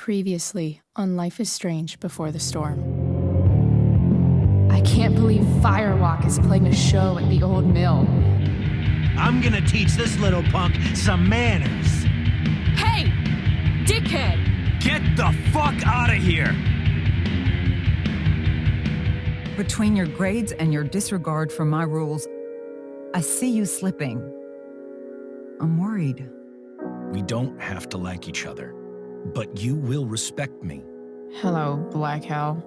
Previously on Life is Strange Before the Storm. I can't believe Firewalk is playing a show at the old mill. I'm gonna teach this little punk some manners. Hey! Dickhead! Get the fuck out of here! Between your grades and your disregard for my rules, I see you slipping. I'm worried. We don't have to like each other, but you will respect me. Hello, Black Hell.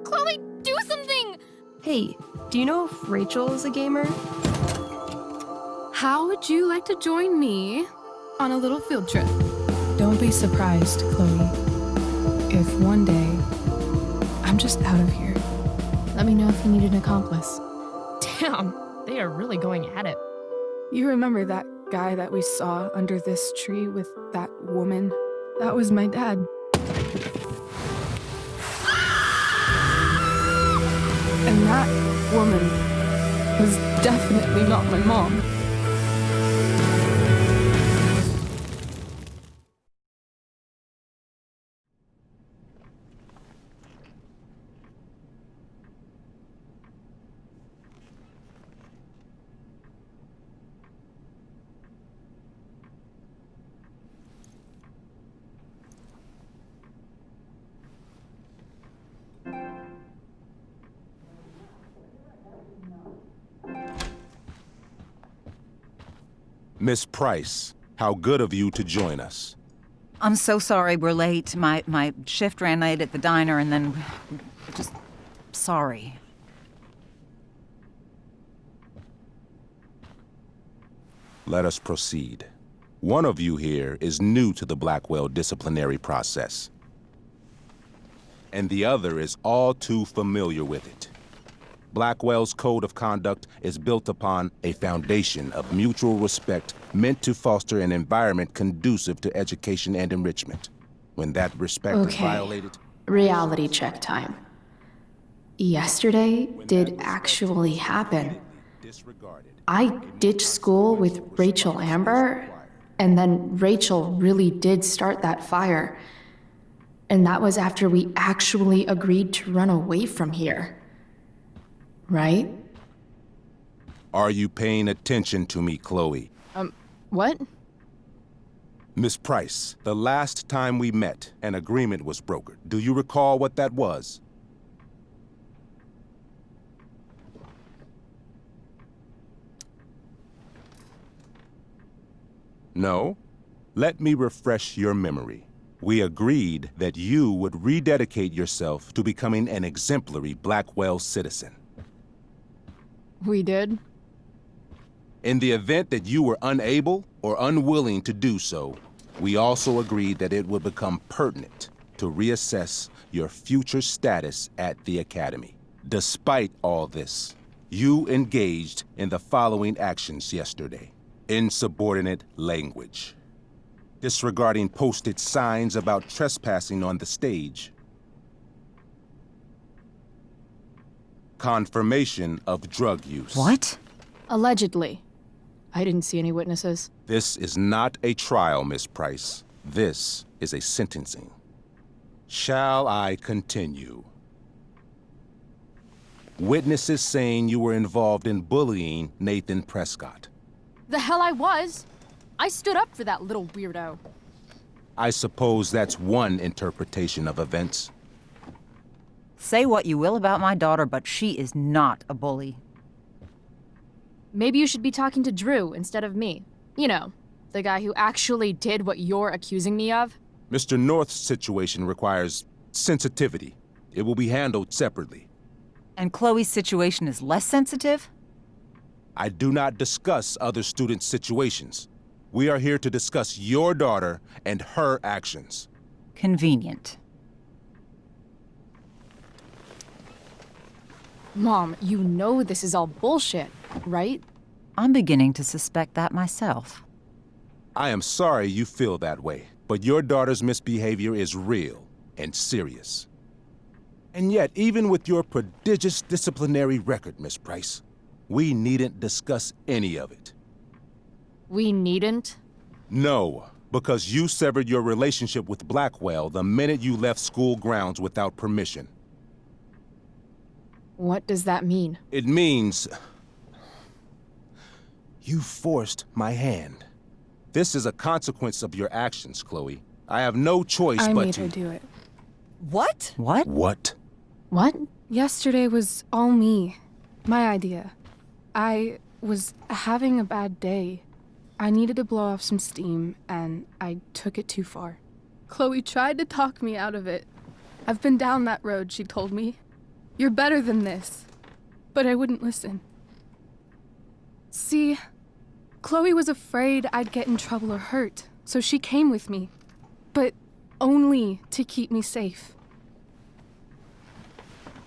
Chloe, do something! Hey, do you know if Rachel is a gamer? How would you like to join me on a little field trip? Don't be surprised, Chloe, if one day I'm just out of here. Let me know if you need an accomplice. Damn, they are really going at it. You remember that guy that we saw under this tree with that woman? That was my dad. And that woman was definitely not my mom. Miss Price, how good of you to join us. I'm so sorry we're late. My shift ran late at the diner and then... just... sorry. Let us proceed. One of you here is new to the Blackwell disciplinary process, and the other is all too familiar with it. Blackwell's code of conduct is built upon a foundation of mutual respect meant to foster an environment conducive to education and enrichment. When that respect is violated... Reality check time. Yesterday did actually happen. I ditched school with Rachel Amber, and then Rachel really did start that fire. And that was after we actually agreed to run away from here. Right? Are you paying attention to me, Chloe? What? Miss Price, the last time we met, an agreement was brokered. Do you recall what that was? No? Let me refresh your memory. We agreed that you would rededicate yourself to becoming an exemplary Blackwell citizen. We did? In the event that you were unable or unwilling to do so, we also agreed that it would become pertinent to reassess your future status at the Academy. Despite all this, you engaged in the following actions yesterday. Insubordinate language. Disregarding posted signs about trespassing on the stage. Confirmation of drug use. What? Allegedly. I didn't see any witnesses. This is not a trial, Miss Price. This is a sentencing. Shall I continue? Witnesses saying you were involved in bullying Nathan Prescott. The hell I was! I stood up for that little weirdo. I suppose that's one interpretation of events. Say what you will about my daughter, but she is not a bully. Maybe you should be talking to Drew instead of me. You know, the guy who actually did what you're accusing me of. Mr. North's situation requires sensitivity. It will be handled separately. And Chloe's situation is less sensitive? I do not discuss other students' situations. We are here to discuss your daughter and her actions. Convenient. Mom, you know this is all bullshit, right? I'm beginning to suspect that myself. I am sorry you feel that way, but your daughter's misbehavior is real and serious. And yet, even with your prodigious disciplinary record, Miss Price, we needn't discuss any of it. We needn't? No. Because you severed your relationship with Blackwell the minute you left school grounds without permission. What does that mean? It means you forced my hand. This is a consequence of your actions, Chloe. I have no choice I but made to... her do it. What? What? What? What? Yesterday was all me. My idea. I was having a bad day. I needed to blow off some steam, and I took it too far. Chloe tried to talk me out of it. I've been down that road, she told me. You're better than this. But I wouldn't listen. See, Chloe was afraid I'd get in trouble or hurt, so she came with me. But only to keep me safe.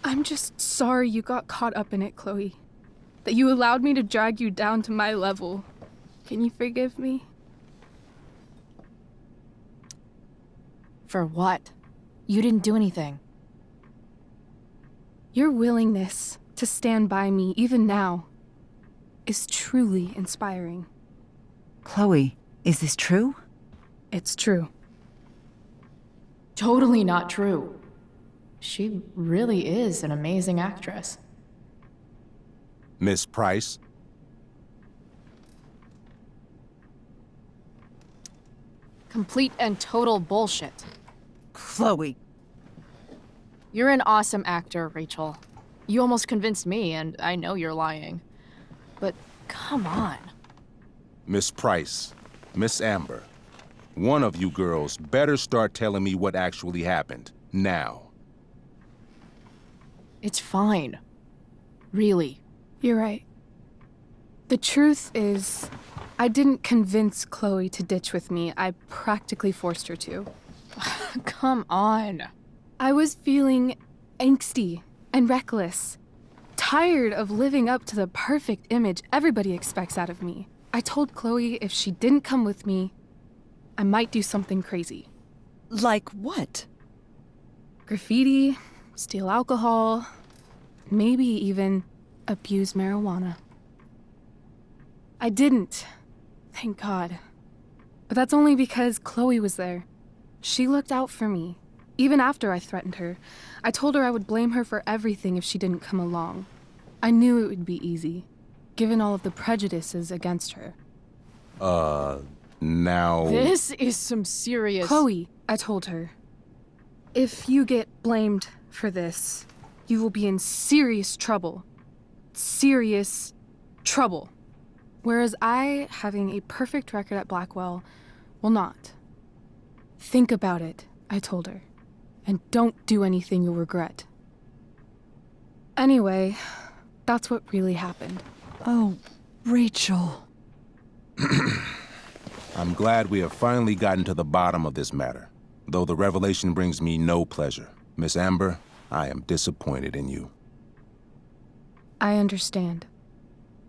I'm just sorry you got caught up in it, Chloe. That you allowed me to drag you down to my level. Can you forgive me? For what? You didn't do anything. Your willingness to stand by me, even now, is truly inspiring. Chloe, is this true? It's true. Totally not true. She really is an amazing actress. Miss Price? Complete and total bullshit. Chloe. You're an awesome actor, Rachel. You almost convinced me, and I know you're lying. But come on. Miss Price, Miss Amber, one of you girls better start telling me what actually happened, now. It's fine. Really. You're right. The truth is, I didn't convince Chloe to ditch with me. I practically forced her to. Come on. I was feeling angsty and reckless, tired of living up to the perfect image everybody expects out of me. I told Chloe if she didn't come with me, I might do something crazy. Like what? Graffiti, steal alcohol, maybe even abuse marijuana. I didn't, thank God. But that's only because Chloe was there. She looked out for me. Even after I threatened her, I told her I would blame her for everything if she didn't come along. I knew it would be easy, given all of the prejudices against her. Now... This is some serious... Chloe, I told her, if you get blamed for this, you will be in serious trouble. Serious trouble. Whereas I, having a perfect record at Blackwell, will not. Think about it, I told her. And don't do anything you'll regret. Anyway, that's what really happened. Oh, Rachel. I'm glad we have finally gotten to the bottom of this matter, though the revelation brings me no pleasure. Miss Amber, I am disappointed in you. I understand.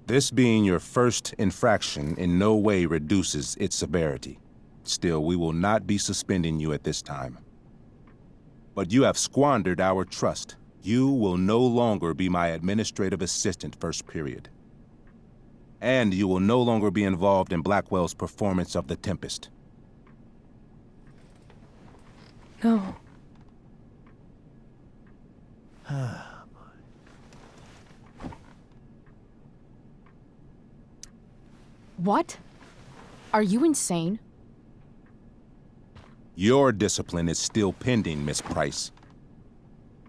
This being your first infraction in no way reduces its severity. Still, we will not be suspending you at this time. But you have squandered our trust. You will no longer be my administrative assistant first period. And you will no longer be involved in Blackwell's performance of The Tempest. No. What? Are you insane? Your discipline is still pending, Miss Price.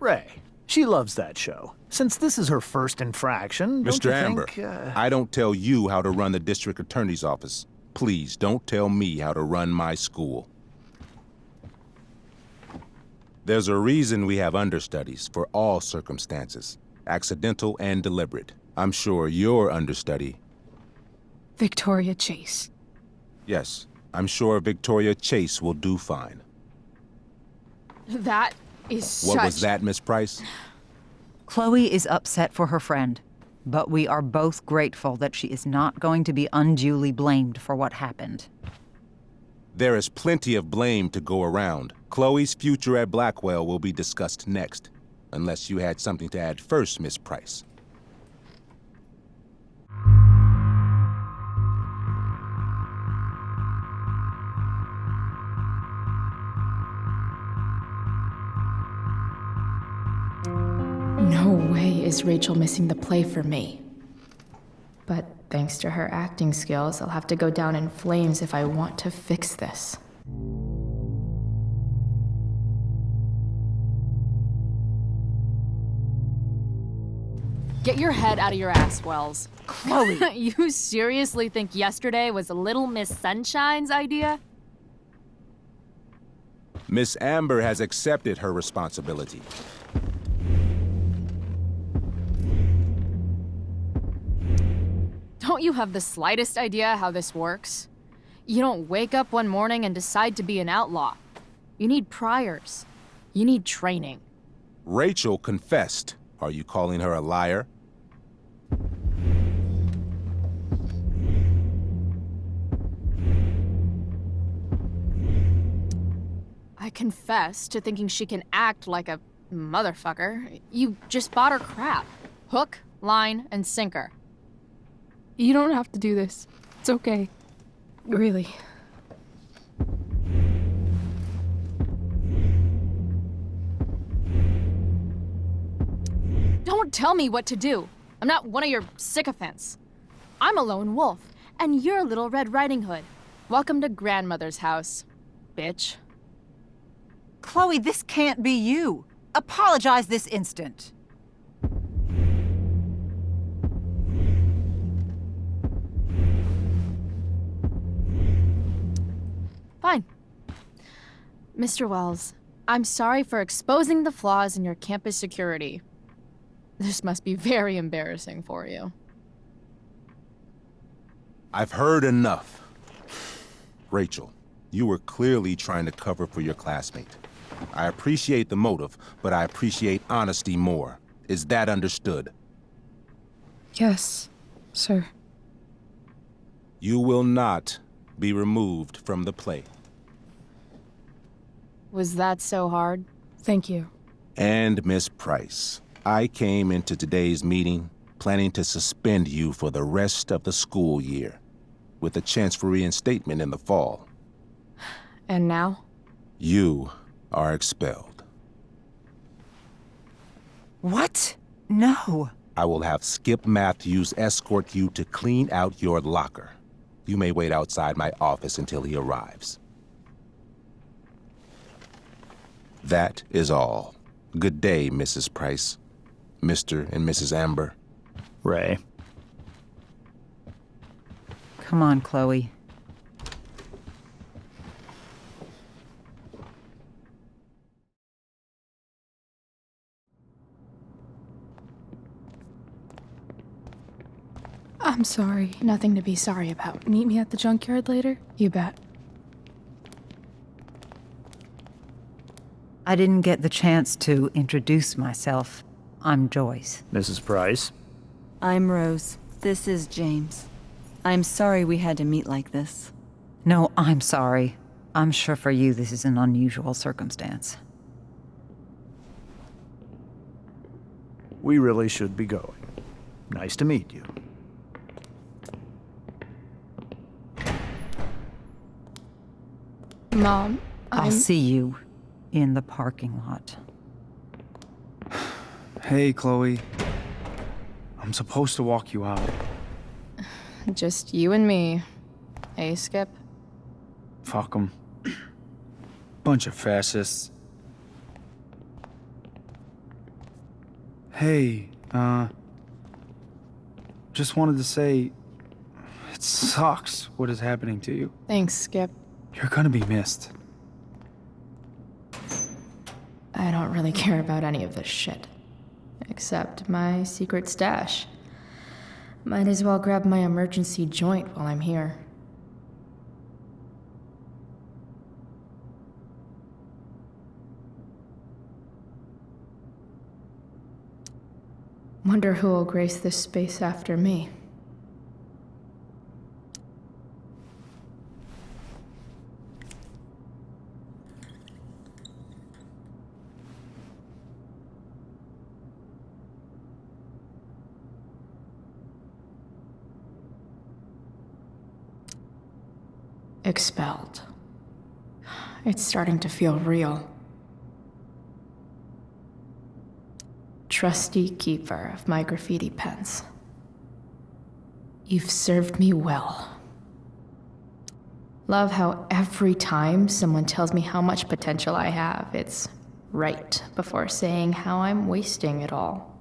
Ray, she loves that show. Since this is her first infraction, don't Mr. you Amber, think, I don't tell you how to run the district attorney's office. Please don't tell me how to run my school. There's a reason we have understudies for all circumstances, accidental and deliberate. I'm sure your understudy... Victoria Chase. Yes, I'm sure Victoria Chase will do fine. That is What was that, Miss Price? Chloe is upset for her friend, but we are both grateful that she is not going to be unduly blamed for what happened. There is plenty of blame to go around. Chloe's future at Blackwell will be discussed next. Unless you had something to add first, Miss Price. No way is Rachel missing the play for me. But thanks to her acting skills, I'll have to go down in flames if I want to fix this. Get your head out of your ass, Wells. Chloe! You seriously think yesterday was Little Miss Sunshine's idea? Miss Amber has accepted her responsibility. Don't you have the slightest idea how this works? You don't wake up one morning and decide to be an outlaw. You need priors. You need training. Rachel confessed. Are you calling her a liar? I confess to thinking she can act like a motherfucker. You just bought her crap. Hook, line, and sinker. You don't have to do this. It's okay. Really. Don't tell me what to do. I'm not one of your sycophants. I'm a lone wolf, and you're Little Red Riding Hood. Welcome to grandmother's house, bitch. Chloe, this can't be you. Apologize this instant. Fine. Mr. Wells, I'm sorry for exposing the flaws in your campus security. This must be very embarrassing for you. I've heard enough. Rachel, you were clearly trying to cover for your classmate. I appreciate the motive, but I appreciate honesty more. Is that understood? Yes, sir. You will not be removed from the play. Was that so hard? Thank you. And Miss Price, I came into today's meeting planning to suspend you for the rest of the school year, with a chance for reinstatement in the fall. And now? You are expelled. What? No. I will have Skip Matthews escort you to clean out your locker. You may wait outside my office until he arrives. That is all. Good day, Mrs. Price. Mr. and Mrs. Amber. Ray. Come on, Chloe. I'm sorry. Nothing to be sorry about. Meet me at the junkyard later? You bet. I didn't get the chance to introduce myself. I'm Joyce. Mrs. Price. I'm Rose. This is James. I'm sorry we had to meet like this. No, I'm sorry. I'm sure for you this is an unusual circumstance. We really should be going. Nice to meet you. Mom, I'll see you in the parking lot. Hey, Chloe. I'm supposed to walk you out. Just you and me. Hey, Skip? Fuck them. Bunch of fascists. Hey, just wanted to say, it sucks what is happening to you. Thanks, Skip. You're gonna be missed. I don't really care about any of this shit. Except my secret stash. Might as well grab my emergency joint while I'm here. Wonder who will grace this space after me. Expelled. It's starting to feel real. trusty keeper of my graffiti pens. You've served me well. Love how every time someone tells me how much potential I have, it's right before saying how I'm wasting it all.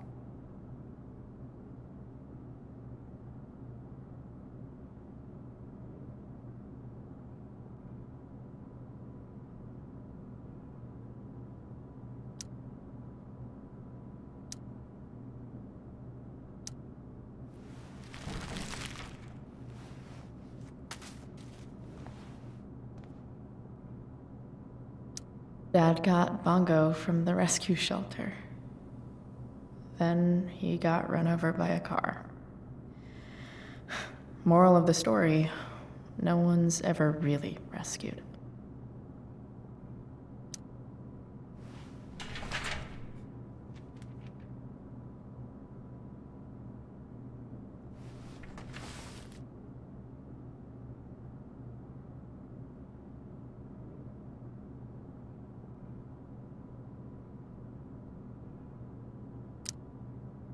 Dad got Bongo from the rescue shelter. Then he got run over by a car. Moral of the story, no one's ever really rescued.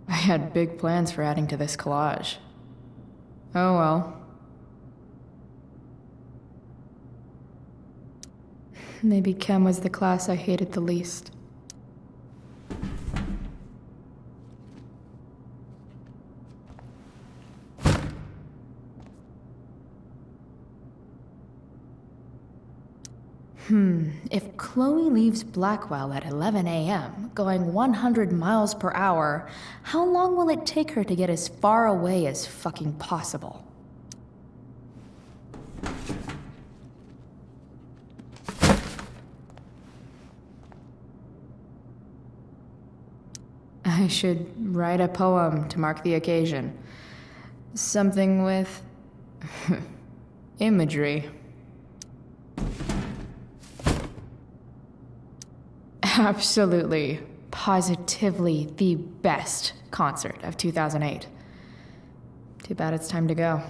I had big plans for adding to this collage. Oh well. Maybe chem was the class I hated the least. If Chloe leaves Blackwell at 11 a.m., going 100 miles per hour, how long will it take her to get as far away as fucking possible? I should write a poem to mark the occasion. Something with imagery. Absolutely, positively the best concert of 2008. Too bad it's time to go.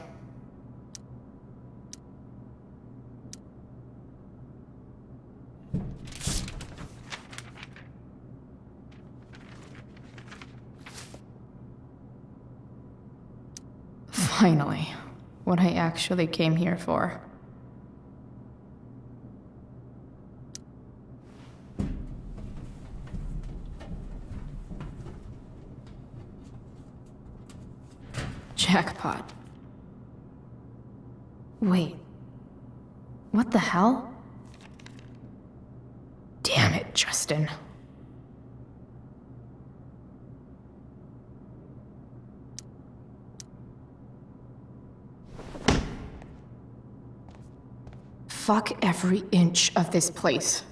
Finally, what I actually came here for. Jackpot. Wait. What the hell? Damn it, Justin. Fuck every inch of this place.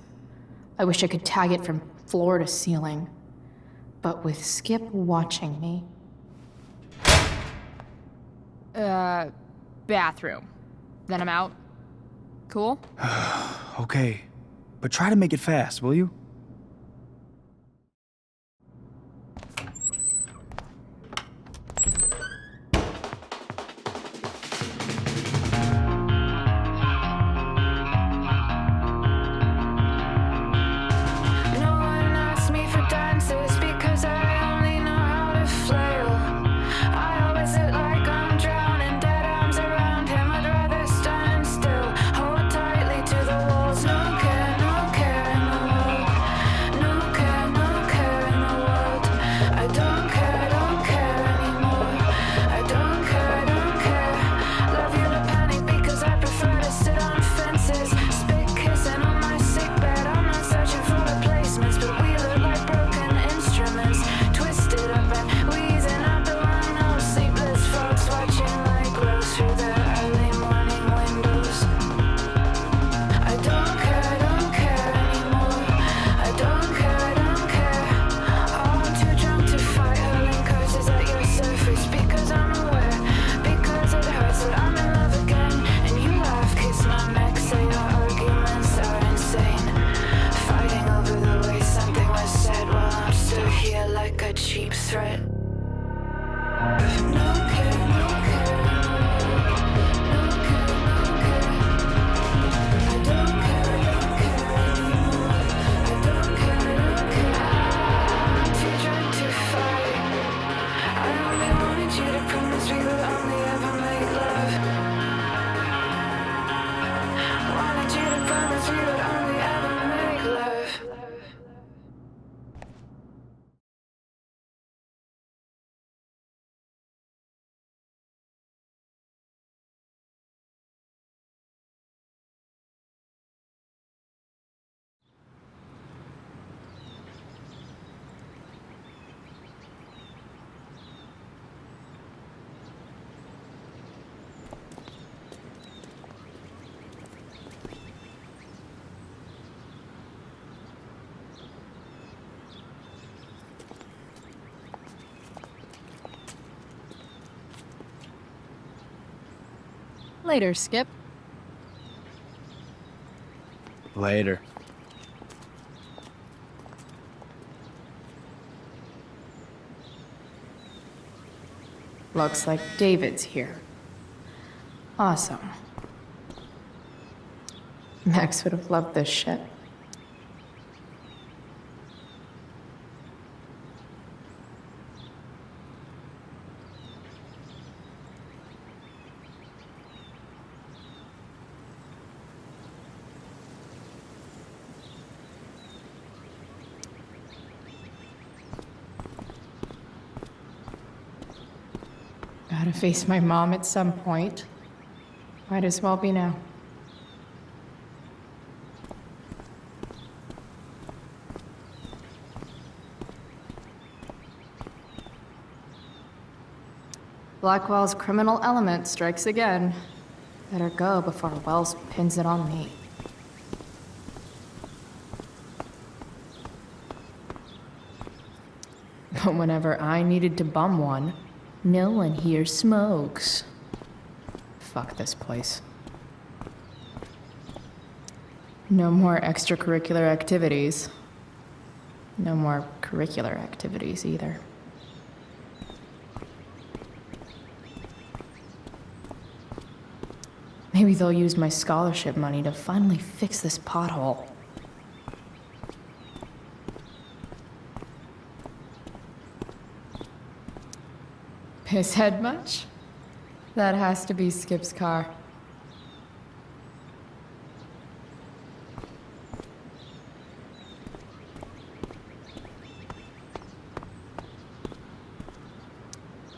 I wish I could tag it from floor to ceiling. But with Skip watching me... Bathroom. Then I'm out. Cool? Okay, but try to make it fast, will you? Hold tightly to the walls, no care in the world. Later, Skip. Later. Looks like David's here. Awesome. Max would have loved this shit. Gotta face my mom at some point. Might as well be now. Blackwell's criminal element strikes again. Better go before Wells pins it on me. But whenever I needed to bum one, no one here smokes. Fuck this place. No more extracurricular activities. No more curricular activities either. Maybe they'll use my scholarship money to finally fix this pothole. Pisshead much? That has to be Skip's car.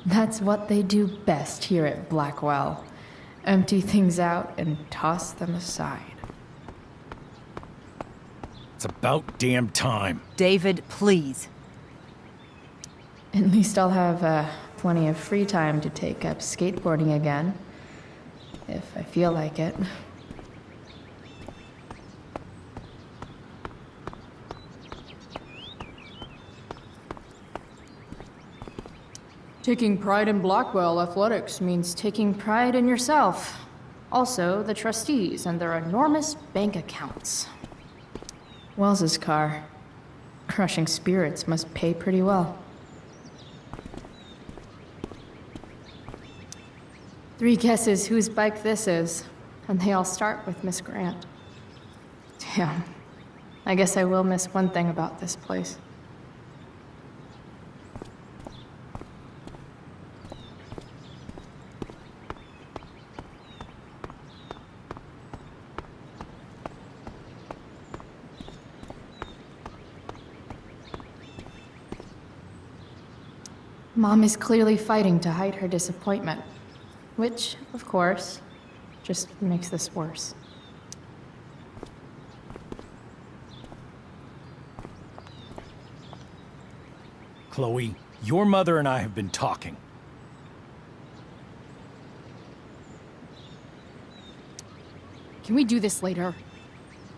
That's what they do best here at Blackwell. Empty things out and toss them aside. It's about damn time. David, please. At least I'll have plenty of free time to take up skateboarding again. If I feel like it. Taking pride in Blackwell athletics means taking pride in yourself. Also, the trustees and their enormous bank accounts. Wells's car. Crushing spirits must pay pretty well. 3 guesses whose bike this is, and they all start with Miss Grant. Damn. I guess I will miss one thing about this place. Mom is clearly fighting to hide her disappointment. Which, of course, just makes this worse. Chloe, your mother and I have been talking. Can we do this later?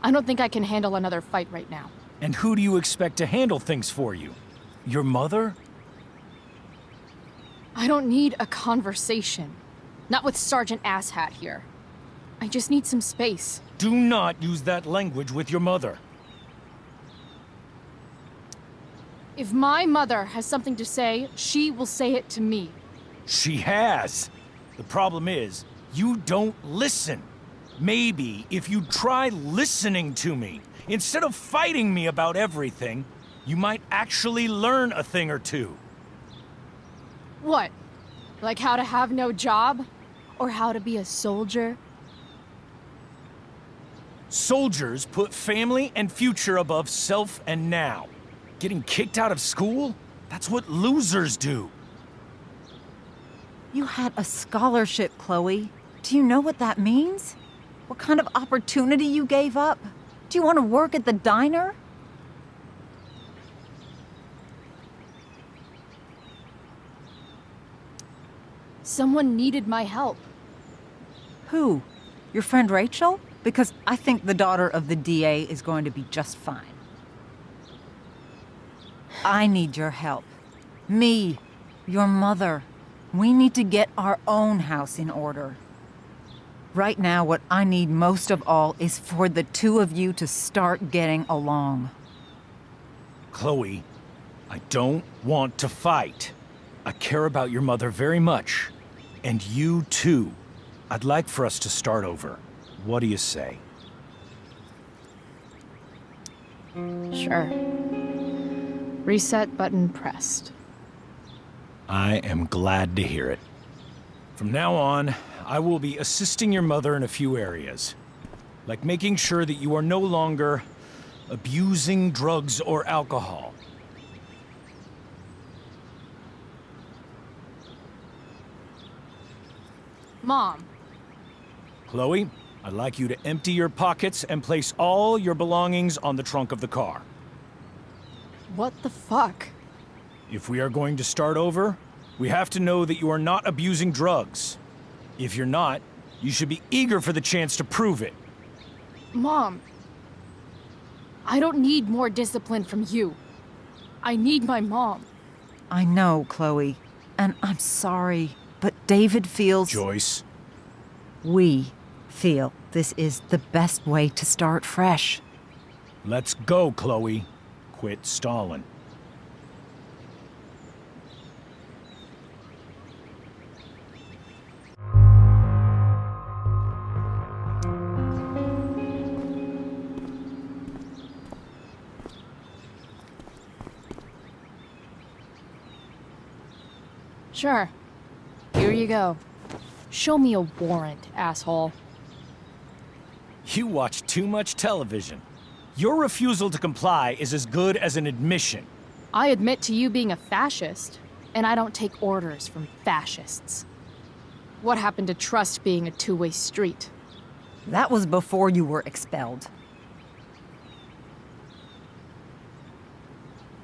I don't think I can handle another fight right now. And who do you expect to handle things for you? Your mother? I don't need a conversation. Not with Sergeant Asshat here. I just need some space. Do not use that language with your mother. If my mother has something to say, she will say it to me. She has. The problem is, you don't listen. Maybe if you try listening to me, instead of fighting me about everything, you might actually learn a thing or two. What? Like how to have no job? Or how to be a soldier? Soldiers put family and future above self and now. Getting kicked out of school? That's what losers do. You had a scholarship, Chloe. Do you know what that means? What kind of opportunity you gave up? Do you want to work at the diner? Someone needed my help. Who? Your friend Rachel? Because I think the daughter of the DA is going to be just fine. I need your help. Me, your mother. We need to get our own house in order. Right now, what I need most of all is for the two of you to start getting along. Chloe, I don't want to fight. I care about your mother very much. And you too. I'd like for us to start over. What do you say? Sure. Reset button pressed. I am glad to hear it. From now on, I will be assisting your mother in a few areas. Like making sure that you are no longer abusing drugs or alcohol. Mom, Chloe, I'd like you to empty your pockets and place all your belongings on the trunk of the car. what the fuck? If we are going to start over, we have to know that you are not abusing drugs. If you're not, you should be eager for the chance to prove it. Mom, I don't need more discipline from you. I need my mom. I know, Chloe, and I'm sorry, but David feels... Joyce, We feel this is the best way to start fresh. let's go, Chloe. Quit stalling. Sure. Here you go. Show me a warrant, asshole. You watch too much television. Your refusal to comply is as good as an admission. I admit to you being a fascist, and I don't take orders from fascists. What happened to trust being a two-way street? That was before you were expelled.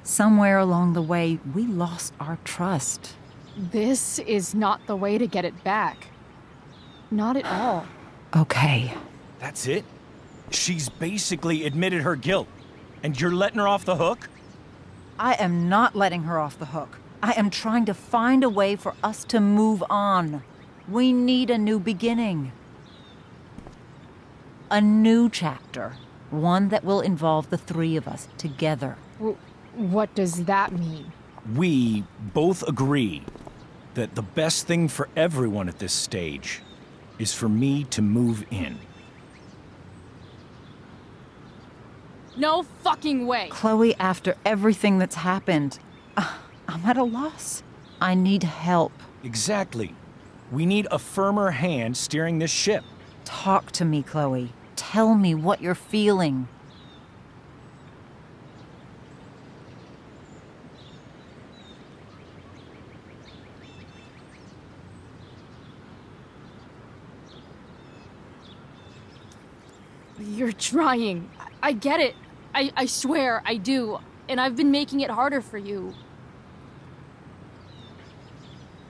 Somewhere along the way, we lost our trust. This is not the way to get it back. Not at all. Okay. That's it? She's basically admitted her guilt, and you're letting her off the hook? I am not letting her off the hook. I am trying to find a way for us to move on. We need a new beginning. A new chapter. One that will involve the three of us together. What does that mean? We both agree that the best thing for everyone at this stage is for me to move in. No fucking way! Chloe, after everything that's happened, I'm at a loss. I need help. Exactly. We need a firmer hand steering this ship. Talk to me, Chloe. Tell me what you're feeling. You're trying. I get it. I swear, I do. And I've been making it harder for you.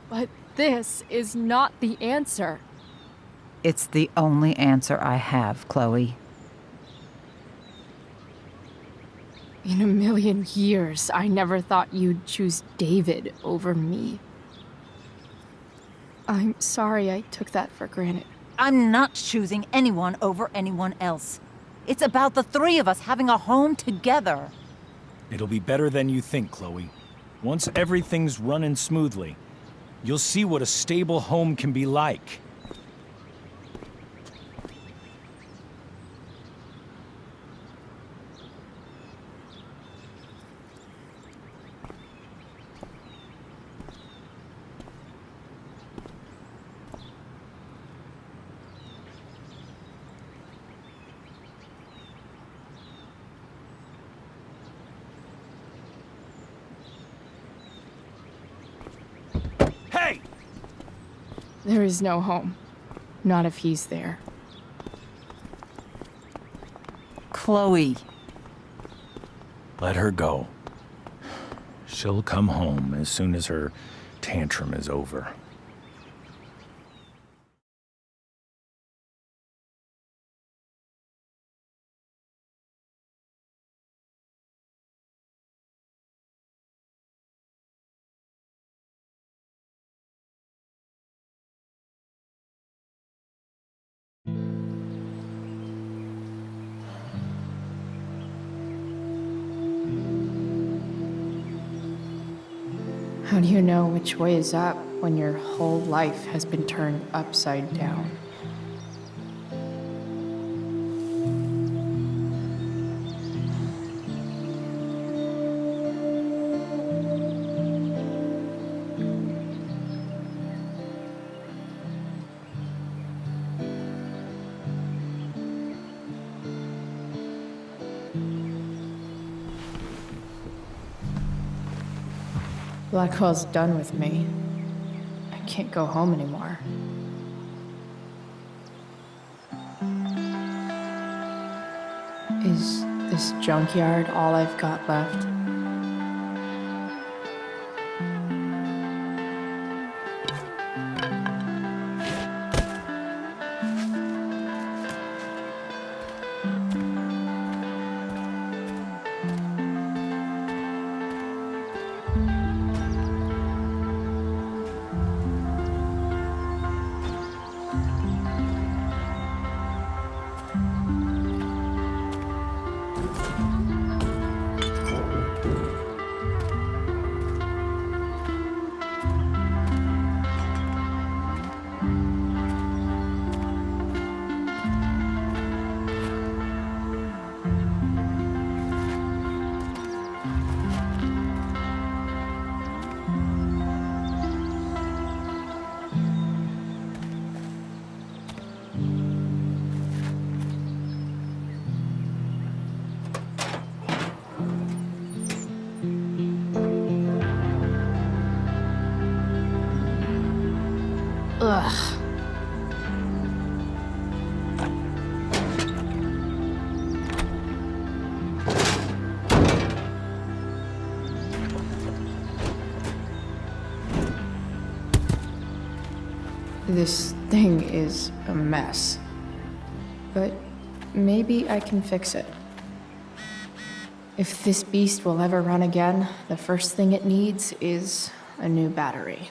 But this is not the answer. It's the only answer I have, Chloe. In a million years, I never thought you'd choose David over me. I'm sorry I took that for granted. I'm not choosing anyone over anyone else. It's about the three of us having a home together. It'll be better than you think, Chloe. Once everything's running smoothly, you'll see what a stable home can be like. Hey! There is no home. Not if he's there. Chloe. Let her go. She'll come home as soon as her tantrum is over. How do you know which way is up when your whole life has been turned upside down? Blackwell's done with me. I can't go home anymore. Is this junkyard all I've got left? Ugh. This thing is a mess. But maybe I can fix it. If this beast will ever run again, the first thing it needs is a new battery.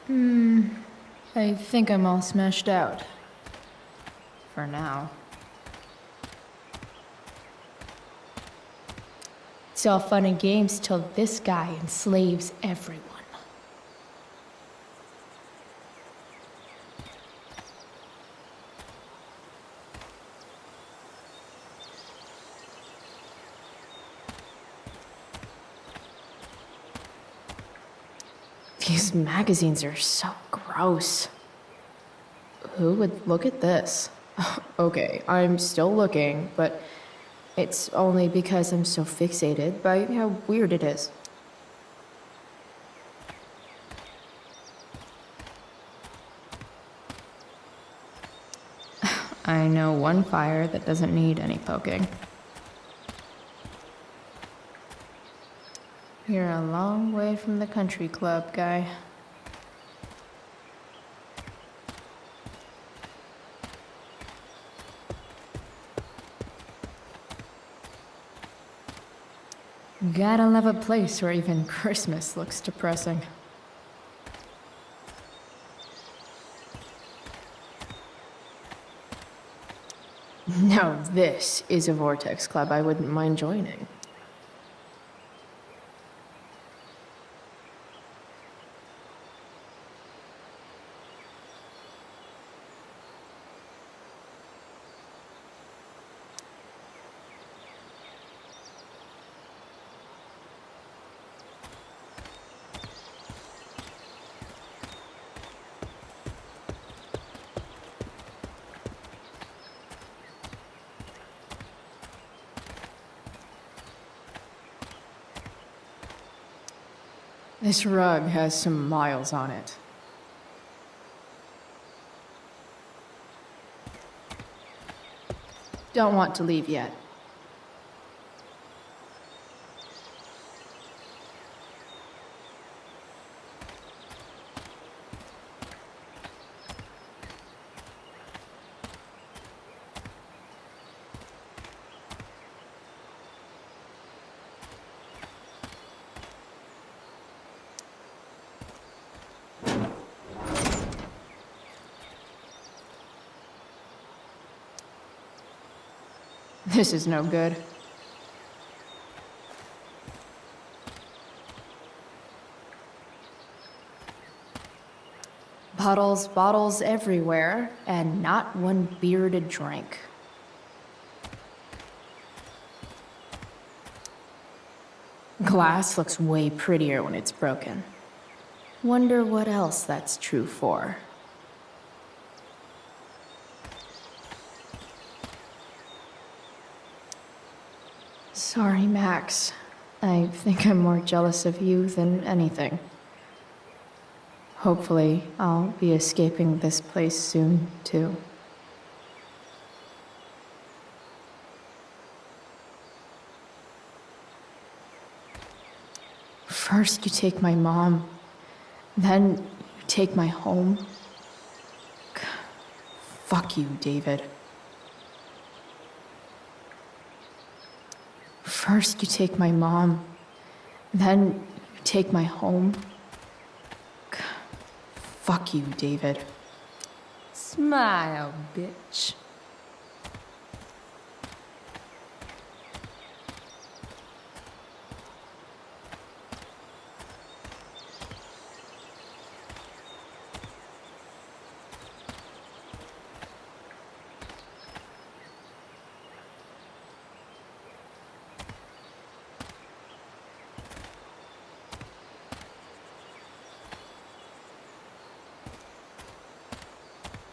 I think I'm all smashed out. For now. It's all fun and games till this guy enslaves everyone. These magazines are so gross. Who would look at this? Okay, I'm still looking, but it's only because I'm so fixated by how weird it is. I know one fire that doesn't need any poking. You're a long way from the country club, guy. Gotta love a place where even Christmas looks depressing. Now this is a Vortex Club I wouldn't mind joining. This rug has some miles on it. Don't want to leave yet. This is no good. Bottles everywhere, and not one beer to drink. Glass looks way prettier when it's broken. Wonder what else that's true for. Sorry, Max. I think I'm more jealous of you than anything. Hopefully, I'll be escaping this place soon, too. First you take my mom, then you take my home. Fuck you, David. First you take my mom, then you take my home. Fuck you, David. Smile, bitch.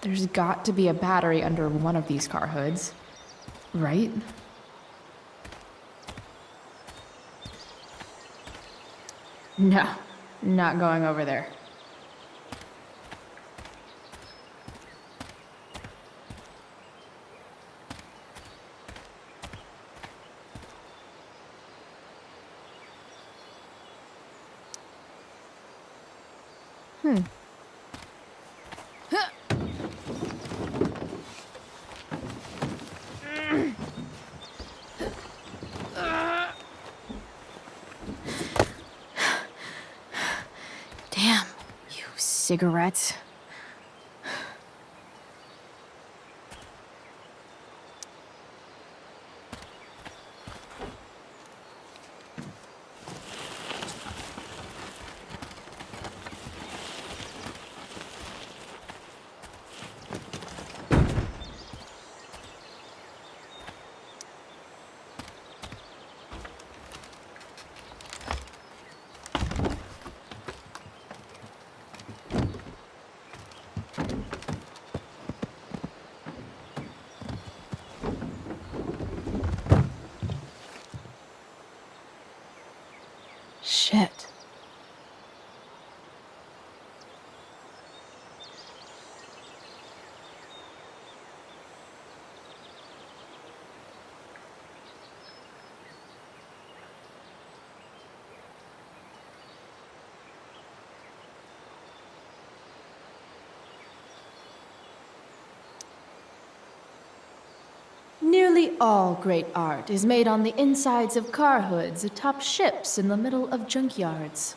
There's got to be a battery under one of these car hoods, right? No, not going over there. cigarette. Shit. Nearly all great art is made on the insides of car hoods atop ships in the middle of junkyards.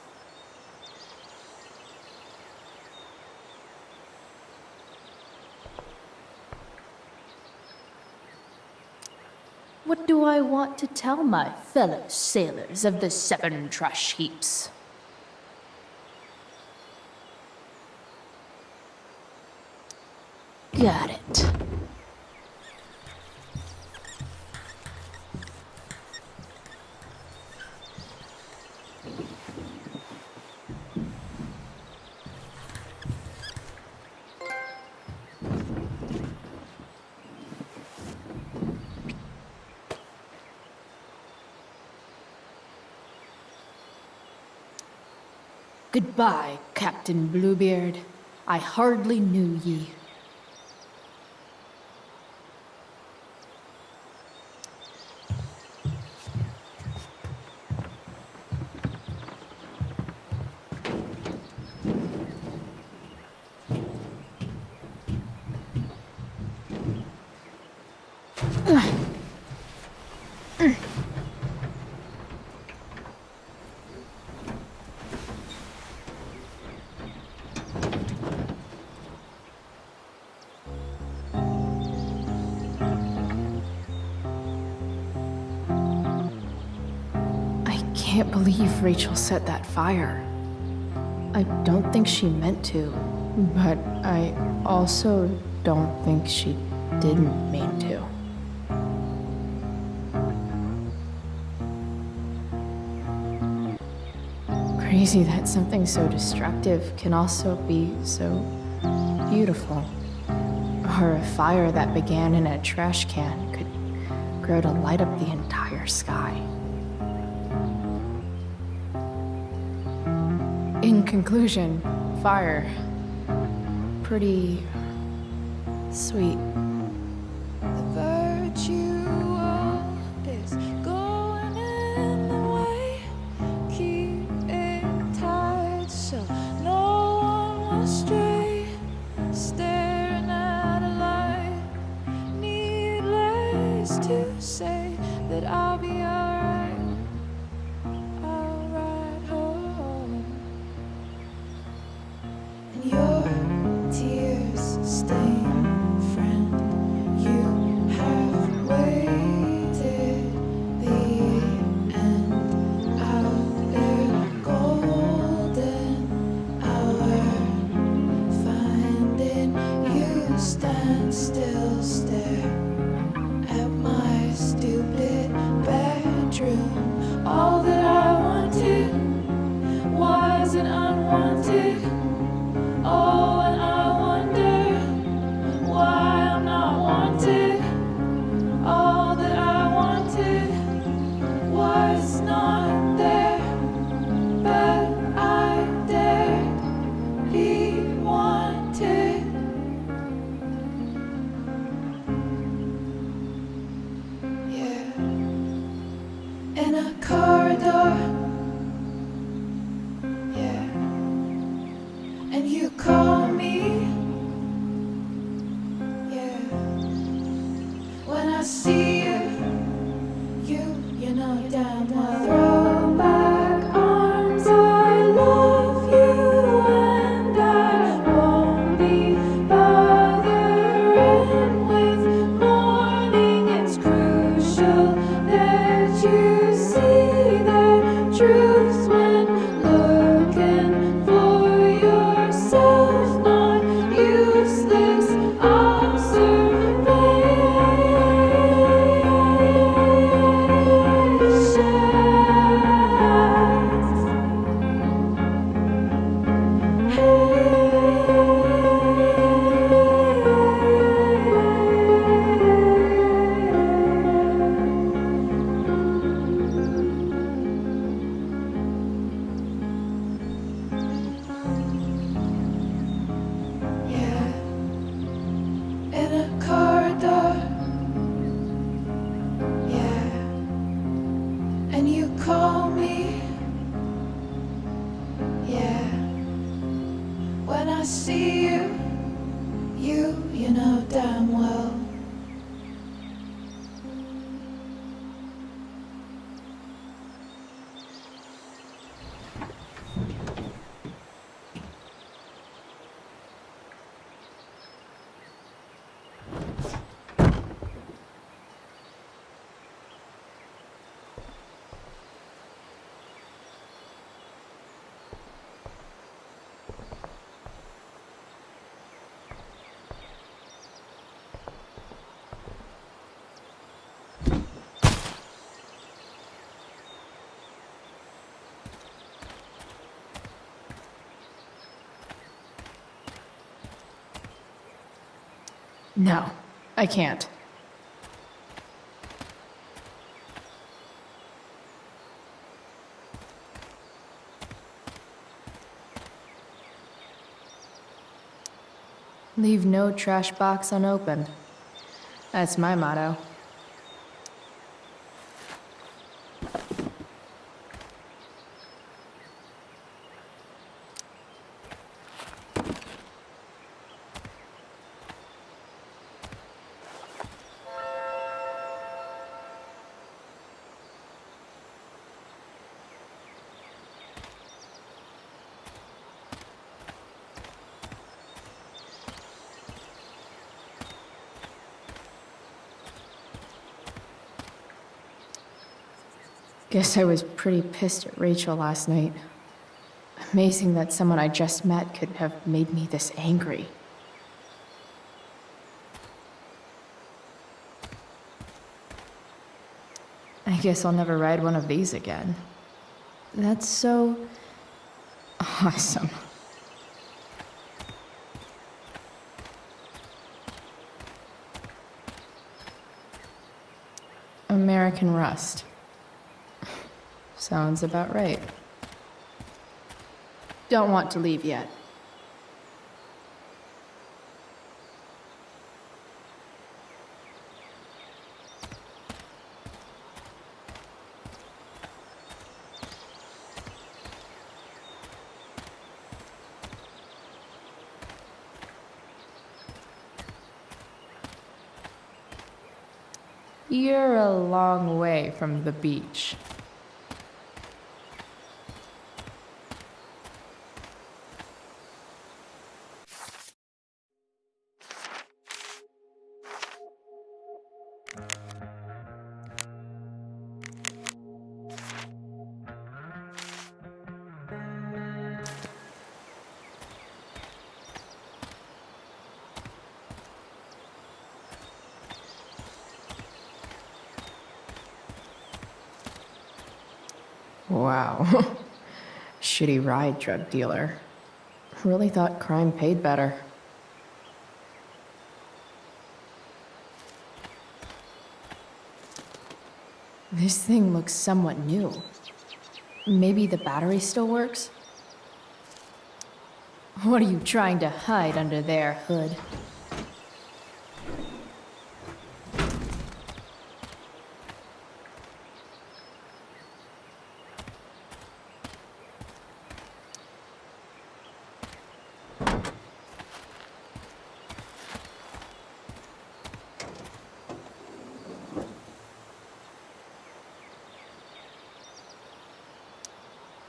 What do I want to tell my fellow sailors of the 7 trash heaps? Got it. Goodbye, Captain Bluebeard. I hardly knew ye. I can't believe Rachel set that fire. I don't think she meant to, but I also don't think she didn't mean to. Crazy that something so destructive can also be so beautiful. Or a fire that began in a trash can could grow to light up the entire sky. In conclusion, fire. Pretty sweet. The virtue is going in the way. Keep it tight so no one will stray. Staring at a light. Needless to say that I'll be alright. I'll ride home. And your tears stain friend. truth when looking for yourself, not useless No, I can't. Leave no trash box unopened. That's my motto. Guess I was pretty pissed at Rachel last night. Amazing that someone I just met could have made me this angry. I guess I'll never ride one of these again. That's so awesome. American Rust. Sounds about right. Don't want to leave yet. You're a long way from the beach. Wow. Shitty ride, drug dealer. Really thought crime paid better. This thing looks somewhat new. Maybe the battery still works? What are you trying to hide under there, Hood?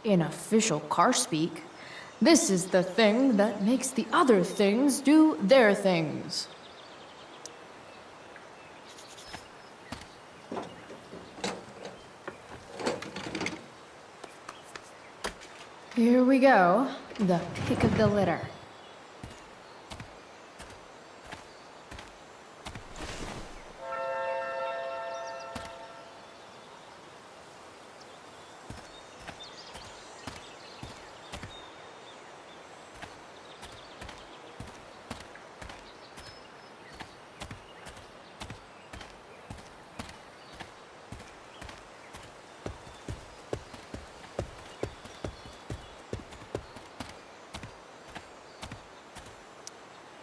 In official car speak, this is the thing that makes the other things do their things. Here we go. The pick of the litter.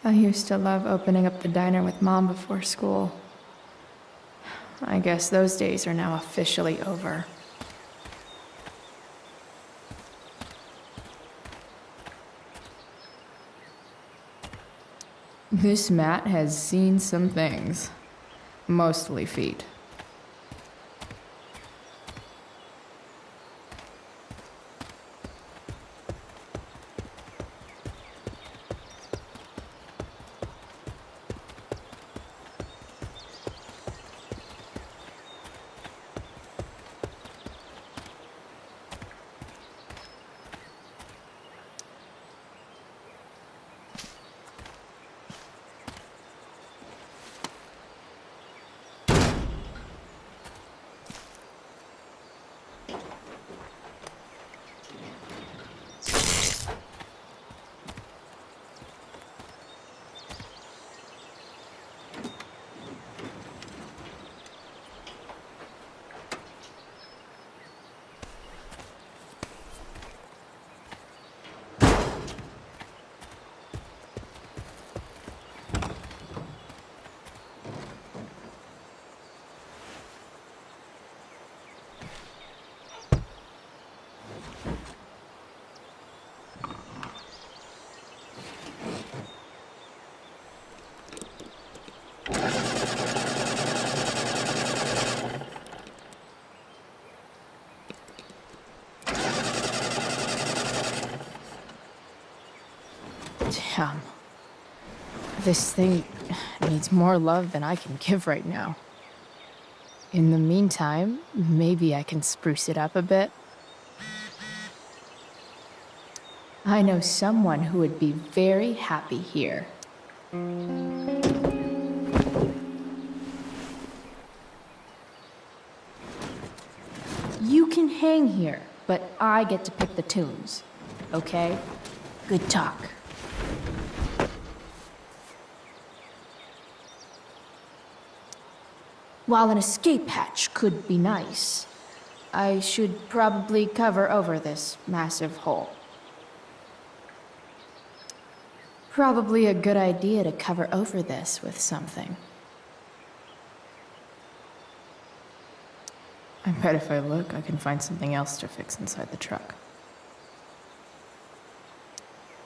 I used to love opening up the diner with Mom before school. I guess those days are now officially over. This mat has seen some things. Mostly feet. Damn. This thing needs more love than I can give right now. In the meantime, maybe I can spruce it up a bit. I know someone who would be very happy here. You can hang here, but I get to pick the tunes. Okay? Good talk. While an escape hatch could be nice, I should probably cover over this massive hole. Probably a good idea to cover over this with something. I bet if I look, I can find something else to fix inside the truck.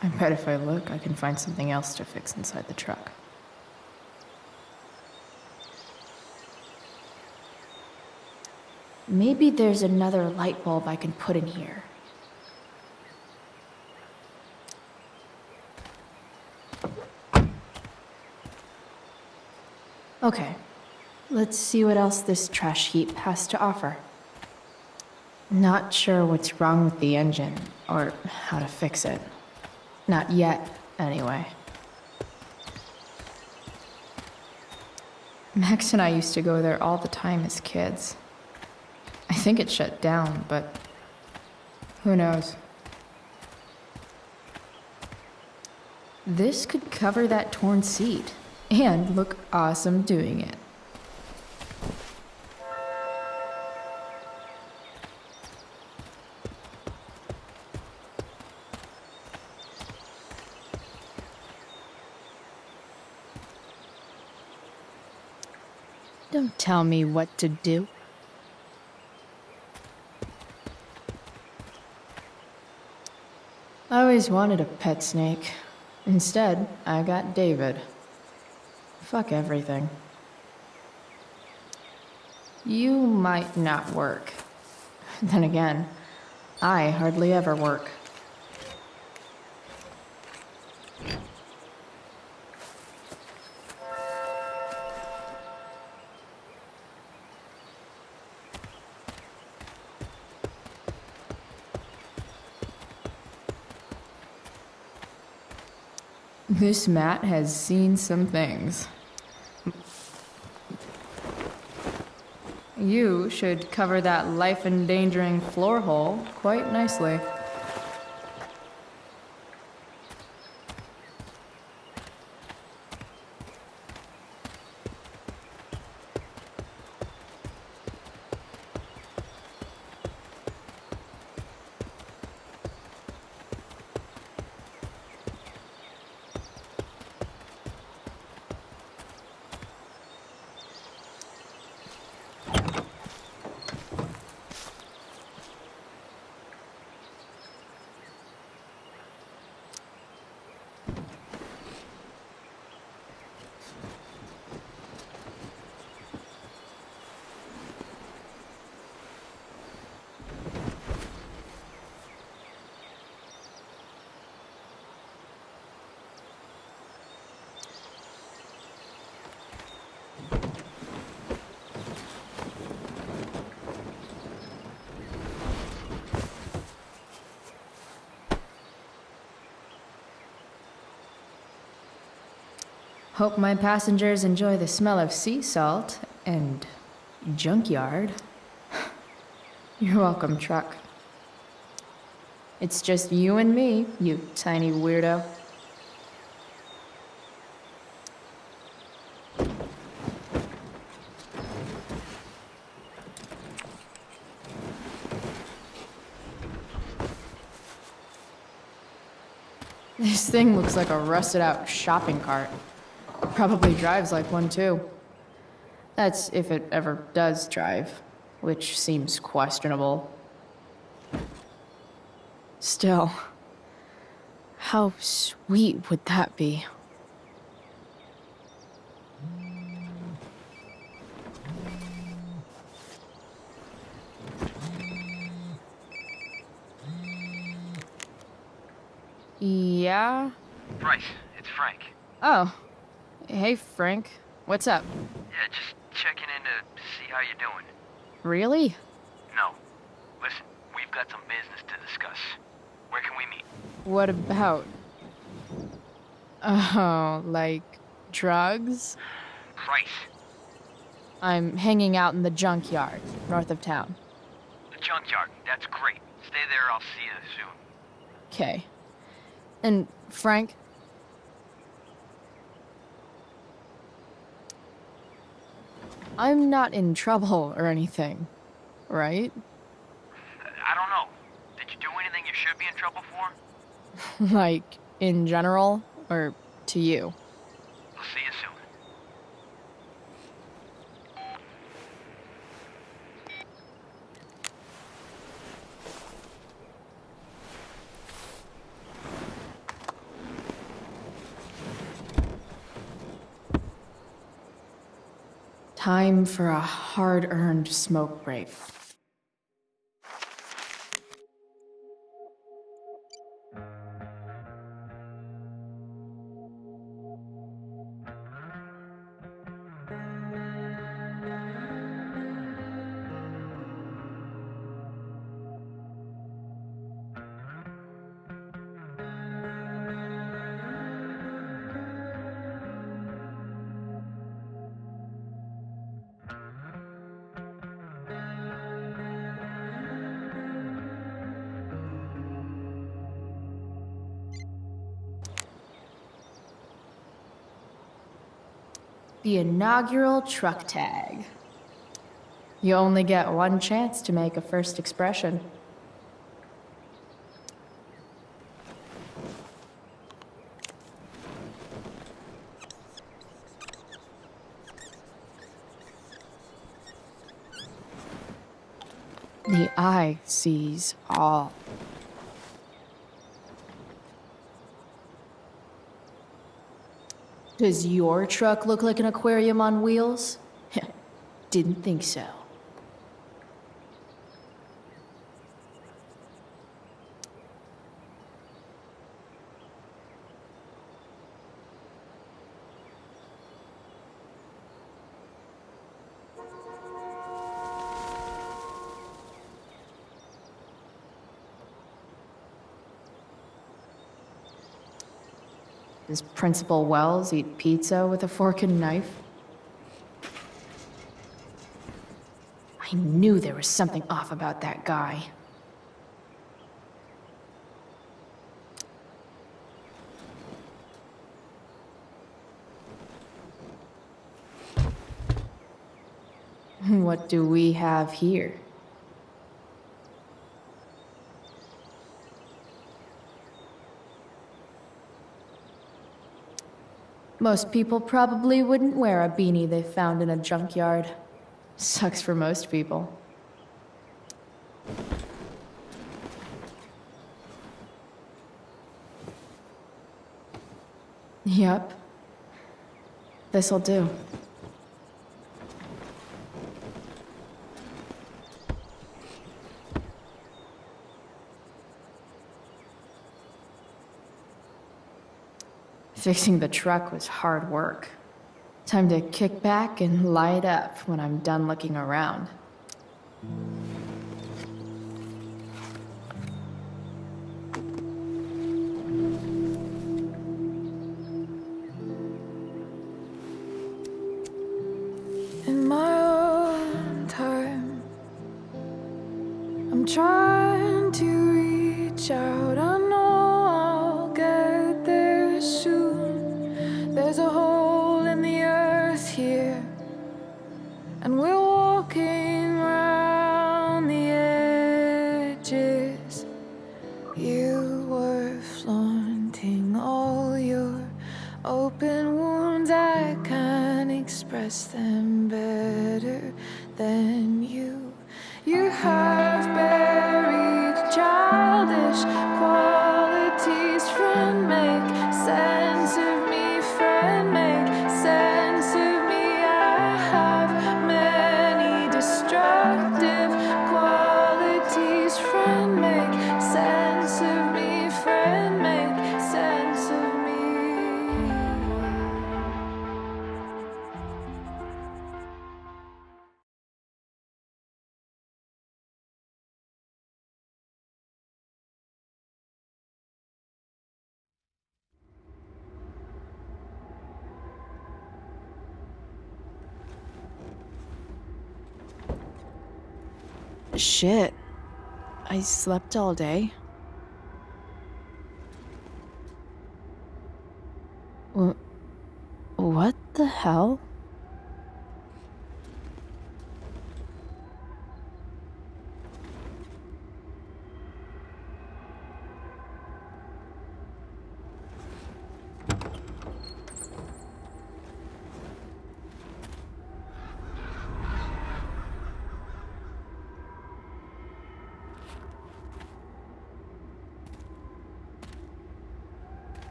I bet if I look, I can find something else to fix inside the truck. Maybe there's another light bulb I can put in here. Okay, let's see what else this trash heap has to offer. Not sure what's wrong with the engine, or how to fix it. Not yet, anyway. Max and I used to go there all the time as kids. I think it shut down, but who knows? This could cover that torn seat and look awesome doing it. Don't tell me what to do. I always wanted a pet snake. Instead, I got David. Fuck everything. You might not work. Then again, I hardly ever work. This mat has seen some things. You should cover that life-endangering floor hole quite nicely. Hope my passengers enjoy the smell of sea salt and junkyard. You're welcome, truck. It's just you and me, you tiny weirdo. This thing looks like a rusted out shopping cart. Probably drives like one too. That's if it ever does drive, which seems questionable. Still, how sweet would that be? Yeah? Bryce, it's Frank. Oh. Hey, Frank. What's up? Yeah, just checking in to see how you're doing. Really? No. Listen, we've got some business to discuss. Where can we meet? What about? Oh, like drugs? Bryce. I'm hanging out in the junkyard, north of town. The junkyard. That's great. Stay there, I'll see you soon. Okay. And, Frank? I'm not in trouble or anything, right? I don't know. Did you do anything you should be in trouble for? Like, in general, or to you? I'll see you soon. Time for a hard-earned smoke break. The inaugural truck tag. You only get one chance to make a first expression. The eye sees all. Does your truck look like an aquarium on wheels? Didn't think so. Does Principal Wells eat pizza with a fork and knife? I knew there was something off about that guy. What do we have here? Most people probably wouldn't wear a beanie they found in a junkyard. Sucks for most people. Yep. This'll do. Fixing the truck was hard work. Time to kick back and light up when I'm done looking around. In my own time, I'm trying to reach out. I know I'll get there soon. There's a hole in the earth here, and we're walking around the edges. You were flaunting all your open wounds. I can't express them better than you. You have buried childish qualities. Friend, make sense of me. Friend, make sense of me. I have many destructive qualities. Friend, make sense of me. Friend, make sense of me. Shit. I slept all day. What the hell?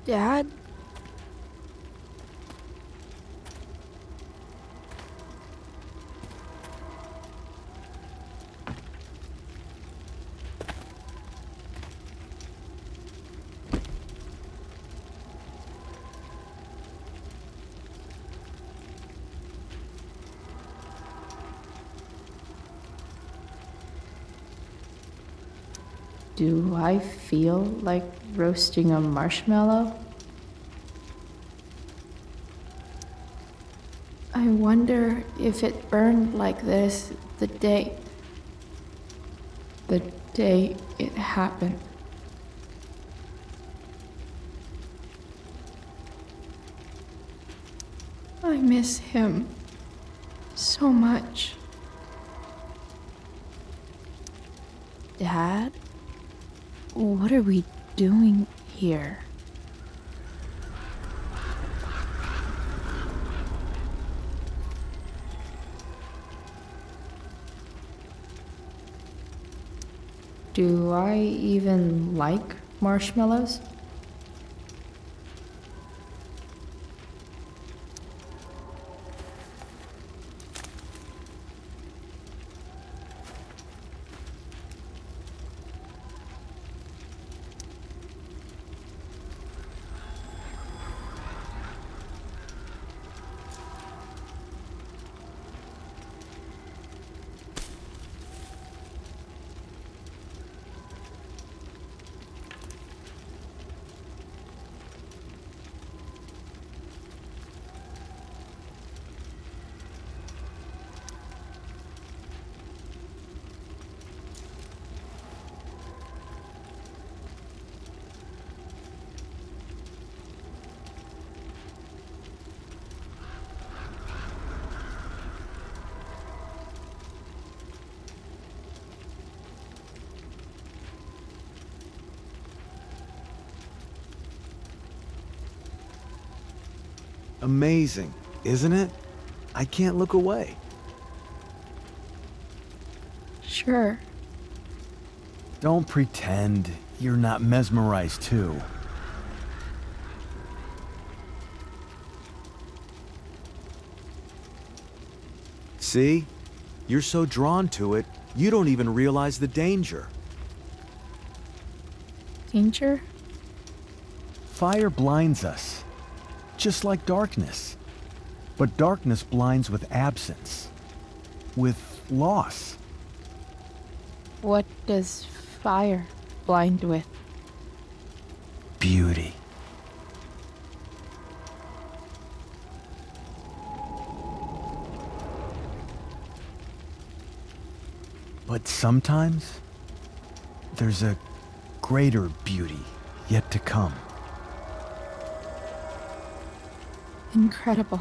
Dad? Do I feel like roasting a marshmallow? I wonder if it burned like this the day it happened. I miss him so much. Dad? What are we doing here? Do I even like marshmallows? Amazing, isn't it? I can't look away. Sure. Don't pretend you're not mesmerized too. See? You're so drawn to it, you don't even realize the danger. Danger? Fire blinds us, just like darkness. But darkness blinds with absence, with loss. What does fire blind with? Beauty. But sometimes, there's a greater beauty yet to come. Incredible.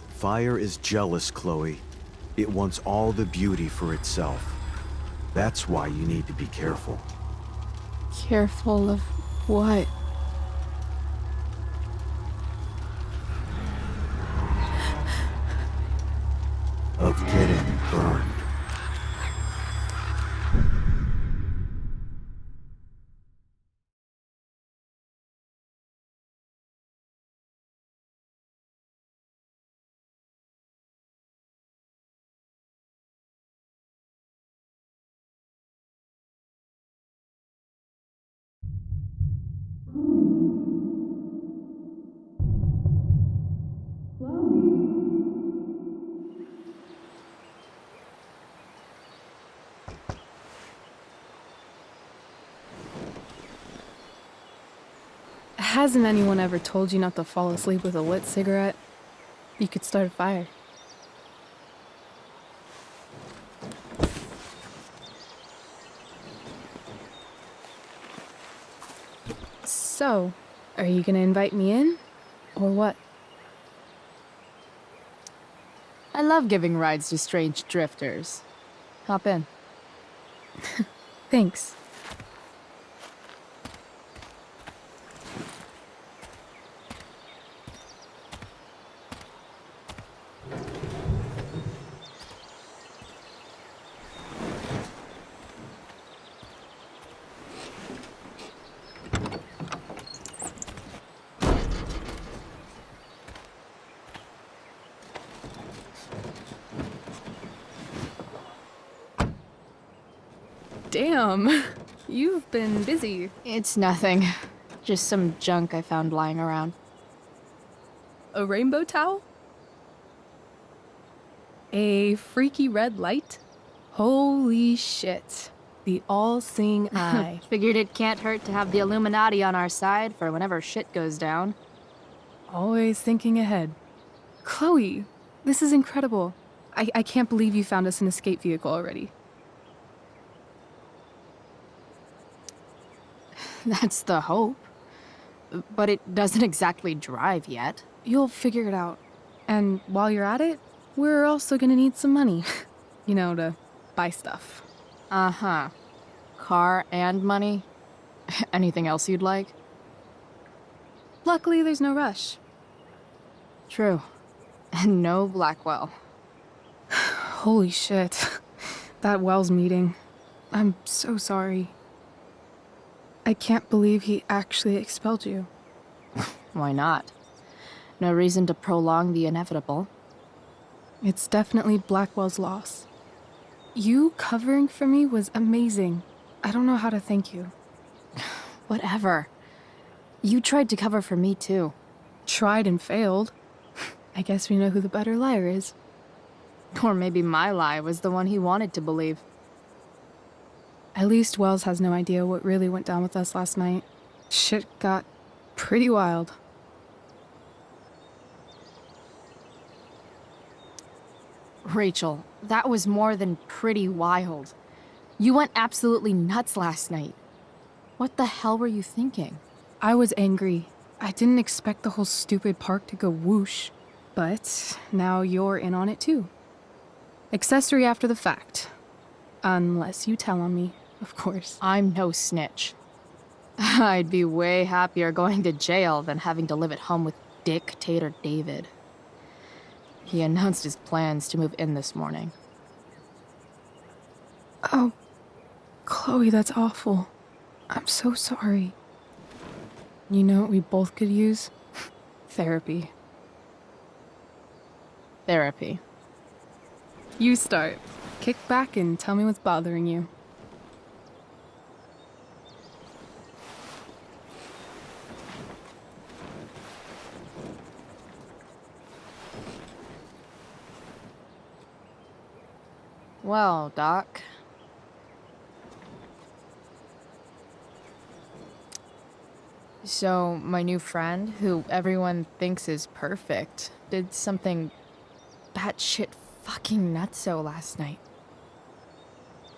Fire is jealous, Chloe. It wants all the beauty for itself. That's why you need to be careful. Careful of what? Of getting burned. Hasn't anyone ever told you not to fall asleep with a lit cigarette? You could start a fire. So, are you gonna invite me in? Or what? I love giving rides to strange drifters. Hop in. Thanks. Damn, you've been busy. It's nothing. Just some junk I found lying around. A rainbow towel? A freaky red light? Holy shit. The all-seeing eye. Figured it can't hurt to have the Illuminati on our side for whenever shit goes down. Always thinking ahead. Chloe, this is incredible. I can't believe you found us an escape vehicle already. That's the hope. But it doesn't exactly drive yet. You'll figure it out. And while you're at it, we're also gonna need some money. You know, to buy stuff. Uh-huh. Car and money? Anything else you'd like? Luckily, there's no rush. True. And no Blackwell. Holy shit. That Wells meeting. I'm so sorry. I can't believe he actually expelled you. Why not? No reason to prolong the inevitable. It's definitely Blackwell's loss. You covering for me was amazing. I don't know how to thank you. Whatever. You tried to cover for me, too. Tried and failed. I guess we know who the better liar is. Or maybe my lie was the one he wanted to believe. At least Wells has no idea what really went down with us last night. Shit got pretty wild. Rachel, that was more than pretty wild. You went absolutely nuts last night. What the hell were you thinking? I was angry. I didn't expect the whole stupid park to go whoosh. But now you're in on it too. Accessory after the fact. Unless you tell on me, of course. I'm no snitch. I'd be way happier going to jail than having to live at home with Dictator David. He announced his plans to move in this morning. Oh, Chloe, that's awful. I'm so sorry. You know what we both could use? Therapy. Therapy. You start. Kick back and tell me what's bothering you. Well, Doc. So, my new friend, who everyone thinks is perfect, did something batshit fucking nutso last night.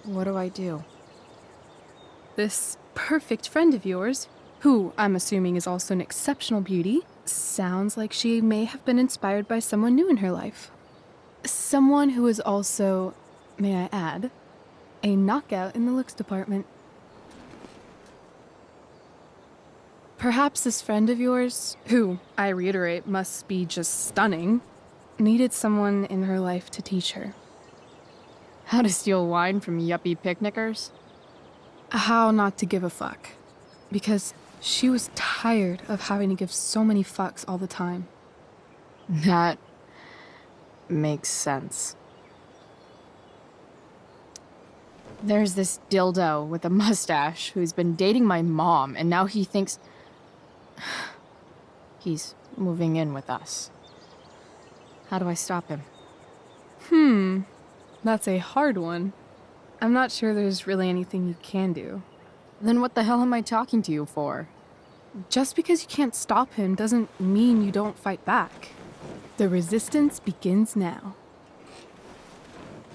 What do I do? This perfect friend of yours, who I'm assuming is also an exceptional beauty, sounds like she may have been inspired by someone new in her life. Someone who is also, may I add, a knockout in the looks department. Perhaps this friend of yours, who, I reiterate, must be just stunning, needed someone in her life to teach her. How to steal wine from yuppie picnickers? How not to give a fuck. Because she was tired of having to give so many fucks all the time. That makes sense. There's this dildo with a mustache who's been dating my mom, and now he thinks he's moving in with us. How do I stop him? That's a hard one. I'm not sure there's really anything you can do. Then what the hell am I talking to you for? Just because you can't stop him doesn't mean you don't fight back. The resistance begins now.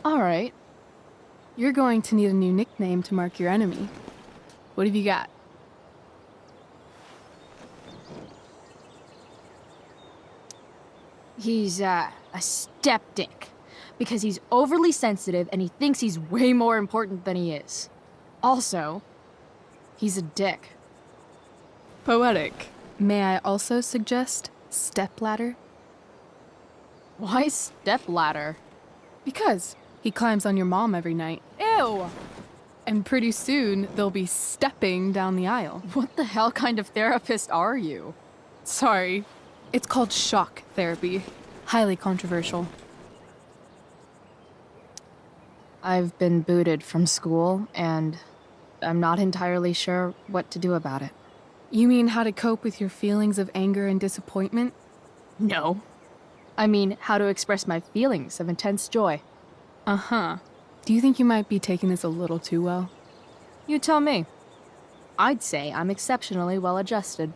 All right. You're going to need a new nickname to mark your enemy. What have you got? He's, a skeptic. Because he's overly sensitive and he thinks he's way more important than he is. Also, he's a dick. Poetic. May I also suggest stepladder? Why stepladder? Because he climbs on your mom every night. Ew! And pretty soon, they'll be stepping down the aisle. What the hell kind of therapist are you? Sorry. It's called shock therapy. Highly controversial. I've been booted from school, and I'm not entirely sure what to do about it. You mean how to cope with your feelings of anger and disappointment? No. I mean, how to express my feelings of intense joy. Uh-huh. Do you think you might be taking this a little too well? You tell me. I'd say I'm exceptionally well adjusted.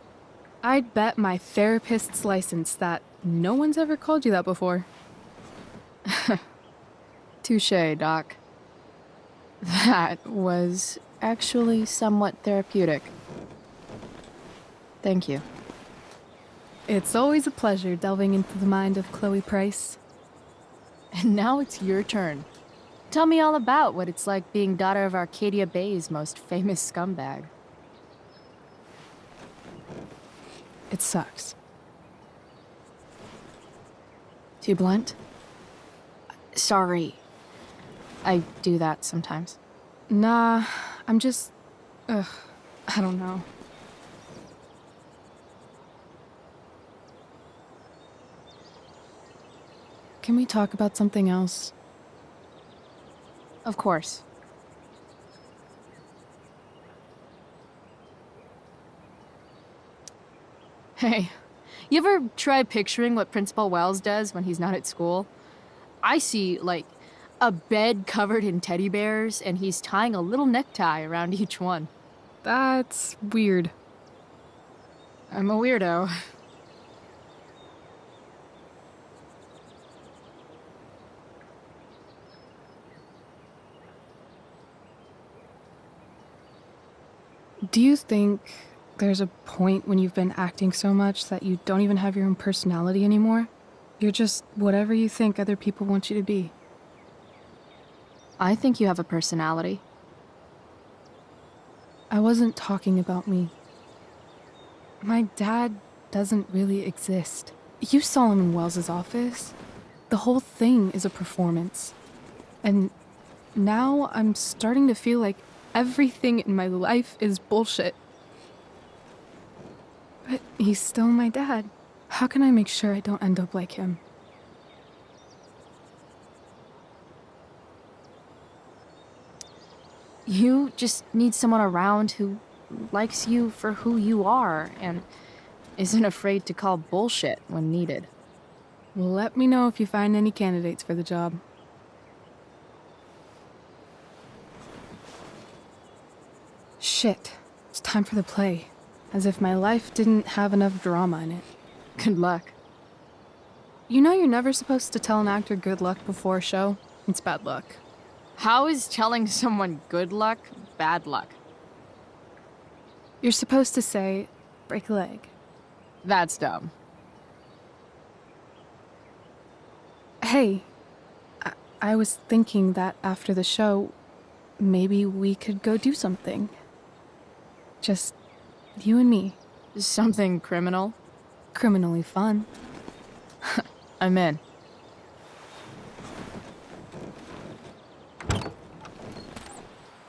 I'd bet my therapist's license that no one's ever called you that before. Touché, Doc. That was actually somewhat therapeutic. Thank you. It's always a pleasure delving into the mind of Chloe Price. And now it's your turn. Tell me all about what it's like being daughter of Arcadia Bay's most famous scumbag. It sucks. Too blunt? Sorry. I do that sometimes. Nah, I'm just... I don't know. Can we talk about something else? Of course. Hey, you ever try picturing what Principal Wells does when he's not at school? I see, like, a bed covered in teddy bears, and he's tying a little necktie around each one. That's weird. I'm a weirdo. Do you think there's a point when you've been acting so much that you don't even have your own personality anymore? You're just whatever you think other people want you to be. I think you have a personality. I wasn't talking about me. My dad doesn't really exist. You saw him in Wells's office. The whole thing is a performance. And now I'm starting to feel like everything in my life is bullshit. But he's still my dad. How can I make sure I don't end up like him? You just need someone around who likes you for who you are and isn't afraid to call bullshit when needed. Well, let me know if you find any candidates for the job. Shit, it's time for the play. As if my life didn't have enough drama in it. Good luck. You know you're never supposed to tell an actor good luck before a show? It's bad luck. How is telling someone good luck bad luck? You're supposed to say, break a leg. That's dumb. Hey, I was thinking that after the show, maybe we could go do something. Just you and me. Something criminal? Criminally fun. I'm in.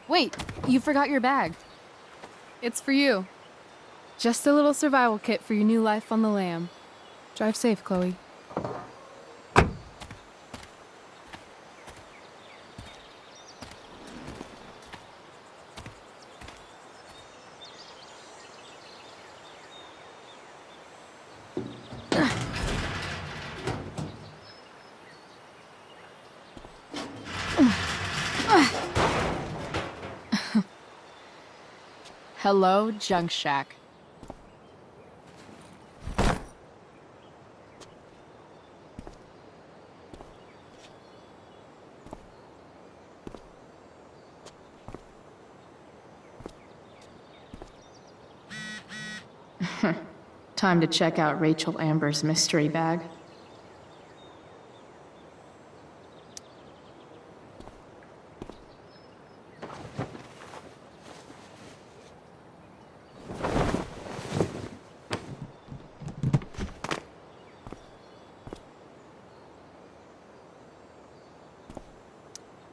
Wait, you forgot your bag. It's for you. Just a little survival kit for your new life on the lam. Drive safe, Chloe. Hello, Junk Shack. Time to check out Rachel Amber's mystery bag.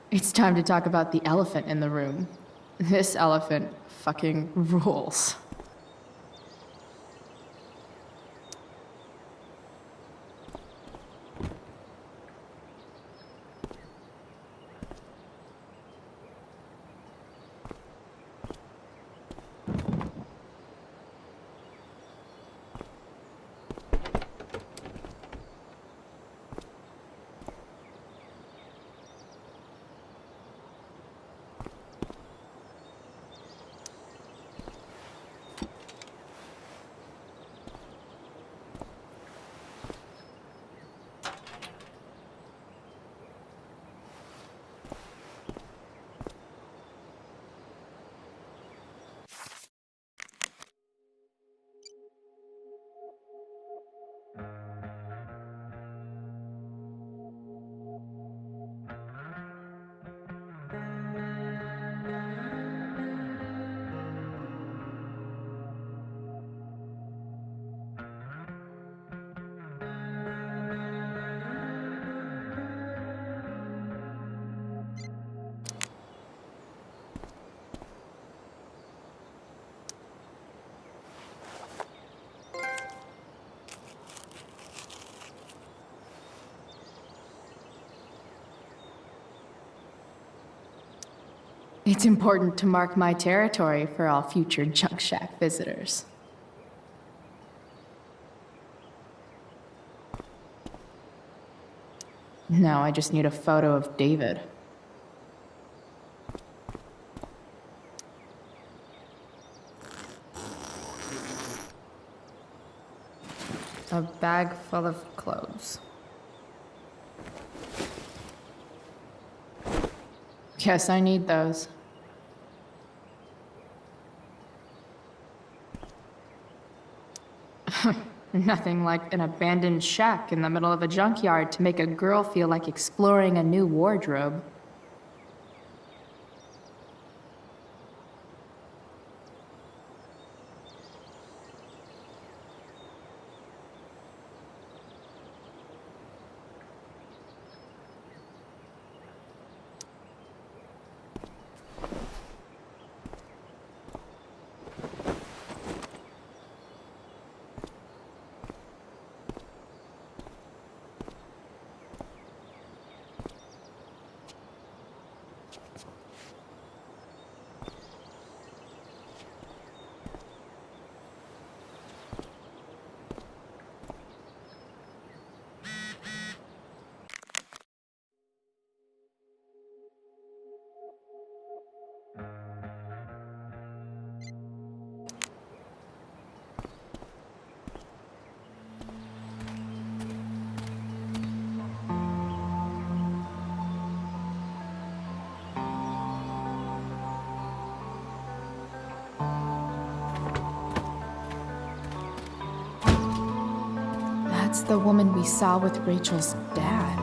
It's time to talk about the elephant in the room. This elephant fucking rules. It's important to mark my territory for all future Junk Shack visitors. Now I just need a photo of David. A bag full of clothes. Guess I need those. Nothing like an abandoned shack in the middle of a junkyard to make a girl feel like exploring a new wardrobe. That's the woman we saw with Rachel's dad.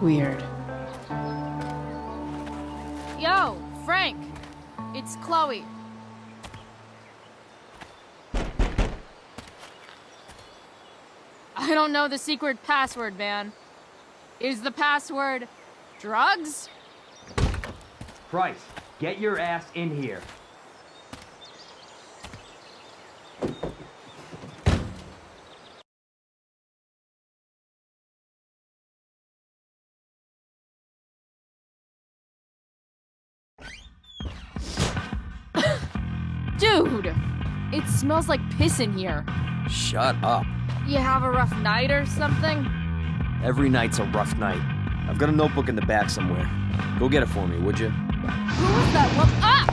Weird. Yo, Frank! It's Chloe. I don't know the secret password, man. Is the password drugs? Price, get your ass in here. Dude! It smells like piss in here. Shut up. You have a rough night or something? Every night's a rough night. I've got a notebook in the back somewhere. Go get it for me, would you? Who was that woman? Ah!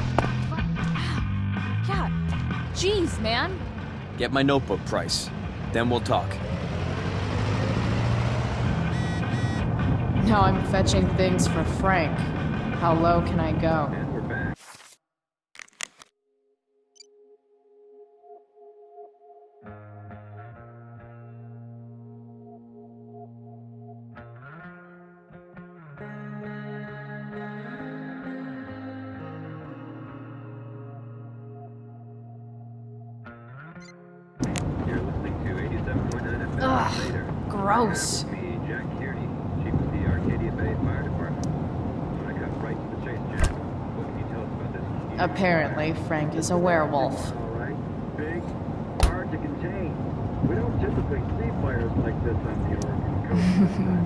God. Jeez, man. Get my notebook, Price. Then we'll talk. Now I'm fetching things for Frank. How low can I go? And we're back. You're listening to 87.9 FM later. Gross. Me, Jack Kearney, chief of the Arcadia Bay Fire Department. I'm gonna cut right to the chase, Jack. What can you tell us about this? Apparently, Frank is a werewolf. All right. Big, hard to contain. We don't typically see fires like this on the Oregon coast.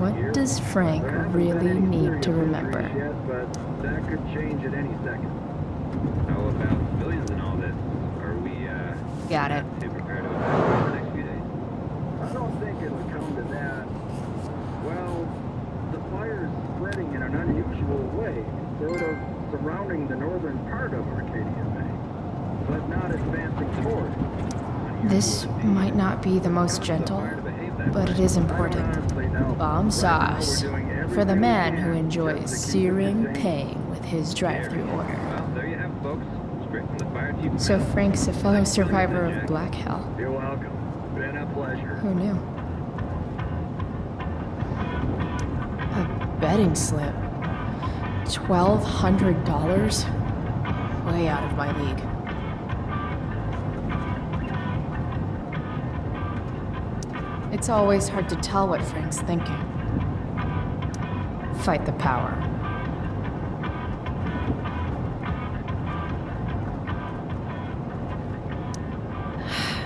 What does Frank really need to remember? Yet, but that could change at any second. How about civilians and all this? Are we, Got it. to prepare to attack in the next few days? I don't think it'll come to that. Well, the fire's spreading in an unusual way, sort of surrounding the northern part of Arcadia Bay, but not advancing toward it. This might not be the most gentle, but it is important. Bomb sauce for the man who enjoys searing pain with his drive-thru order. Well, there you have it, folks. Straight from the fire chief. So Frank's a fellow survivor of Black Hell. You're welcome. Been a pleasure. Who knew? A betting slip. $1,200? Way out of my league. It's always hard to tell what Frank's thinking. Fight the power.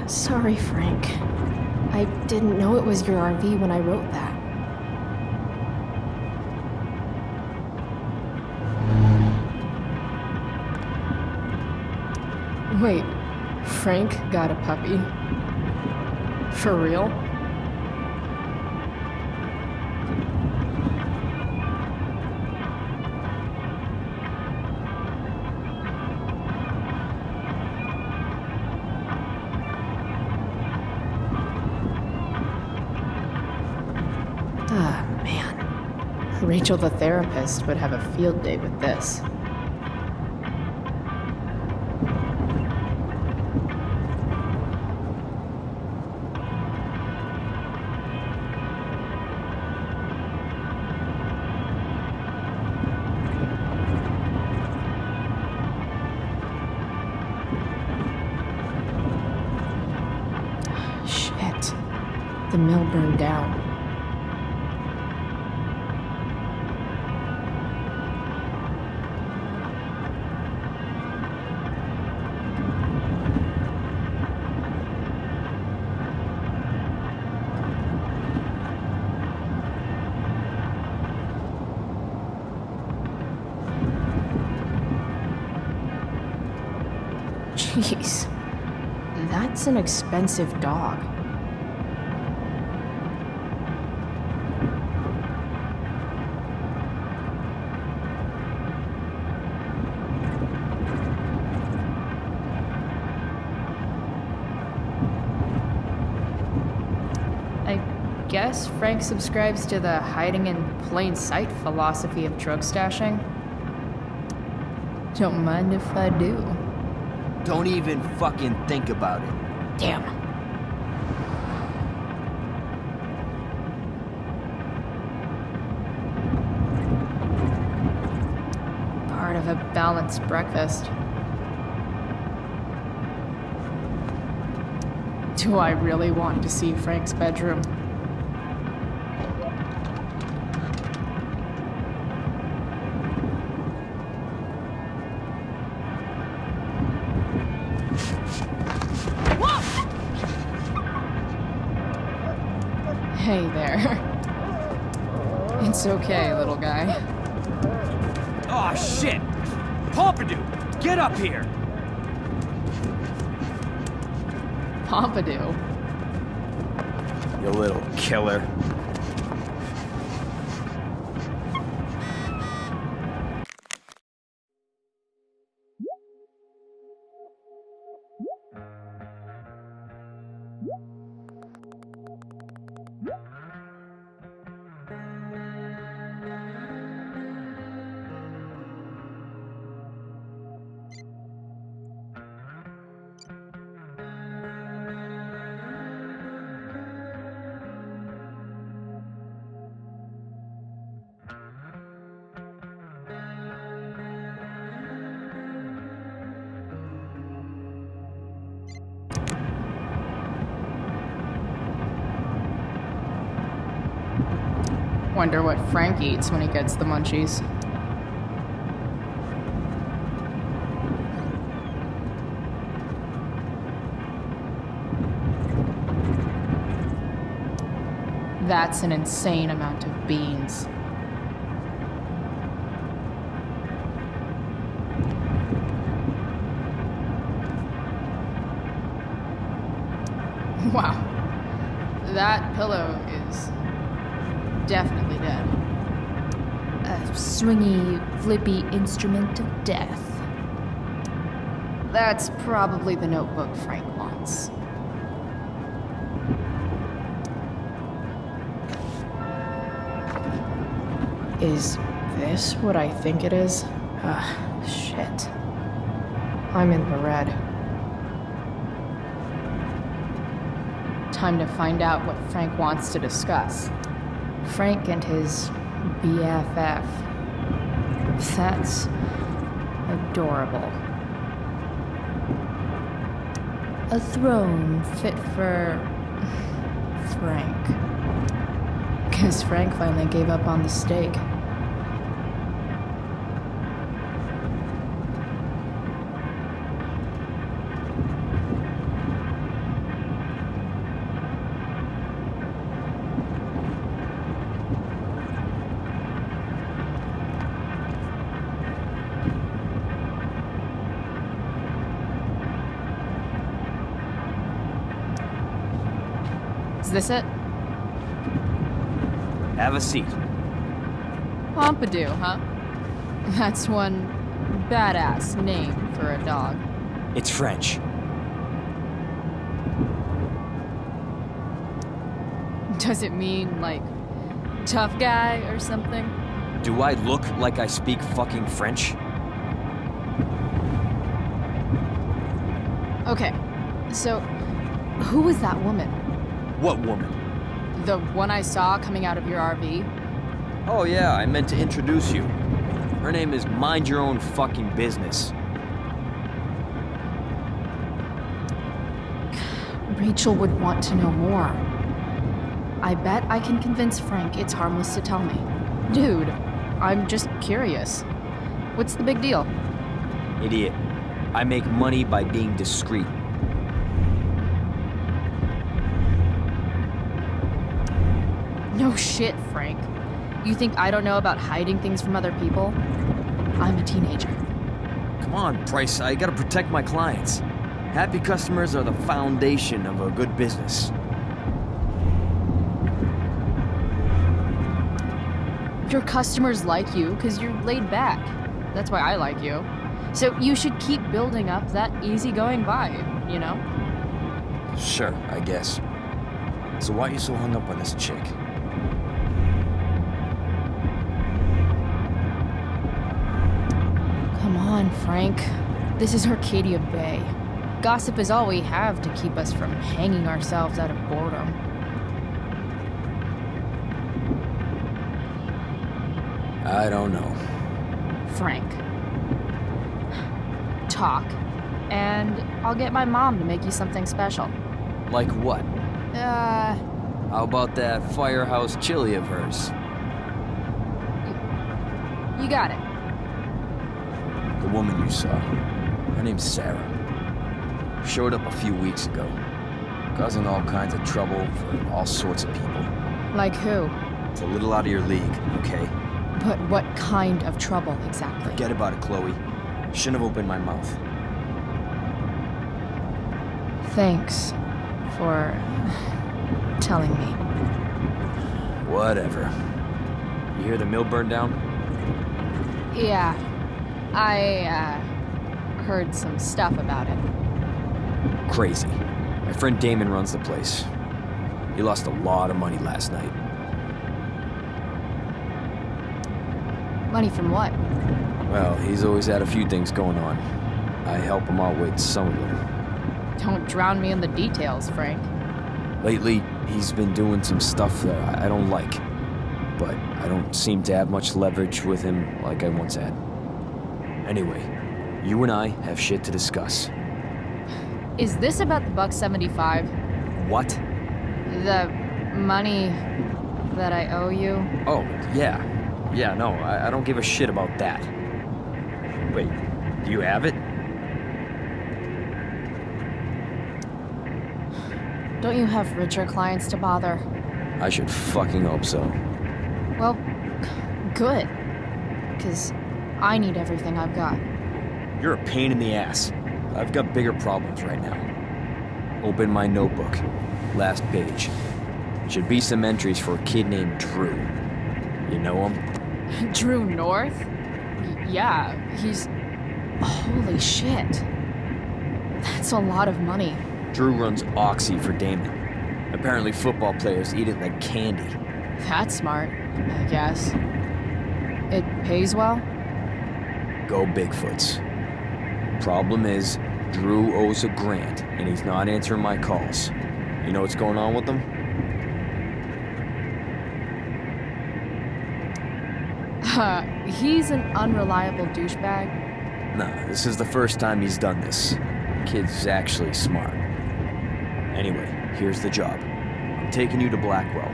Sorry, Frank. I didn't know it was your RV when I wrote that. Wait, Frank got a puppy? For real? Ah, man. Rachel the therapist would have a field day with this. Shit. The mill burned down. Jeez. That's an expensive dog. guess Frank subscribes to the hiding in plain sight philosophy of drug stashing. Don't mind if I do. Don't even fucking think about it. Damn. Part of a balanced breakfast. Do I really want to see Frank's bedroom? Hey there. It's okay, little guy. Aw, shit! Pompidou, get up here! Pompidou? You little killer. Wonder what Frank eats when he gets the munchies. That's an insane amount of beans. Wow. That pillow is definitely dead. A swingy, flippy instrument of death. That's probably the notebook Frank wants. Is this what I think it is? Shit. I'm in the red. Time to find out what Frank wants to discuss. Frank and his BFF. That's adorable. A throne fit for Frank. 'Cause Frank finally gave up on the steak. Is this it? Have a seat. Pompidou, huh? That's one badass name for a dog. It's French. Does it mean, like, tough guy or something? Do I look like I speak fucking French? Okay, so who was that woman? What woman? The one I saw coming out of your RV? Oh yeah, I meant to introduce you. Her name is Mind Your Own Fucking Business. Rachel would want to know more. I bet I can convince Frank it's harmless to tell me. Dude, I'm just curious. What's the big deal? Idiot. I make money by being discreet. No shit, Frank. You think I don't know about hiding things from other people? I'm a teenager. Come on, Bryce, I gotta protect my clients. Happy customers are the foundation of a good business. Your customers like you because you're laid back. That's why I like you. So you should keep building up that easygoing vibe, you know? Sure, I guess. So why are you so hung up on this chick? Come on, Frank. This is Arcadia Bay. Gossip is all we have to keep us from hanging ourselves out of boredom. I don't know. Frank. Talk, and I'll get my mom to make you something special. Like what? Uh, How about that firehouse chili of hers? you got it. The woman you saw. Her name's Sarah. Showed up a few weeks ago. Causing all kinds of trouble for all sorts of people. Like who? It's a little out of your league, okay? But what kind of trouble exactly? Forget about it, Chloe. Shouldn't have opened my mouth. Thanks for telling me. Whatever. You hear the mill burned down? Yeah, I heard some stuff about it. Crazy. My friend Damon runs the place. He lost a lot of money last night. Money from what? Well, he's always had a few things going on. I help him out with some of them. Don't drown me in the details, Frank. Lately, he's been doing some stuff that I don't like. But I don't seem to have much leverage with him like I once had. Anyway, you and I have shit to discuss. Is this about the $1.75? What? The money that I owe you? Oh, yeah. Yeah, no, I don't give a shit about that. Wait, do you have it? Don't you have richer clients to bother? I should fucking hope so. Well, good. 'Cause I need everything I've got. You're a pain in the ass. I've got bigger problems right now. Open my notebook. Last page. Should be some entries for a kid named Drew. You know him? Drew North? Yeah, he's... Holy shit. That's a lot of money. Drew runs Oxy for Damon. Apparently football players eat it like candy. That's smart, I guess. It pays well? Go Bigfoots. Problem is, Drew owes a grant, and he's not answering my calls. You know what's going on with him? He's an unreliable douchebag. Nah, this is the first time he's done this. Kid's actually smart. Anyway, here's the job. I'm taking you to Blackwell.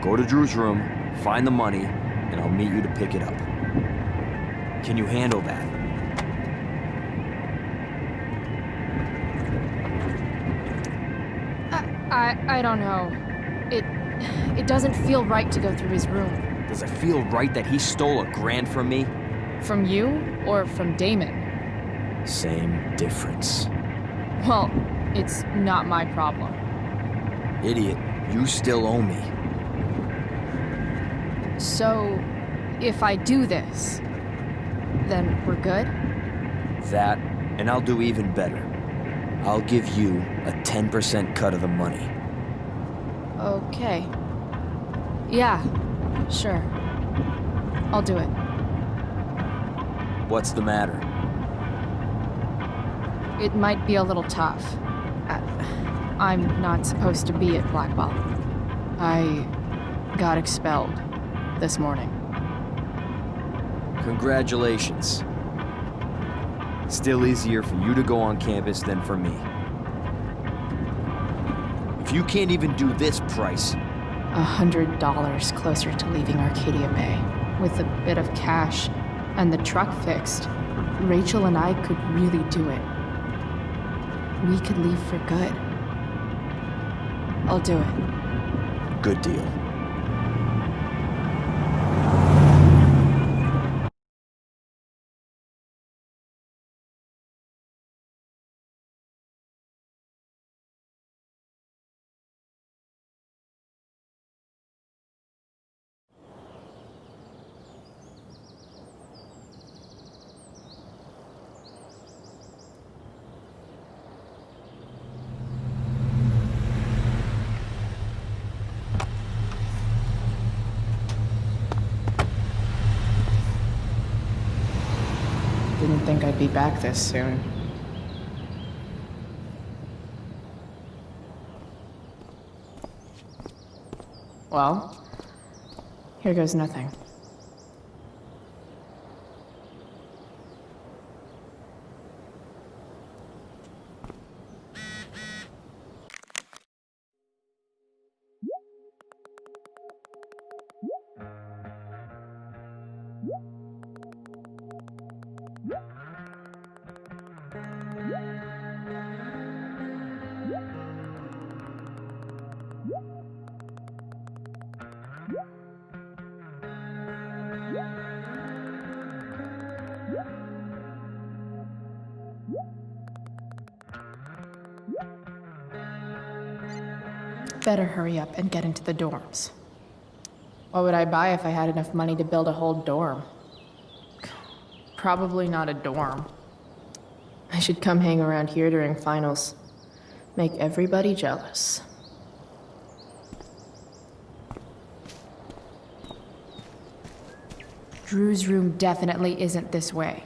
Go to Drew's room, find the money, and I'll meet you to pick it up. Can you handle that? I don't know. It doesn't feel right to go through his room. Does it feel right that he stole $1,000 from me? From you or from Damon? Same difference. Well, it's not my problem. Idiot, you still owe me. So, if I do this, then we're good? That, and I'll do even better. I'll give you a 10% cut of the money. Okay. Yeah, sure. I'll do it. What's the matter? It might be a little tough. I'm not supposed to be at Blackwell. I got expelled this morning. Congratulations. Still easier for you to go on campus than for me. If you can't even do this price... $100 closer to leaving Arcadia Bay. With a bit of cash and the truck fixed, Rachel and I could really do it. We could leave for good. I'll do it. Good deal. Didn't think I'd be back this soon. Well, here goes nothing. Better hurry up and get into the dorms. What would I buy if I had enough money to build a whole dorm? Probably not a dorm. I should come hang around here during finals. Make everybody jealous. Drew's room definitely isn't this way.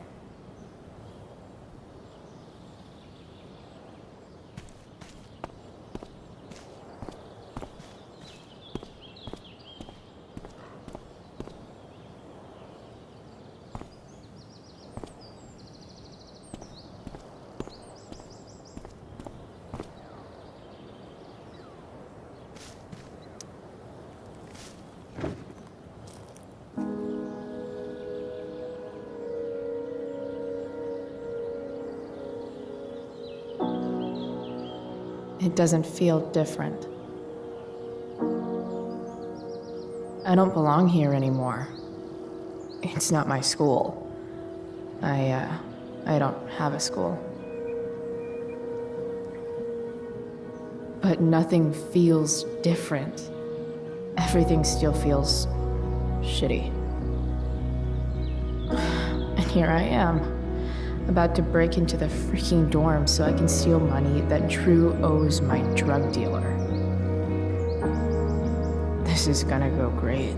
It doesn't feel different. I don't belong here anymore. It's not my school. I don't have a school. But nothing feels different. Everything still feels shitty. And here I am, about to break into the freaking dorm so I can steal money that Drew owes my drug dealer. This is gonna go great.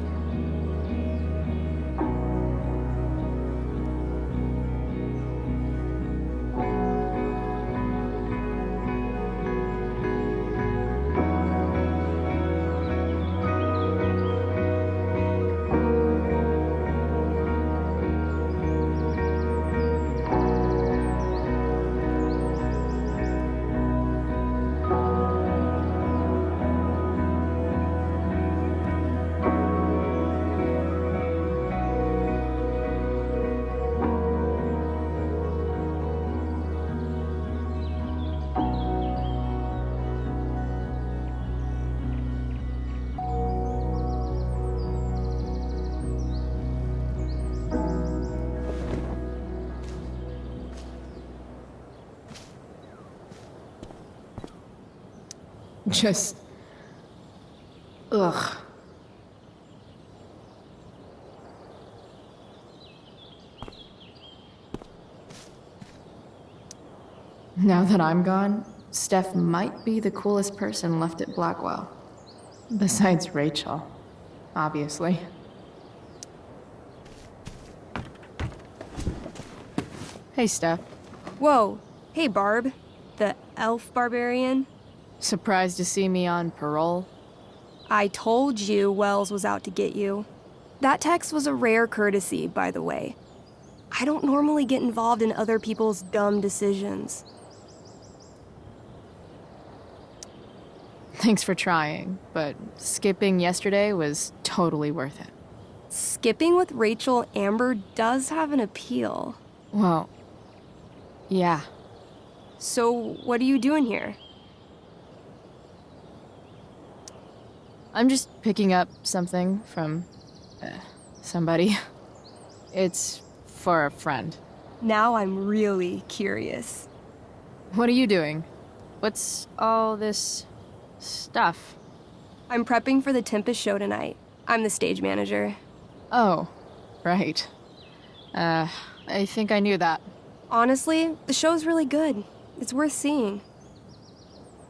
Just... ugh. Now that I'm gone, Steph might be the coolest person left at Blackwell. Besides Rachel, obviously. Hey, Steph. Whoa. Hey, Barb. The elf barbarian. Surprised to see me on parole? I told you Wells was out to get you. That text was a rare courtesy, by the way. I don't normally get involved in other people's dumb decisions. Thanks for trying, but skipping yesterday was totally worth it. Skipping with Rachel Amber does have an appeal. Well, yeah. So, what are you doing here? I'm just picking up something from somebody. It's for a friend. Now I'm really curious. What are you doing? What's all this stuff? I'm prepping for the Tempest show tonight. I'm the stage manager. Oh, right. I think I knew that. Honestly, the show's really good. It's worth seeing.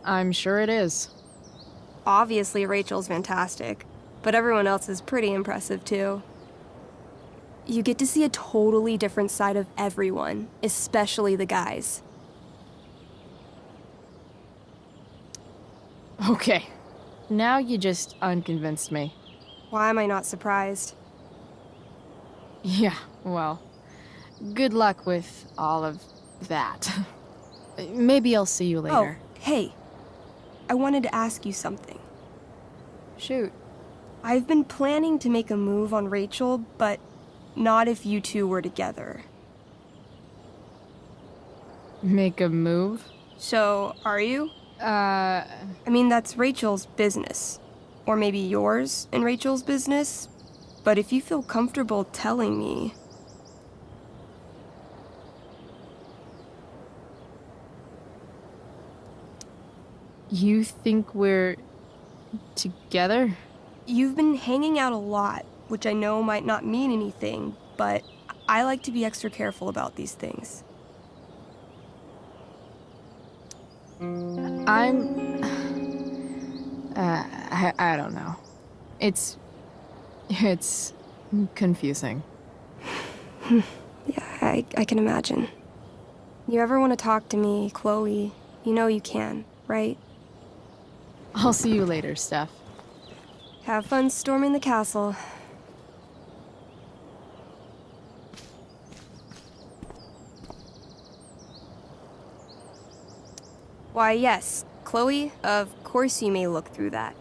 I'm sure it is. Obviously, Rachel's fantastic, but everyone else is pretty impressive too. You get to see a totally different side of everyone, especially the guys. Okay, now you just unconvinced me. Why am I not surprised? Yeah, well, good luck with all of that. Maybe I'll see you later. Oh, hey. I wanted to ask you something. Shoot. I've been planning to make a move on Rachel, but not if you two were together. Make a move? So, are you? I mean, that's Rachel's business. Or maybe yours and Rachel's business. But if you feel comfortable telling me... You think we're together? You've been hanging out a lot, which I know might not mean anything, but I like to be extra careful about these things. I don't know. It's confusing. Yeah, I can imagine. You ever want to talk to me, Chloe, you know you can, right? I'll see you later, Steph. Have fun storming the castle. Why, yes, Chloe, of course you may look through that.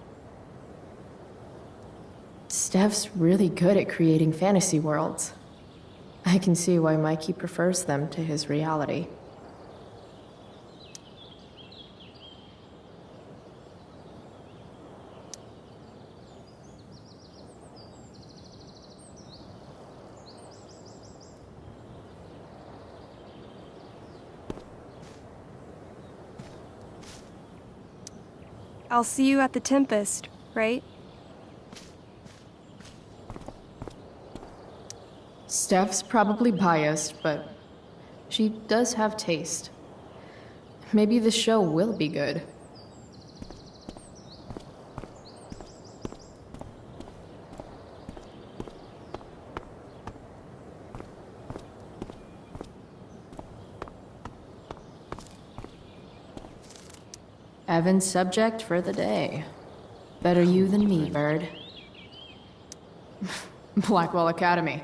Steph's really good at creating fantasy worlds. I can see why Mikey prefers them to his reality. I'll see you at the Tempest, right? Steph's probably biased, but she does have taste. Maybe the show will be good. Evan's subject for the day. Better you than me, Bird. Blackwell Academy.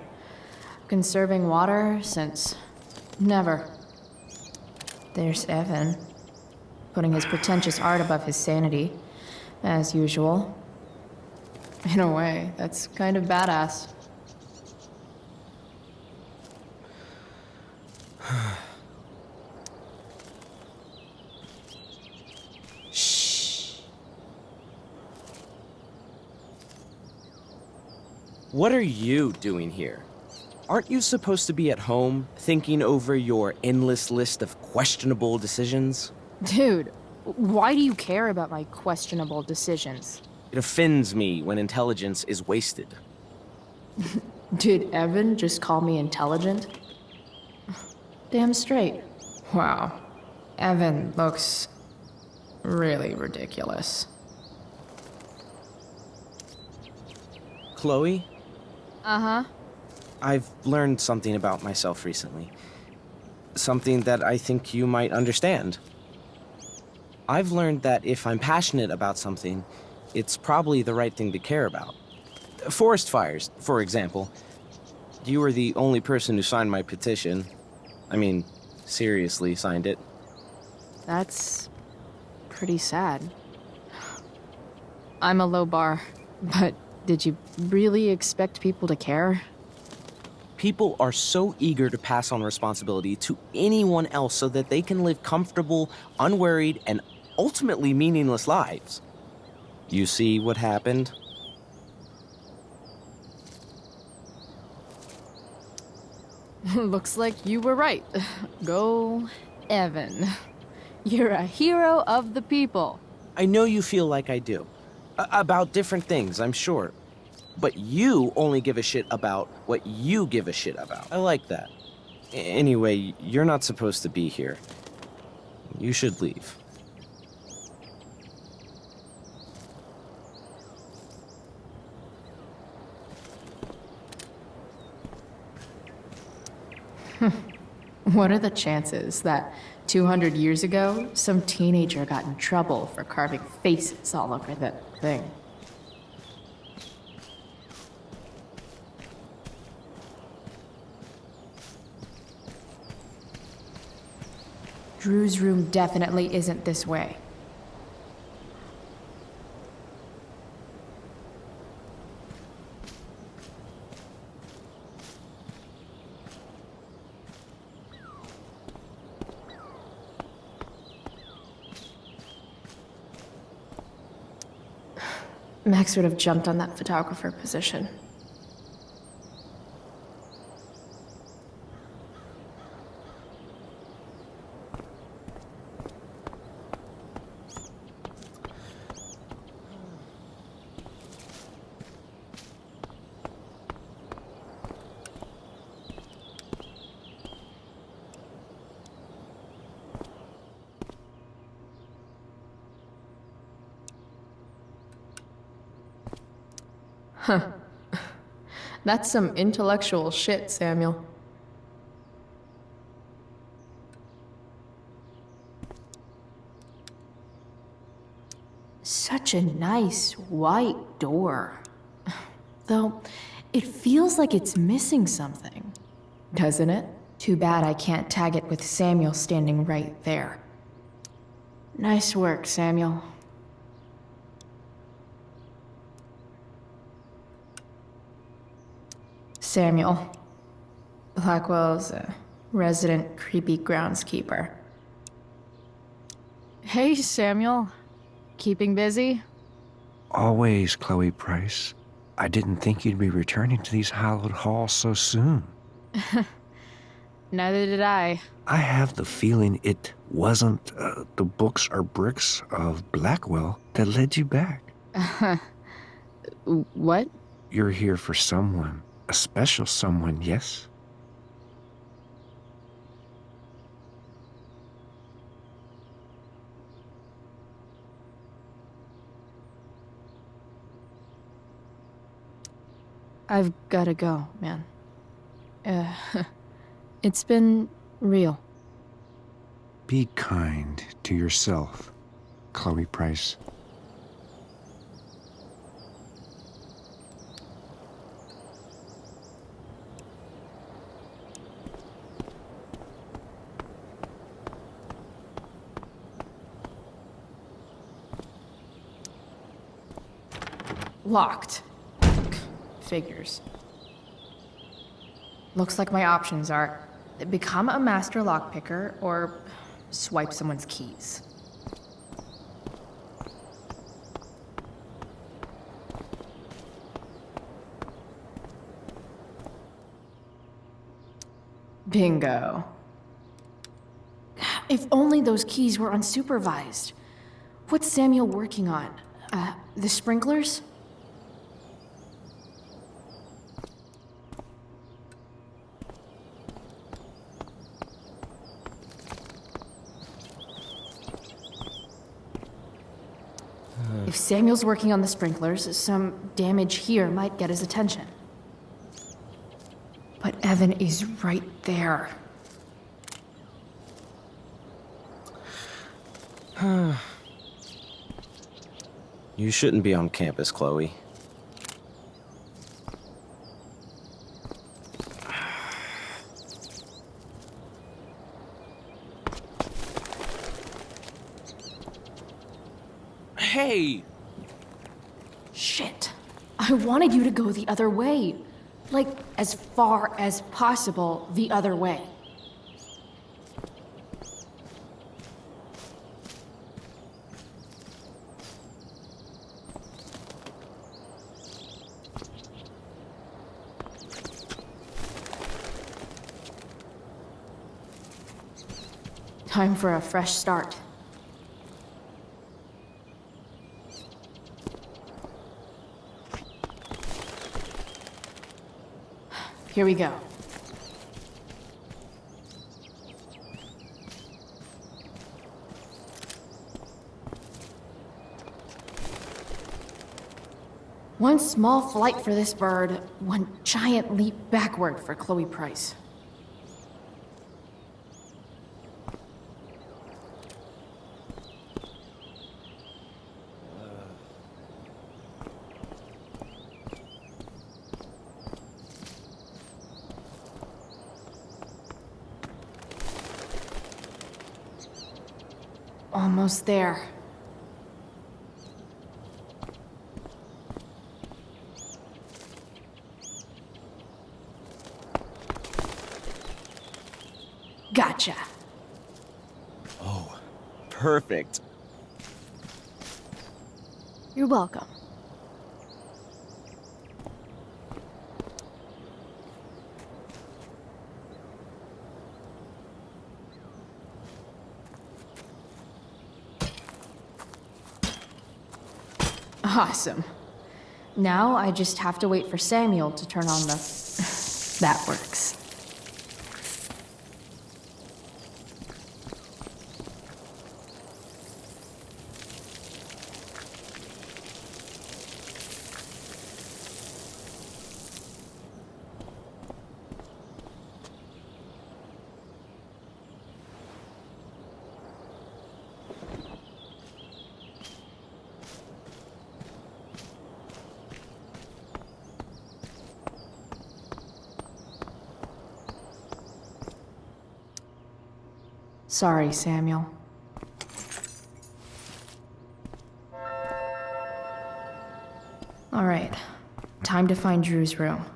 Conserving water since never. There's Evan, putting his pretentious art above his sanity, as usual. In a way, that's kind of badass. What are you doing here? Aren't you supposed to be at home, thinking over your endless list of questionable decisions? Dude, why do you care about my questionable decisions? It offends me when intelligence is wasted. Did Evan just call me intelligent? Damn straight. Wow. Evan looks really ridiculous. Chloe? Uh-huh. I've learned something about myself recently. Something that I think you might understand. I've learned that if I'm passionate about something, it's probably the right thing to care about. Forest fires, for example. You were the only person who signed my petition. I mean, seriously signed it. That's pretty sad. I'm a low bar, but did you really expect people to care? People are so eager to pass on responsibility to anyone else so that they can live comfortable, unworried, and ultimately meaningless lives. You see what happened? Looks like you were right. Go, Evan. You're a hero of the people. I know you feel like I do. About different things, I'm sure. But you only give a shit about what you give a shit about. I like that. Anyway, you're not supposed to be here. You should leave. What are the chances that 200 years ago, some teenager got in trouble for carving faces all over that thing? Drew's room definitely isn't this way. Max would have jumped on that photographer position. Huh. That's some intellectual shit, Samuel. Such a nice white door. Though, it feels like it's missing something, doesn't it? Too bad I can't tag it with Samuel standing right there. Nice work, Samuel. Samuel. Blackwell's a resident creepy groundskeeper. Hey, Samuel. Keeping busy? Always, Chloe Price. I didn't think you'd be returning to these hallowed halls so soon. Neither did I. I have the feeling it wasn't the books or bricks of Blackwell that led you back. What? You're here for someone. A special someone, yes? I've gotta go, man. It's been real. Be kind to yourself, Chloe Price. Locked. Figures. Looks like my options are become a master lockpicker or swipe someone's keys. Bingo. If only those keys were unsupervised. What's Samuel working on? The sprinklers? If Samuel's working on the sprinklers, some damage here might get his attention. But Evan is right there. You shouldn't be on campus, Chloe. Hey! Shit. I wanted you to go the other way. Like, as far as possible the other way. Time for a fresh start. Here we go. One small flight for this bird, one giant leap backward for Chloe Price. Almost there. Gotcha. Oh, perfect. You're welcome. Awesome. Now I just have to wait for Samuel to turn on the... That works. Sorry, Samuel. All right, time to find Drew's room.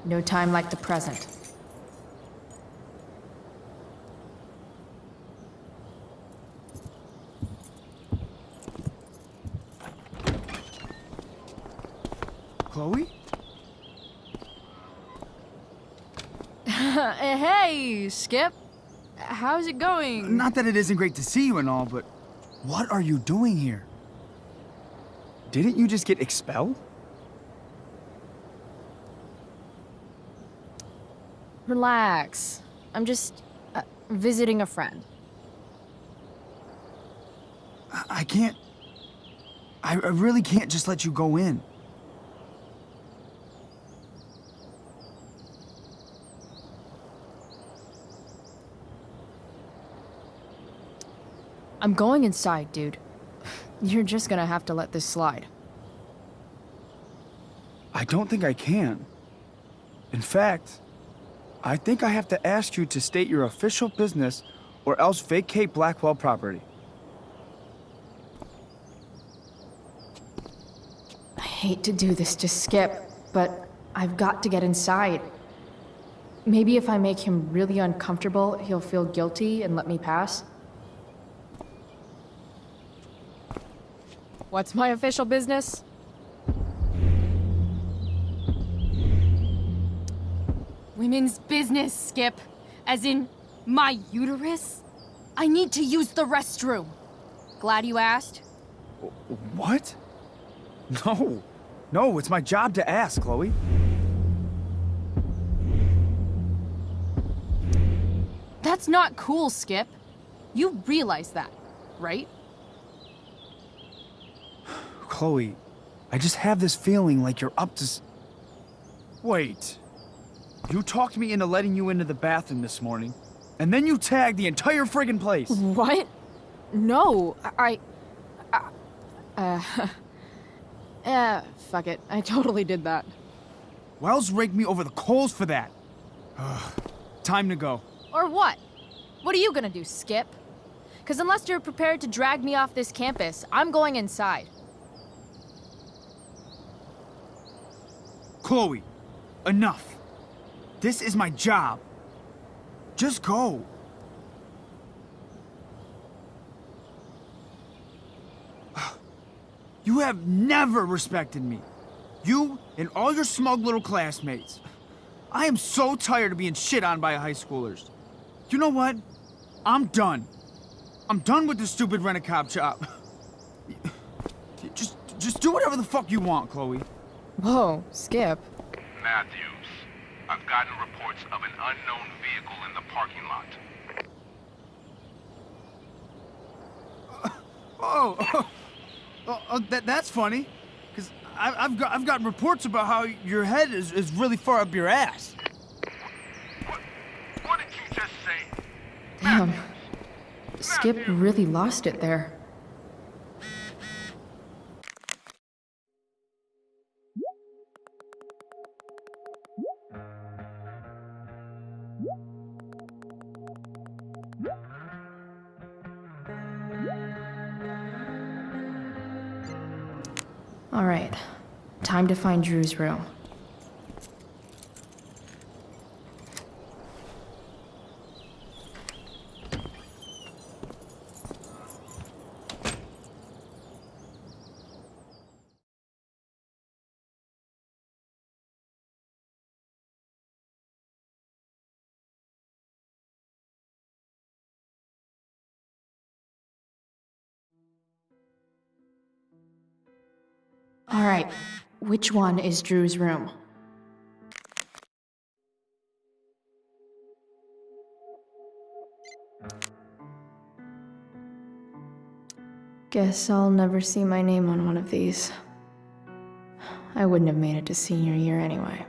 No time like the present. Chloe? Hey, Skip. How's it going? Not that it isn't great to see you and all, but what are you doing here? Didn't you just get expelled? Relax. I'm just visiting a friend. I can't... I really can't just let you go in. I'm going inside, dude. You're just gonna have to let this slide. I don't think I can. In fact, I think I have to ask you to state your official business or else vacate Blackwell property. I hate to do this to Skip, but I've got to get inside. Maybe if I make him really uncomfortable, he'll feel guilty and let me pass. What's my official business? Women's business, Skip. As in, my uterus? I need to use the restroom. Glad you asked. What? No. No, it's my job to ask, Chloe. That's not cool, Skip. You realize that, right? Chloe, I just have this feeling like you're up to Wait. You talked me into letting you into the bathroom this morning, and then you tagged the entire friggin' place. What? No, fuck it. I totally did that. Wells raked me over the coals for that. Time to go. Or what? What are you gonna do, Skip? Because unless you're prepared to drag me off this campus, I'm going inside. Chloe, enough. This is my job. Just go. You have never respected me. You and all your smug little classmates. I am so tired of being shit on by high schoolers. You know what? I'm done. I'm done with this stupid rent-a-cop job. Just do whatever the fuck you want, Chloe. Whoa, Skip. Matthews, I've gotten reports of an unknown vehicle in the parking lot. That's funny. Because I've gotten reports about how your head is really far up your ass. What did you just say? Damn. Skip really lost it there. All right, time to find Drew's room. All right, which one is Drew's room? Guess I'll never see my name on one of these. I wouldn't have made it to senior year anyway.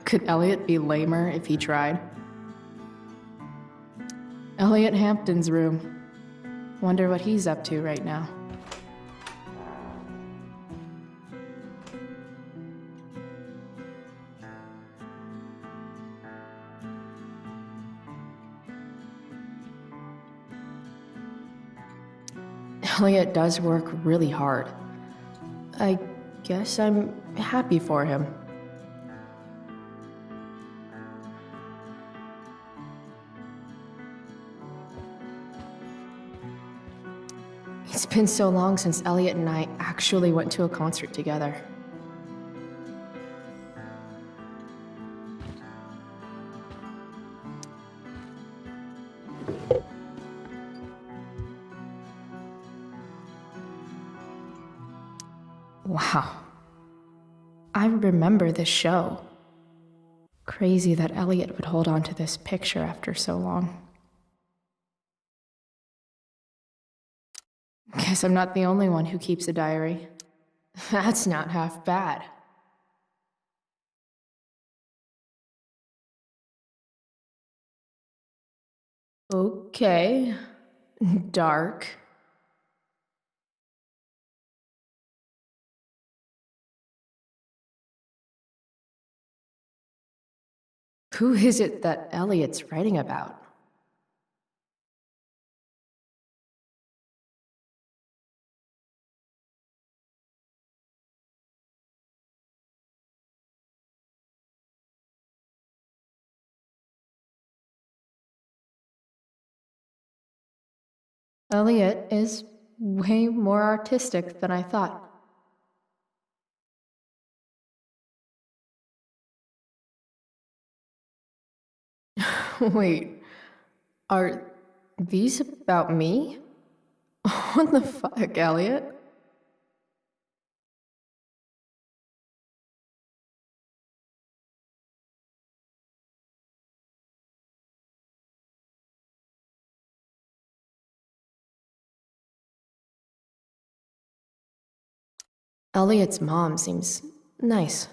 Could Elliot be lamer if he tried? Elliot Hampton's room. Wonder what he's up to right now. Elliot does work really hard. I guess I'm happy for him. It's been so long since Elliot and I actually went to a concert together. Wow. I remember this show. Crazy that Elliot would hold on to this picture after so long. Guess I'm not the only one who keeps a diary. That's not half bad. Okay. Dark. Who is it that Elliot's writing about? Elliot is way more artistic than I thought. Wait, are these about me? What the fuck, Elliot? Elliot's mom seems nice.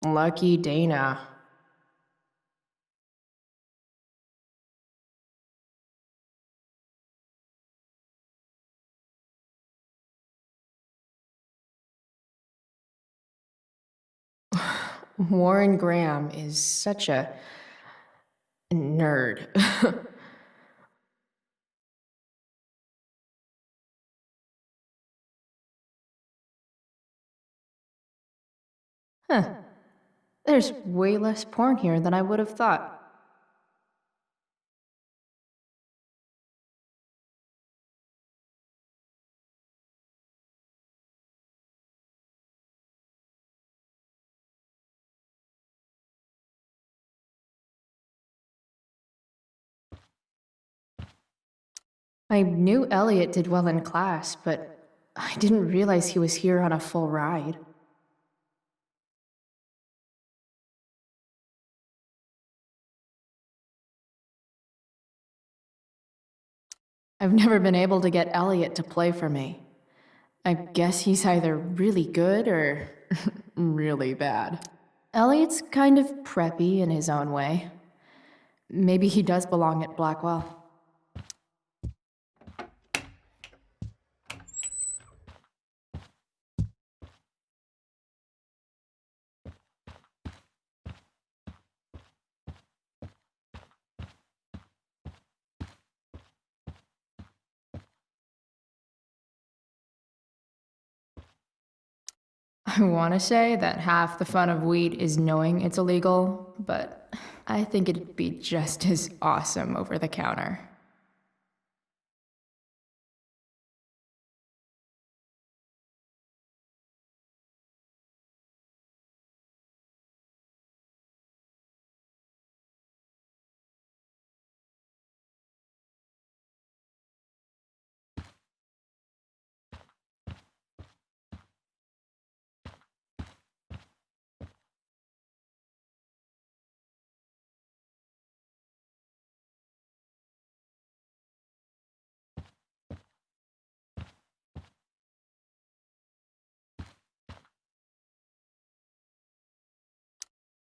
Lucky Dana. Warren Graham is such a nerd. Huh. There's way less porn here than I would have thought. I knew Elliot did well in class, but I didn't realize he was here on a full ride. I've never been able to get Elliot to play for me. I guess he's either really good or really bad. Elliot's kind of preppy in his own way. Maybe he does belong at Blackwell. I want to say that half the fun of weed is knowing it's illegal, but I think it'd be just as awesome over the counter.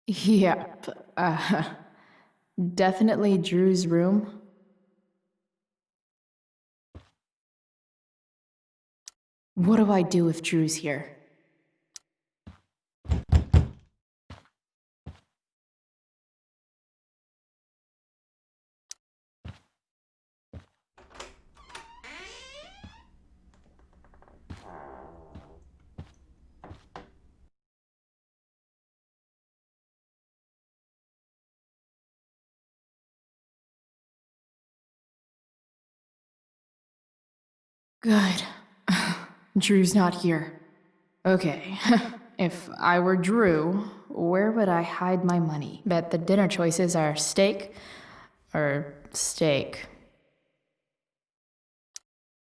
Yep. Definitely Drew's room. What do I do if Drew's here? Good. Drew's not here. Okay, if I were Drew, where would I hide my money? Bet the dinner choices are steak or steak.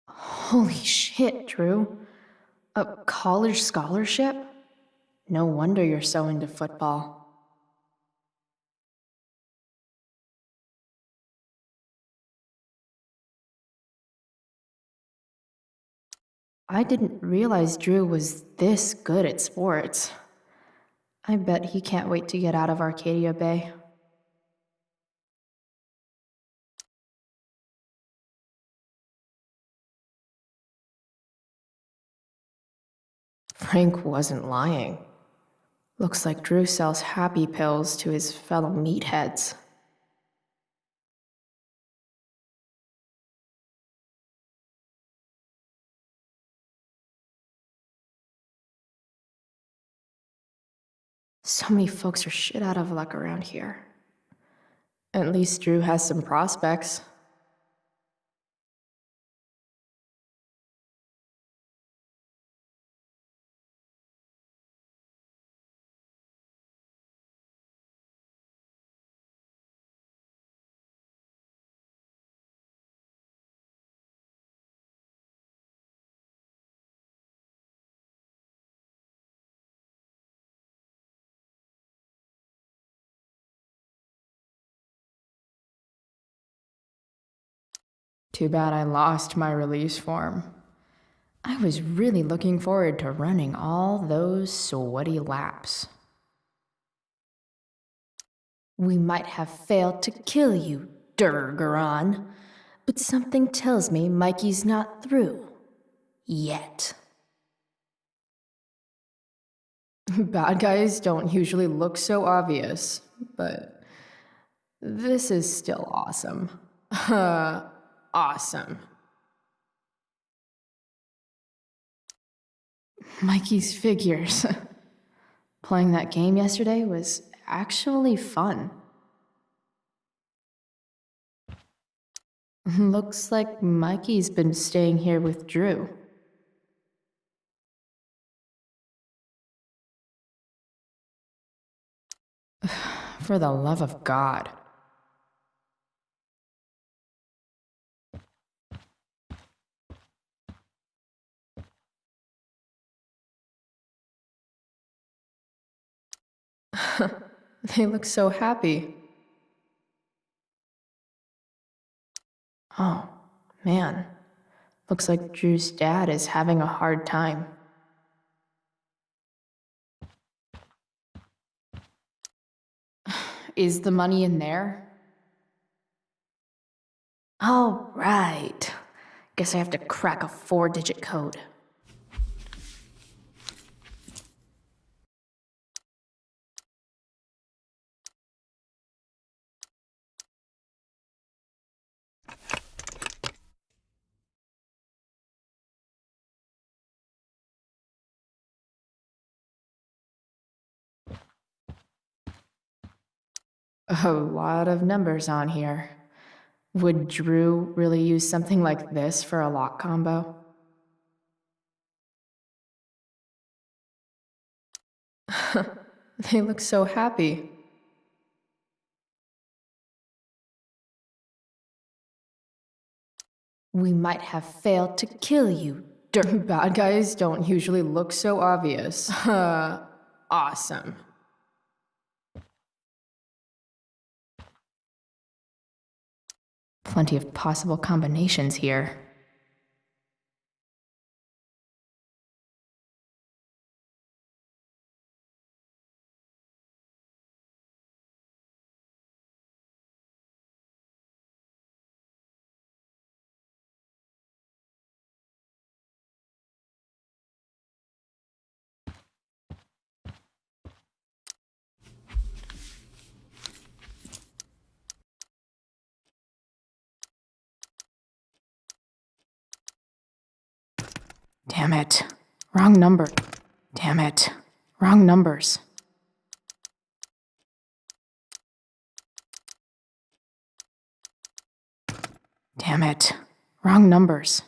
Holy shit, Drew. A college scholarship? No wonder you're so into football. I didn't realize Drew was this good at sports. I bet he can't wait to get out of Arcadia Bay. Frank wasn't lying. Looks like Drew sells happy pills to his fellow meatheads. So many folks are shit out of luck around here. At least Drew has some prospects. Too bad I lost my release form. I was really looking forward to running all those sweaty laps. We might have failed to kill you, Durgaron, but something tells me Mikey's not through. Yet. Bad guys don't usually look so obvious, but this is still awesome. Awesome. Mikey's figures. Playing that game yesterday was actually fun. Looks like Mikey's been staying here with Drew. For the love of God. They look so happy. Oh, man. Looks like Drew's dad is having a hard time. Is the money in there? Oh, right. Guess I have to crack a 4-digit code. A lot of numbers on here. Would Drew really use something like this for a lock combo? They look so happy. We might have failed to kill you. Bad guys don't usually look so obvious. Awesome. Plenty of possible combinations here. Damn it. Wrong number. Damn it. Wrong numbers. Damn it. Wrong numbers.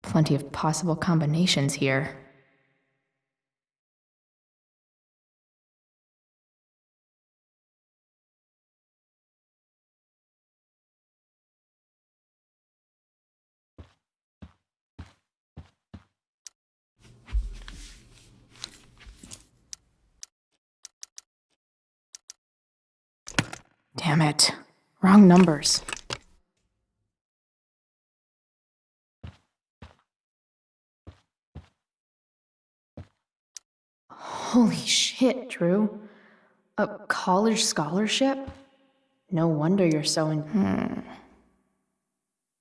Plenty of possible combinations here. Damn it. Wrong numbers. Holy shit, Drew. A college scholarship? No wonder you're so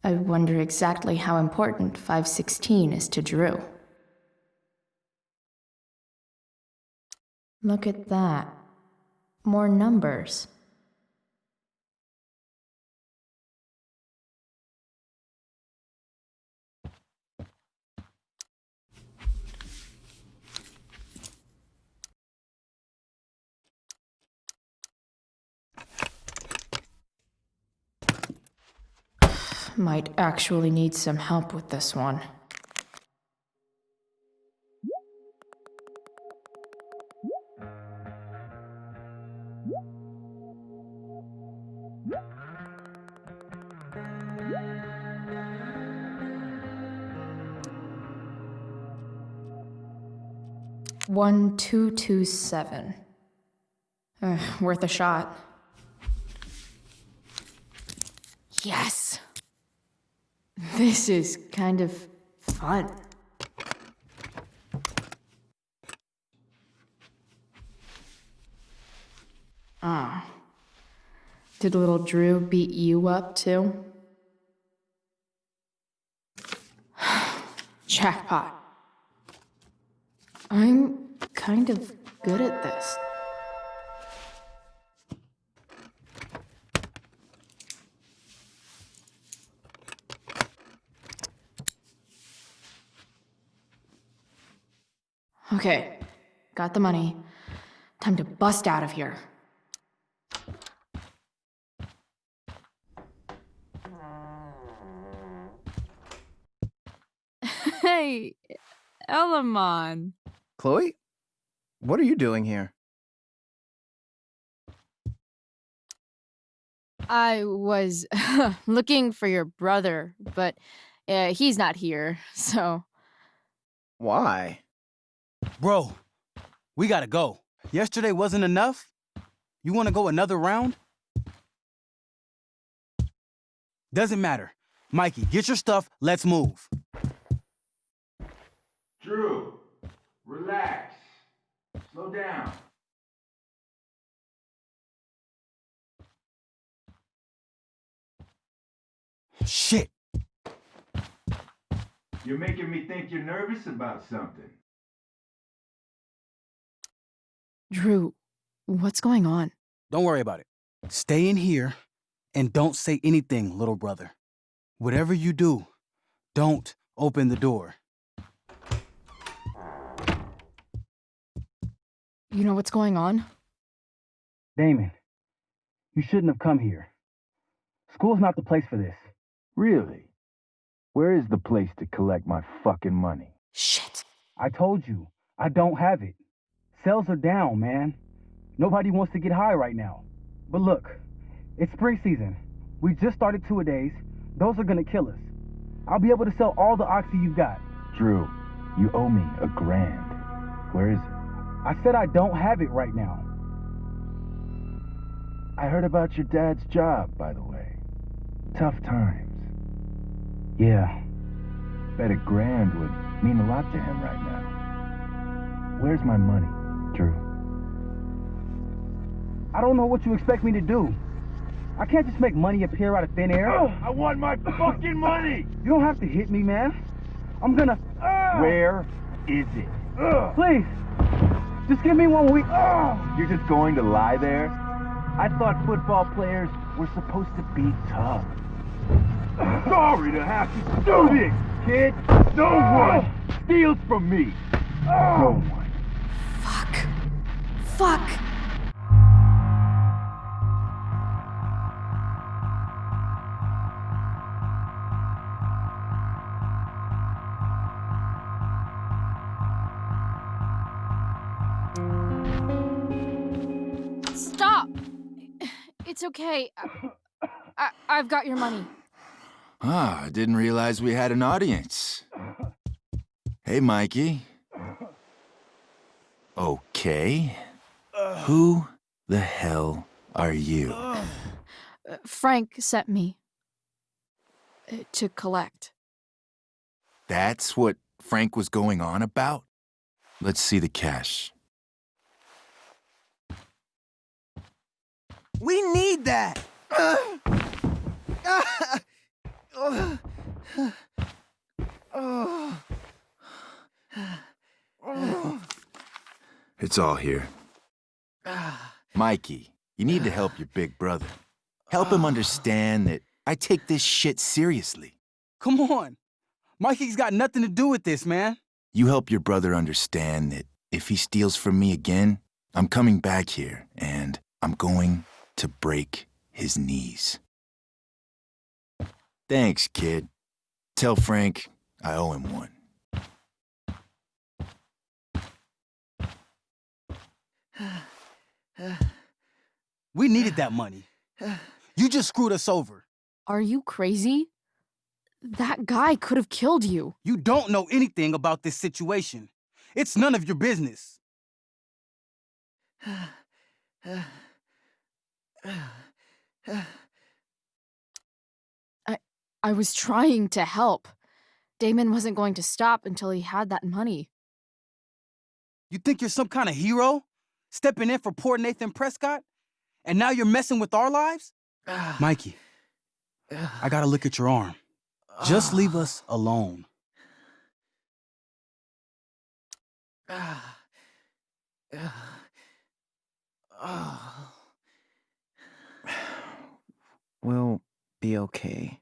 I wonder exactly how important 516 is to Drew. Look at that. More numbers. Might actually need some help with this one. One, 227. Worth a shot. Yes! This is kind of fun. Did little Drew beat you up too? Jackpot. I'm kind of good at this. Okay, got the money. Time to bust out of here. Hey, Elamon. Chloe? What are you doing here? I was looking for your brother, but he's not here, so... Why? Bro, we gotta go. Yesterday wasn't enough? You wanna go another round? Doesn't matter. Mikey, get your stuff, let's move. Drew, relax. Slow down. Shit. You're making me think you're nervous about something. Drew, what's going on? Don't worry about it. Stay in here and don't say anything, little brother. Whatever you do, don't open the door. You know what's going on? Damon, you shouldn't have come here. School's not the place for this. Really? Where is the place to collect my fucking money? Shit. I told you, I don't have it. Sales are down, man. Nobody wants to get high right now. But look, it's spring season. We just started two-a-days. Those are gonna kill us. I'll be able to sell all the oxy you've got. Drew, you owe me $1,000. Where is it? I said I don't have it right now. I heard about your dad's job, by the way. Tough times. Yeah. Bet $1,000 would mean a lot to him right now. Where's my money, Drew? I don't know what you expect me to do. I can't just make money appear out of thin air. I want my fucking money! You don't have to hit me, man. I'm gonna... Where is it? Please, just give me 1 week. You're just going to lie there? I thought football players were supposed to be tough. Sorry to have to do this, kid. No one steals from me. No one. Fuck. Stop! It's okay. I've got your money. Ah, I didn't realize we had an audience. Hey, Mikey. Okay. Who the hell are you? Frank sent me to collect. That's what Frank was going on about? Let's see the cash. We need that! It's all here. Mikey, you need to help your big brother. Help him understand that I take this shit seriously. Come on. Mikey's got nothing to do with this, man. You help your brother understand that if he steals from me again, I'm coming back here and I'm going to break his knees. Thanks, kid. Tell Frank I owe him one. We needed that money. You just screwed us over. Are you crazy? That guy could have killed you. You don't know anything about this situation. It's none of your business. I was trying to help. Damon wasn't going to stop until he had that money. You think you're some kind of hero? Stepping in for poor Nathan Prescott? And now you're messing with our lives? Mikey, I gotta look at your arm. Just leave us alone. We'll be okay.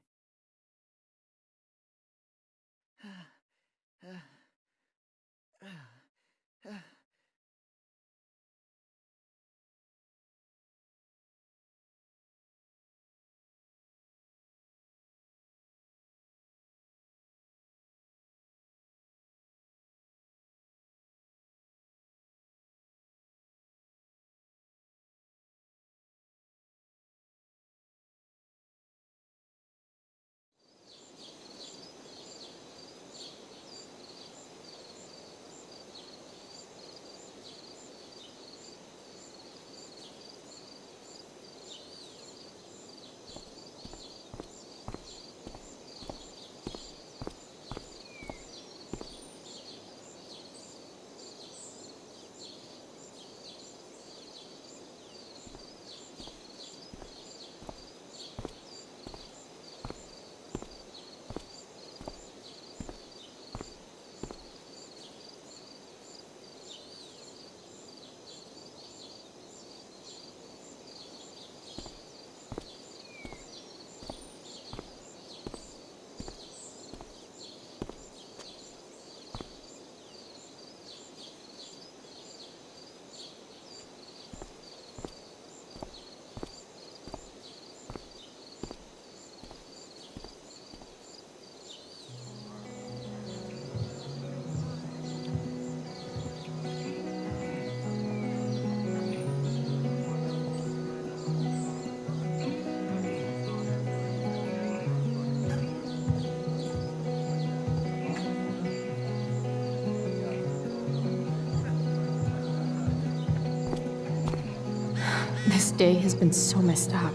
This day has been so messed up.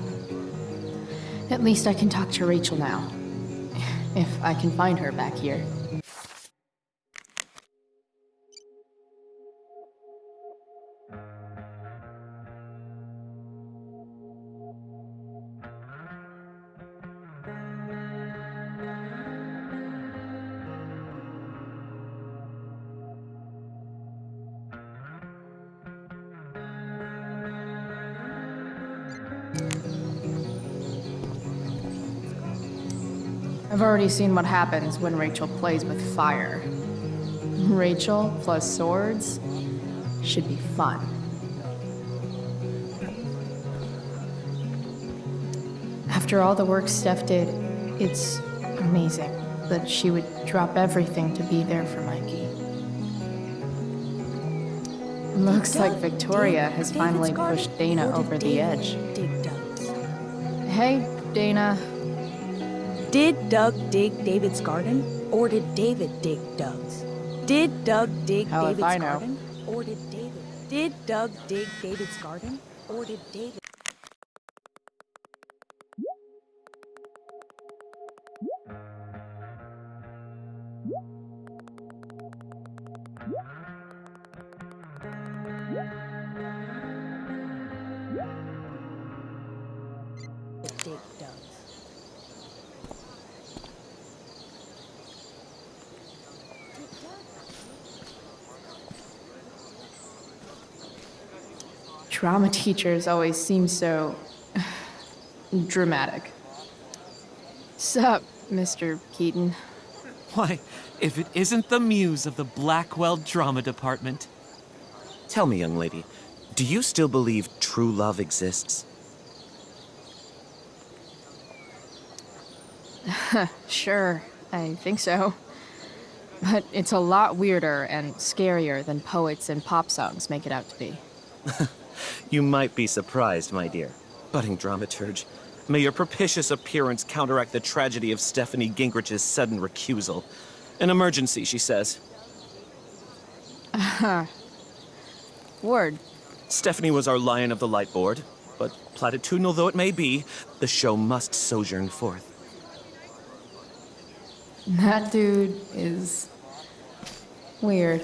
At least I can talk to Rachel now. If I can find her back here. I've already seen what happens when Rachel plays with fire. Rachel plus swords should be fun. After all the work Steph did, it's amazing that she would drop everything to be there for Mikey. Looks like Victoria has finally pushed Dana over the edge. Hey, Dana. Did Doug dig David's garden, or did David dig Doug's? Did Doug dig David's garden, or did David? Did Doug dig David's garden, or did David? Dig Doug's. Drama teachers always seem so dramatic. Sup, Mr. Keaton? Why, if it isn't the muse of the Blackwell Drama Department. Tell me, young lady, do you still believe true love exists? Sure, I think so. But it's a lot weirder and scarier than poets and pop songs make it out to be. You might be surprised, my dear. Budding dramaturge, may your propitious appearance counteract the tragedy of Stephanie Gingrich's sudden recusal. An emergency, she says. Word. Stephanie was our Lion of the Light board, but platitudinal though it may be, the show must sojourn forth. That dude is weird.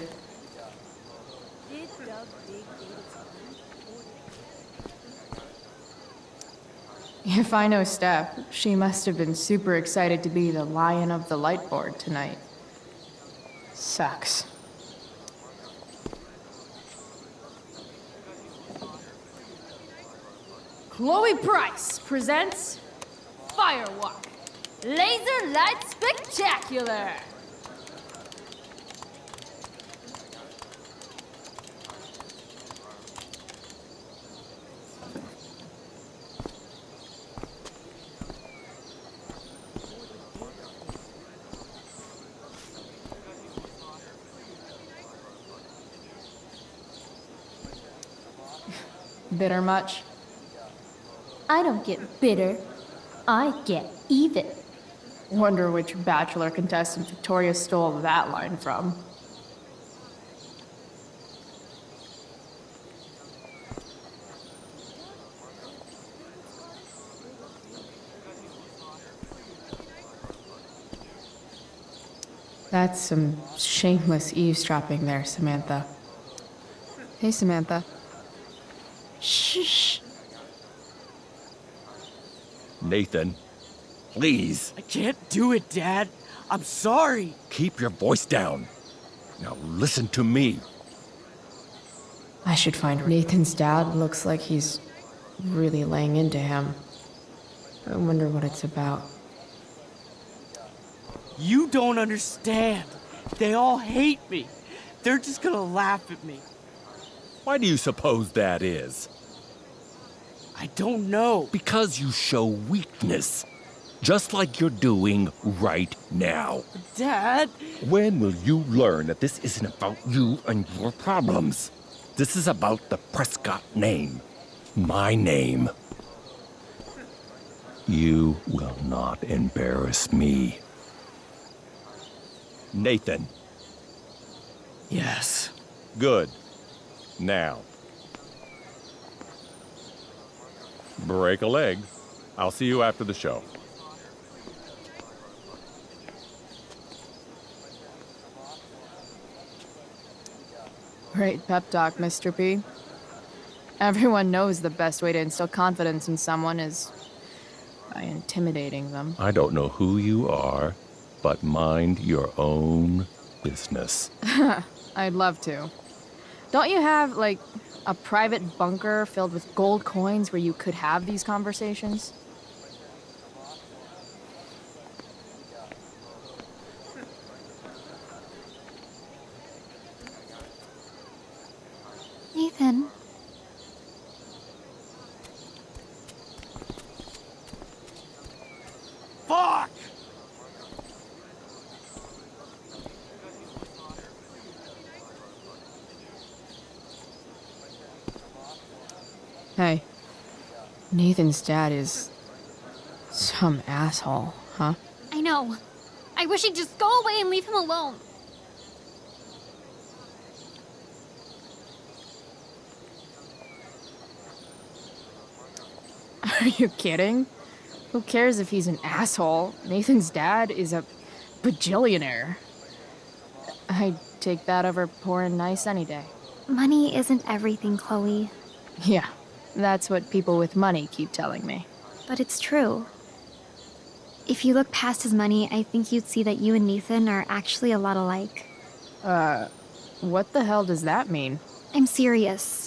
If I know Steph, she must have been super excited to be the lion of the light board tonight. Sucks. Chloe Price presents Firewalk, Laser Light Spectacular! Bitter much? I don't get bitter. I get even. Wonder which Bachelor contestant Victoria stole that line from. That's some shameless eavesdropping there, Samantha. Hey, Samantha. Shh. Nathan, please. I can't do it, Dad. I'm sorry. Keep your voice down. Now listen to me. I should find Nathan's dad. Looks like he's really laying into him. I wonder what it's about. You don't understand. They all hate me. They're just gonna laugh at me. Why do you suppose that is? I don't know. Because you show weakness. Just like you're doing right now. Dad! When will you learn that this isn't about you and your problems? This is about the Prescott name. My name. You will not embarrass me. Nathan. Yes. Good. Now. Break a leg. I'll see you after the show. Great pep talk, Mr. P. Everyone knows the best way to instill confidence in someone is by intimidating them. I don't know who you are, but mind your own business. I'd love to. Don't you have, like, a private bunker filled with gold coins where you could have these conversations? Nathan. Fuck! Hey, Nathan's dad is some asshole, huh? I know. I wish he'd just go away and leave him alone. Are you kidding? Who cares if he's an asshole? Nathan's dad is a bajillionaire. I'd take that over poor and nice any day. Money isn't everything, Chloe. Yeah, that's what people with money keep telling me. But it's true. If you look past his money, I think you'd see that you and Nathan are actually a lot alike. What the hell does that mean? I'm serious.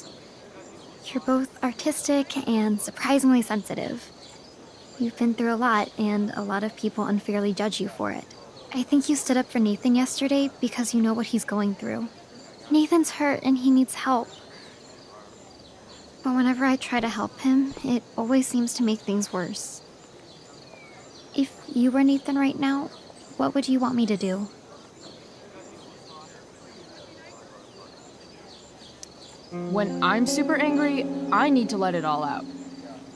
You're both artistic and surprisingly sensitive. You've been through a lot, and a lot of people unfairly judge you for it. I think you stood up for Nathan yesterday because you know what he's going through. Nathan's hurt and he needs help. But whenever I try to help him, it always seems to make things worse. If you were Nathan right now, what would you want me to do? When I'm super angry, I need to let it all out.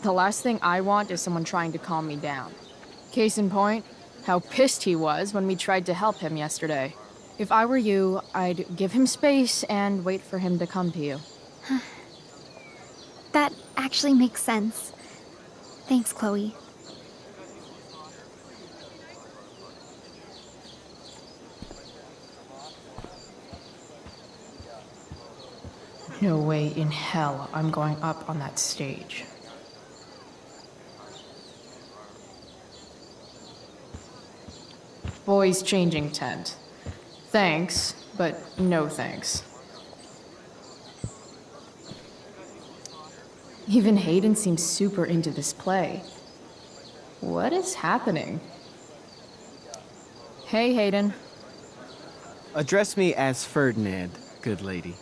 The last thing I want is someone trying to calm me down. Case in point, how pissed he was when we tried to help him yesterday. If I were you, I'd give him space and wait for him to come to you. That actually makes sense. Thanks, Chloe. No way in hell I'm going up on that stage. Boys changing tent. Thanks, but no thanks. Even Hayden seems super into this play. What is happening? Hey, Hayden. Address me as Ferdinand, good lady.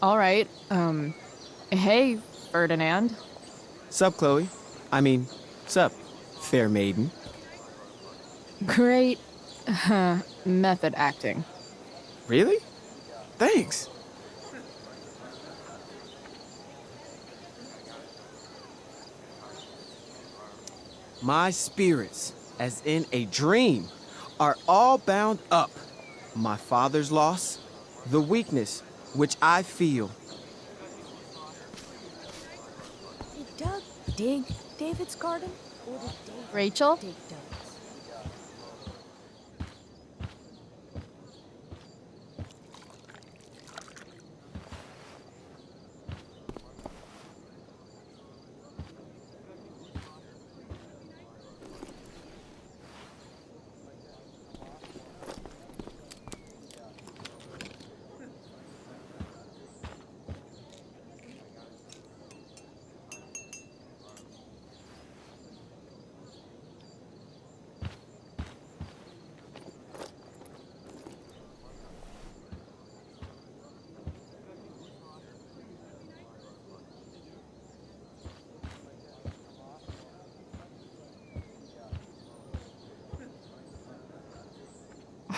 All right. Hey, Ferdinand. Sup, Chloe? I mean, sup, fair maiden. Great method acting. Really? Thanks. My spirits, as in a dream, are all bound up. My father's loss, the weakness which I feel. Did Doug dig David's garden? Or did David Rachel? dig Doug's?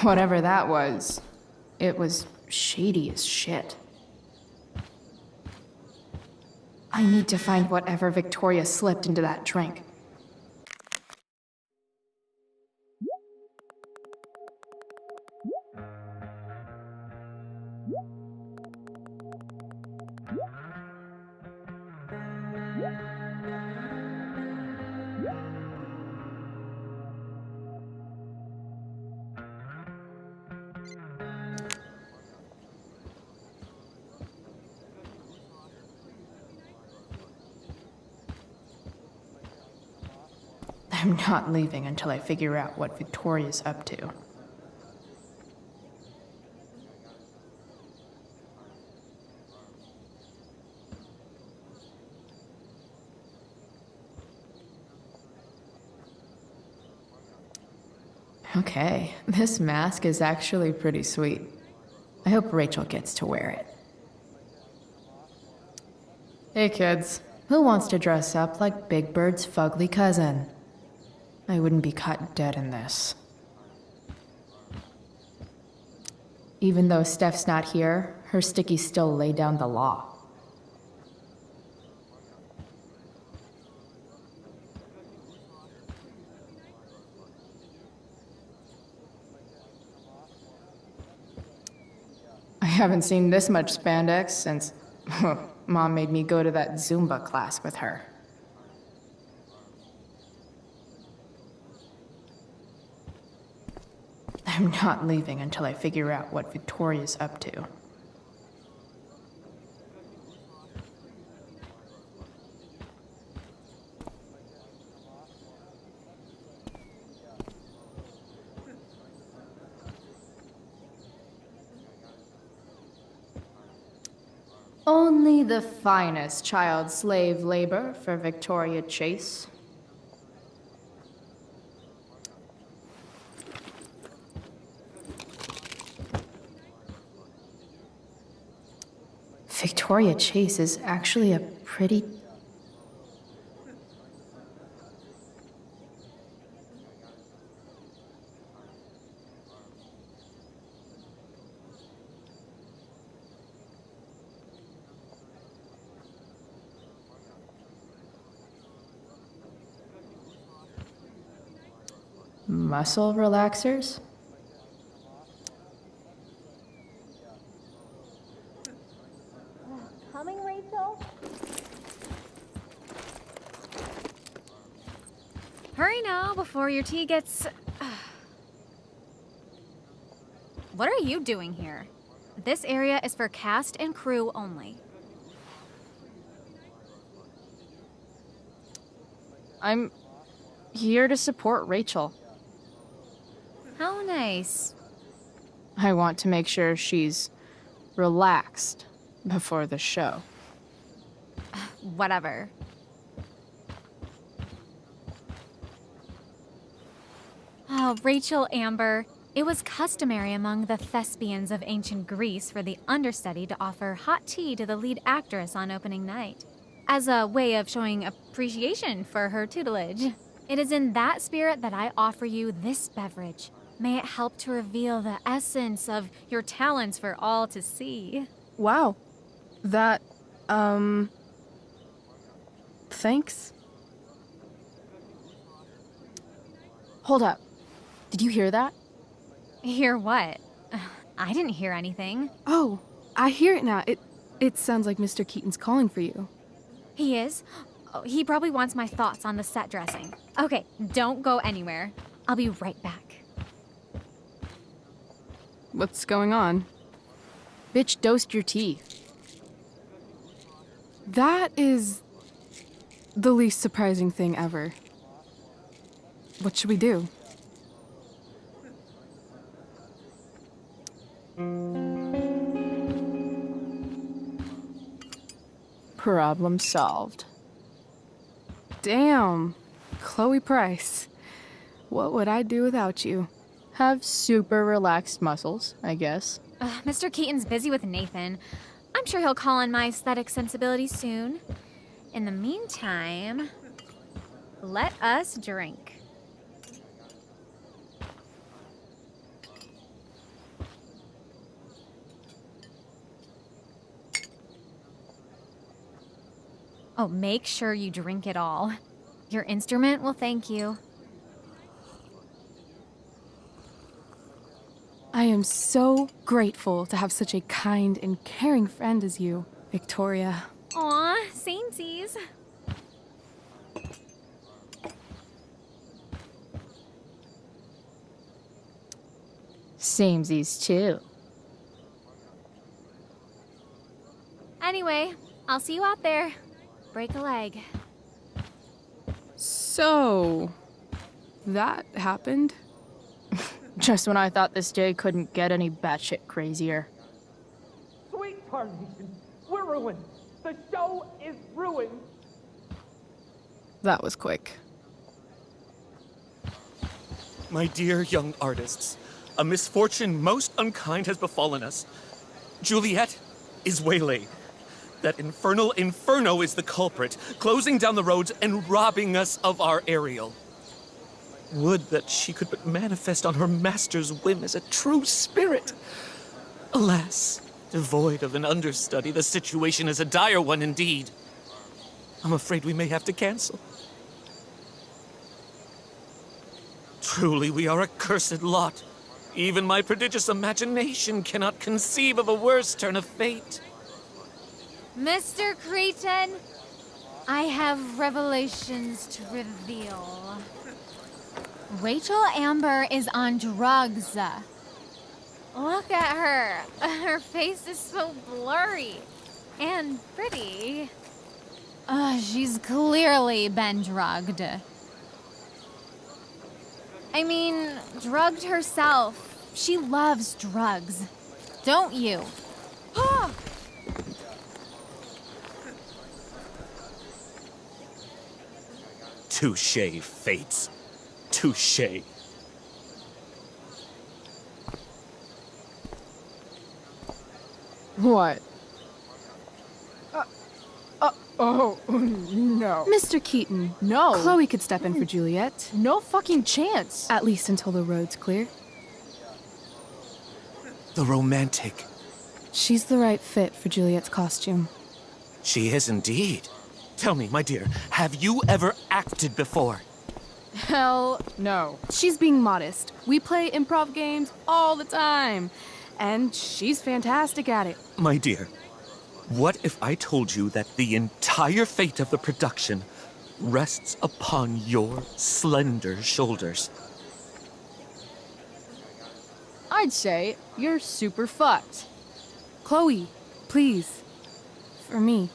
Whatever that was, it was shady as shit. I need to find whatever Victoria slipped into that drink. I'm not leaving until I figure out what Victoria's up to. Okay, this mask is actually pretty sweet. I hope Rachel gets to wear it. Hey kids, who wants to dress up like Big Bird's fugly cousin? I wouldn't be caught dead in this. Even though Steph's not here, her stickies still lay down the law. I haven't seen this much spandex since Mom made me go to that Zumba class with her. I'm not leaving until I figure out what Victoria's up to. Only the finest child slave labor for Victoria Chase. Victoria Chase is actually a pretty... muscle relaxers? Coming, Rachel? Hurry now before your tea gets... What are you doing here? This area is for cast and crew only. I'm here to support Rachel. How nice. I want to make sure she's relaxed before the show. Whatever. Oh, Rachel Amber. It was customary among the thespians of ancient Greece for the understudy to offer hot tea to the lead actress on opening night, as a way of showing appreciation for her tutelage. It is in that spirit that I offer you this beverage. May it help to reveal the essence of your talents for all to see. Wow. That, thanks. Hold up. Did you hear that? Hear what? I didn't hear anything. Oh, I hear it now. It sounds like Mr. Keaton's calling for you. He is? Oh, he probably wants my thoughts on the set dressing. Okay, don't go anywhere. I'll be right back. What's going on? Bitch, dosed your tea. That is the least surprising thing ever. What should we do? Problem solved. Damn, Chloe Price. What would I do without you? Have super relaxed muscles, I guess. Mr. Keaton's busy with Nathan. I'm sure he'll call on my aesthetic sensibilities soon. In the meantime, let us drink. Oh, make sure you drink it all. Your instrument will thank you. I am so grateful to have such a kind and caring friend as you, Victoria. Aw, samesies. Samesies too. Anyway, I'll see you out there. Break a leg. So, that happened? Just when I thought this day couldn't get any batshit crazier. Sweet Carnation, we're ruined. The show is ruined. That was quick. My dear young artists, a misfortune most unkind has befallen us. Juliet is waylaid. That infernal Inferno is the culprit, closing down the roads and robbing us of our Ariel. Would that she could but manifest on her master's whim as a true spirit. Alas, devoid of an understudy, the situation is a dire one indeed. I'm afraid we may have to cancel. Truly, we are a cursed lot. Even my prodigious imagination cannot conceive of a worse turn of fate. Mr. Cretan, I have revelations to reveal. Rachel Amber is on drugs. Look at her. Her face is so blurry and pretty. She's clearly been drugged. I mean, drugged herself. She loves drugs. Don't you? Touché, fates. Touché. What? Oh, no. Mr. Keaton. No. Chloe could step in for Juliet. No fucking chance. At least until the road's clear. The romantic. She's the right fit for Juliet's costume. She is indeed. Tell me, my dear, have you ever acted before? Hell no. She's being modest. We play improv games all the time. And she's fantastic at it. My dear, what if I told you that the entire fate of the production rests upon your slender shoulders? I'd say you're super fucked. Chloe, please. For me.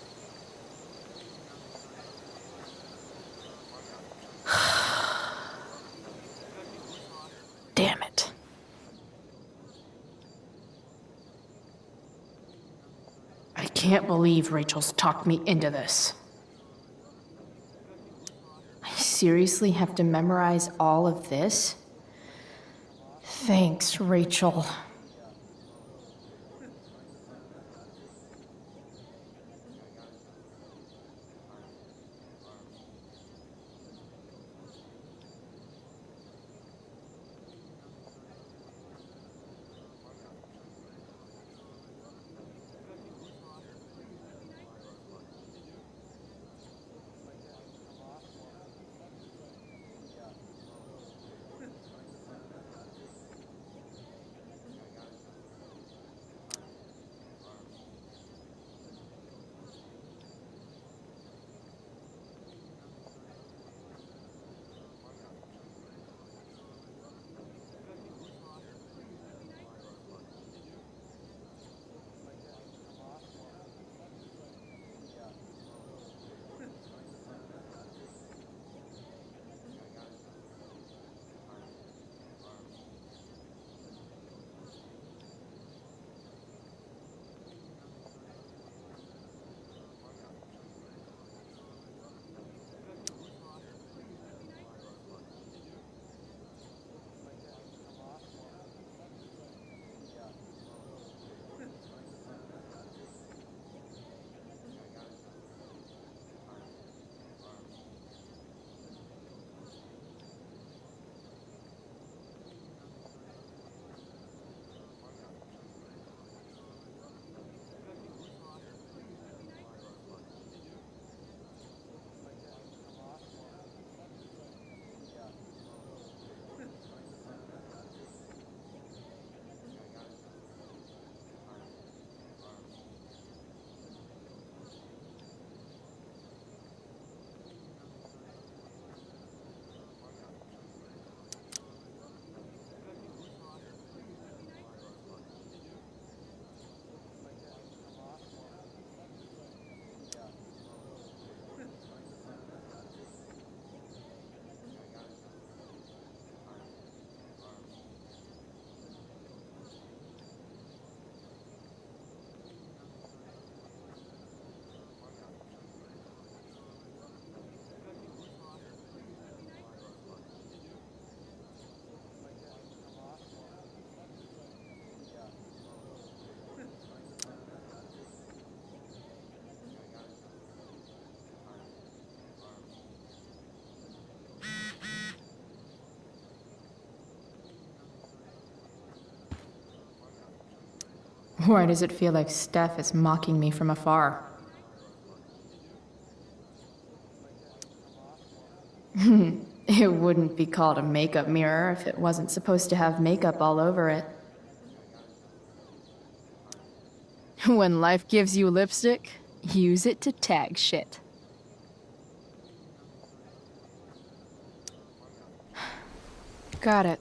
can't believe Rachel's talked me into this. I seriously have to memorize all of this? Thanks, Rachel. Why does it feel like Steph is mocking me from afar? It wouldn't be called a makeup mirror if it wasn't supposed to have makeup all over it. When life gives you lipstick, use it to tag shit. Got it.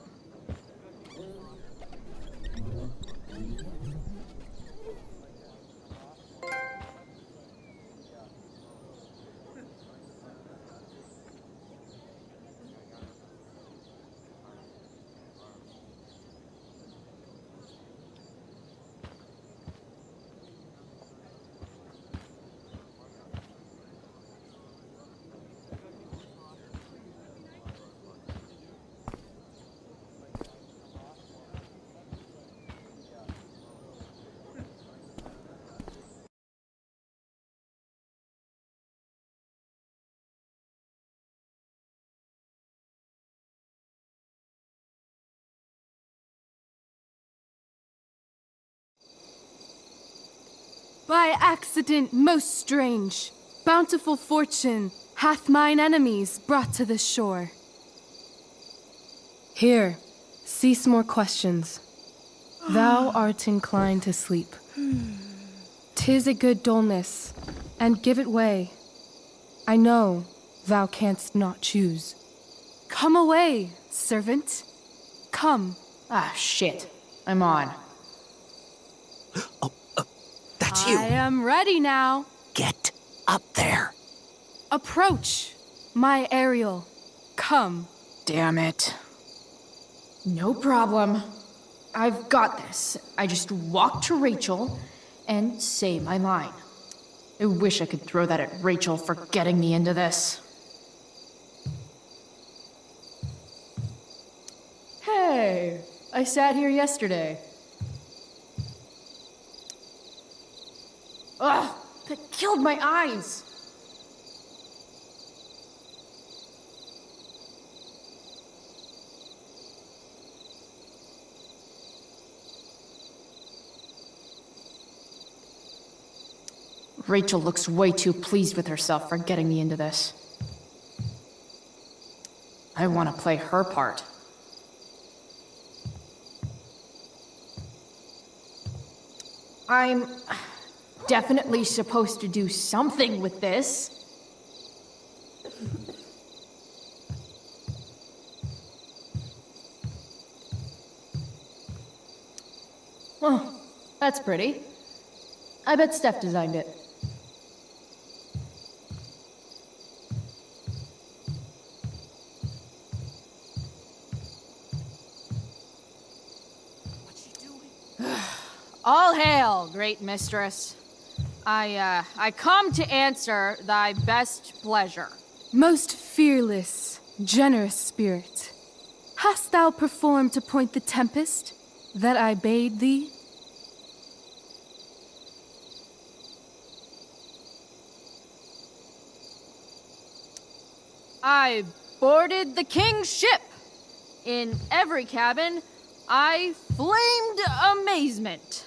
By accident most strange, bountiful fortune hath mine enemies brought to the shore. Here, cease more questions. Thou art inclined to sleep. 'Tis a good dullness, and give it way. I know thou canst not choose. Come away, servant. Come. Ah, shit. I'm on. That's you. I am ready now. Get up there. Approach, my Ariel. Come. Damn it. No problem. I've got this. I just walk to Rachel and say my line. I wish I could throw that at Rachel for getting me into this. Hey, I sat here yesterday. Ugh, that killed my eyes. Rachel looks way too pleased with herself for getting me into this. I want to play her part. I'm definitely supposed to do something with this. Oh, that's pretty. I bet Steph designed it. All hail, great mistress. I come to answer thy best pleasure. Most fearless, generous spirit, hast thou performed to point the tempest that I bade thee? I boarded the king's ship. In every cabin, I flamed amazement.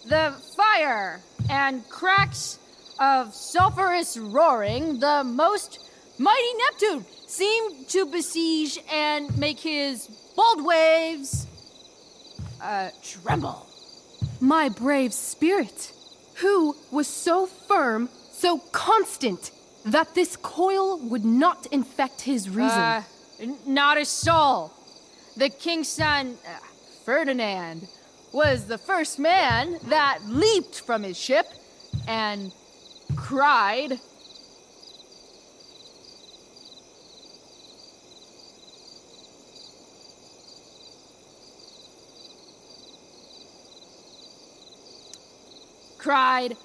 The fire and cracks of sulphurous roaring, the most mighty Neptune seemed to besiege and make his bold waves tremble. My brave spirit, who was so firm, so constant, that this coil would not infect his reason. Not a soul. The king's son, Ferdinand, was the first man that leaped from his ship and cried. Cried,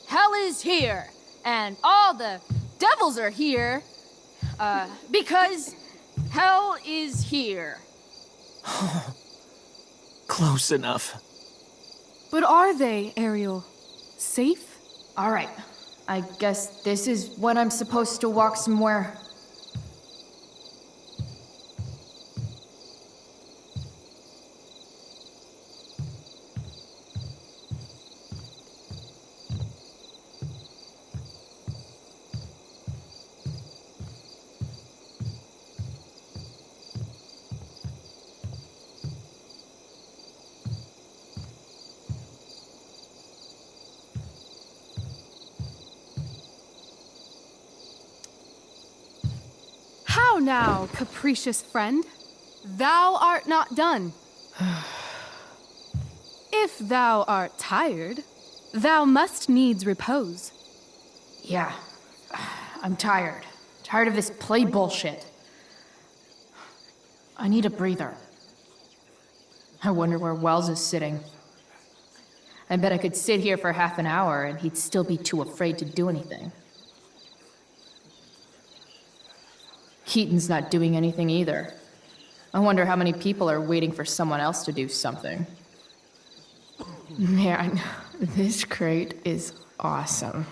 hell is here, and all the devils are here, because hell is here. Close enough. But are they, Ariel? Safe? All right. I guess this is when I'm supposed to walk somewhere. How now, capricious friend? Thou art not done. If thou art tired, thou must needs repose. Yeah, I'm tired. Tired of this play bullshit. I need a breather. I wonder where Wells is sitting. I bet I could sit here for half an hour and he'd still be too afraid to do anything. Keaton's not doing anything either. I wonder how many people are waiting for someone else to do something. Man, this crate is awesome.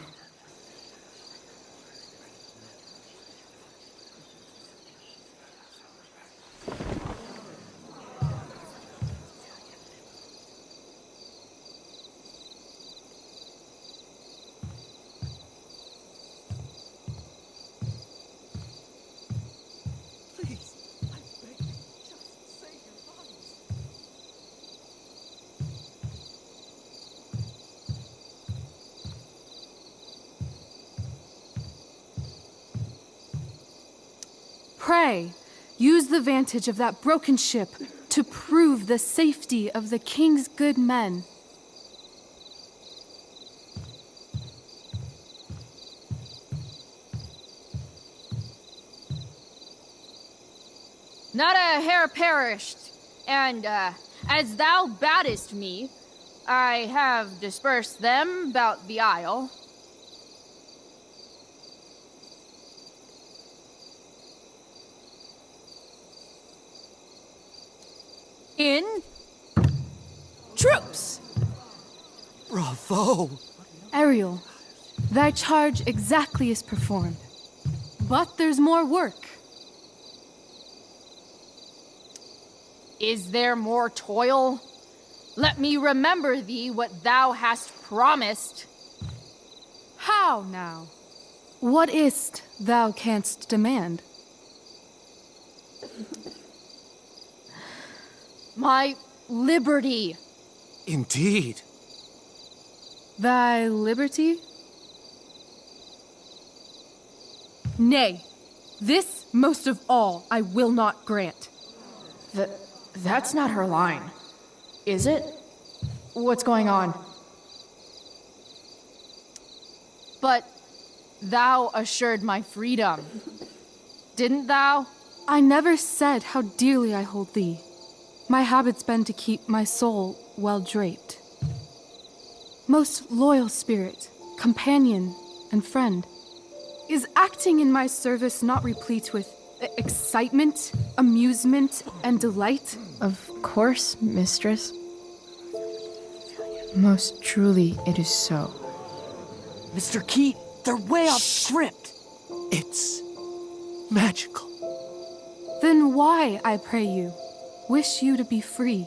Pray, use the vantage of that broken ship to prove the safety of the king's good men. Not a hair perished, and as thou badest me, I have dispersed them about the isle. in troops. Bravo! Ariel, thy charge exactly is performed. But there's more work. Is there more toil? Let me remember thee what thou hast promised. How now? What is't thou canst demand? My liberty. Indeed. Thy liberty? Nay, this most of all I will not grant. That's not her line, is it? What's going on? But thou assured my freedom, didn't thou? I never said how dearly I hold thee. My habit's been to keep my soul well draped. Most loyal spirit, companion, and friend, is acting in my service not replete with excitement, amusement, and delight? Of course, mistress. Most truly, it is so. Mr. Keat, they're way off script. It's magical. Then why, I pray you, wish you to be free?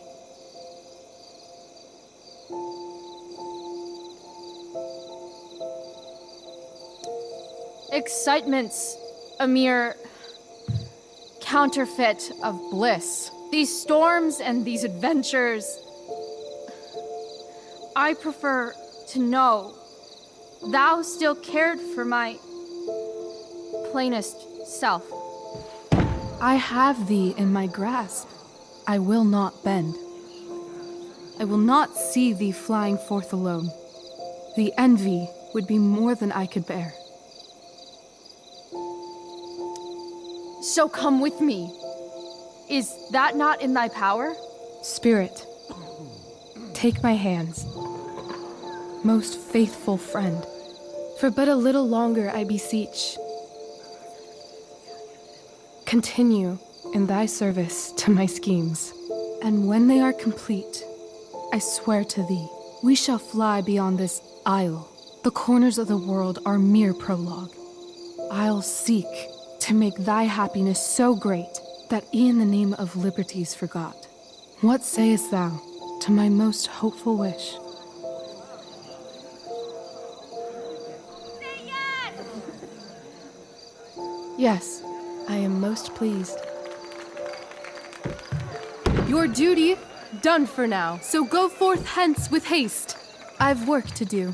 Excitement's a mere counterfeit of bliss. These storms and these adventures, I prefer to know thou still cared for my plainest self. I have thee in my grasp. I will not bend. I will not see thee flying forth alone. The envy would be more than I could bear. So come with me. Is that not in thy power? Spirit, take my hands. Most faithful friend, for but a little longer I beseech. Continue in thy service to my schemes, and when they are complete, I swear to thee, we shall fly beyond this isle. The corners of the world are mere prologue. I'll seek to make thy happiness so great that e'en the name of liberty's forgot. What sayest thou to my most hopeful wish? Yes, I am most pleased. Your duty done for now, so go forth hence with haste. I've work to do.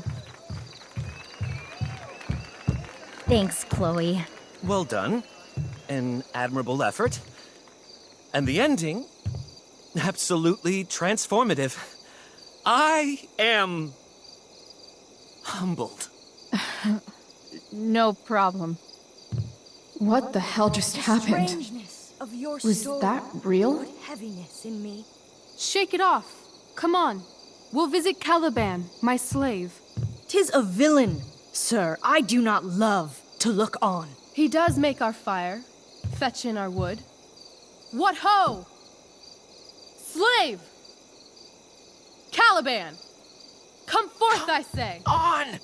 Thanks, Chloe. Well done. An admirable effort. And the ending, absolutely transformative. I am humbled. No problem. What the hell just happened? Strangeness of your Was story that real? put heaviness in me. Shake it off. Come on. We'll visit Caliban, my slave. 'Tis a villain, sir, I do not love to look on. He does make our fire, fetch in our wood. What ho! Slave! Caliban! Come forth, I say! On!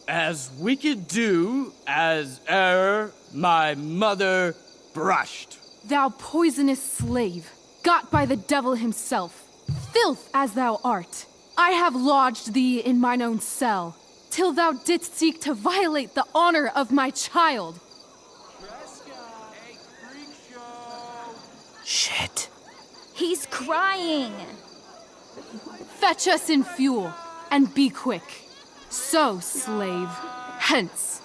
As we could do as e'er my mother brushed. Thou poisonous slave, got by the devil himself, filth as thou art, I have lodged thee in mine own cell, till thou didst seek to violate the honor of my child. Shit. He's crying. Fetch us in fuel, and be quick. So, slave, hence.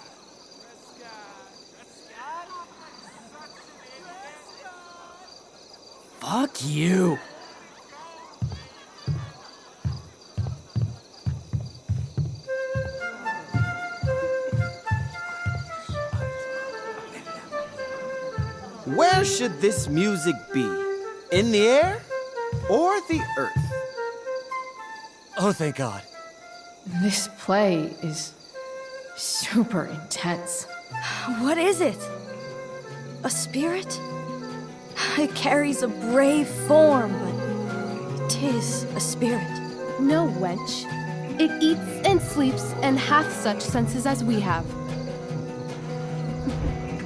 Fuck you. Where should this music be? In the air or the earth? Oh, thank God. This play is super intense. What is it? A spirit? It carries a brave form, but 'tis a spirit. No, wench. It eats and sleeps and hath such senses as we have.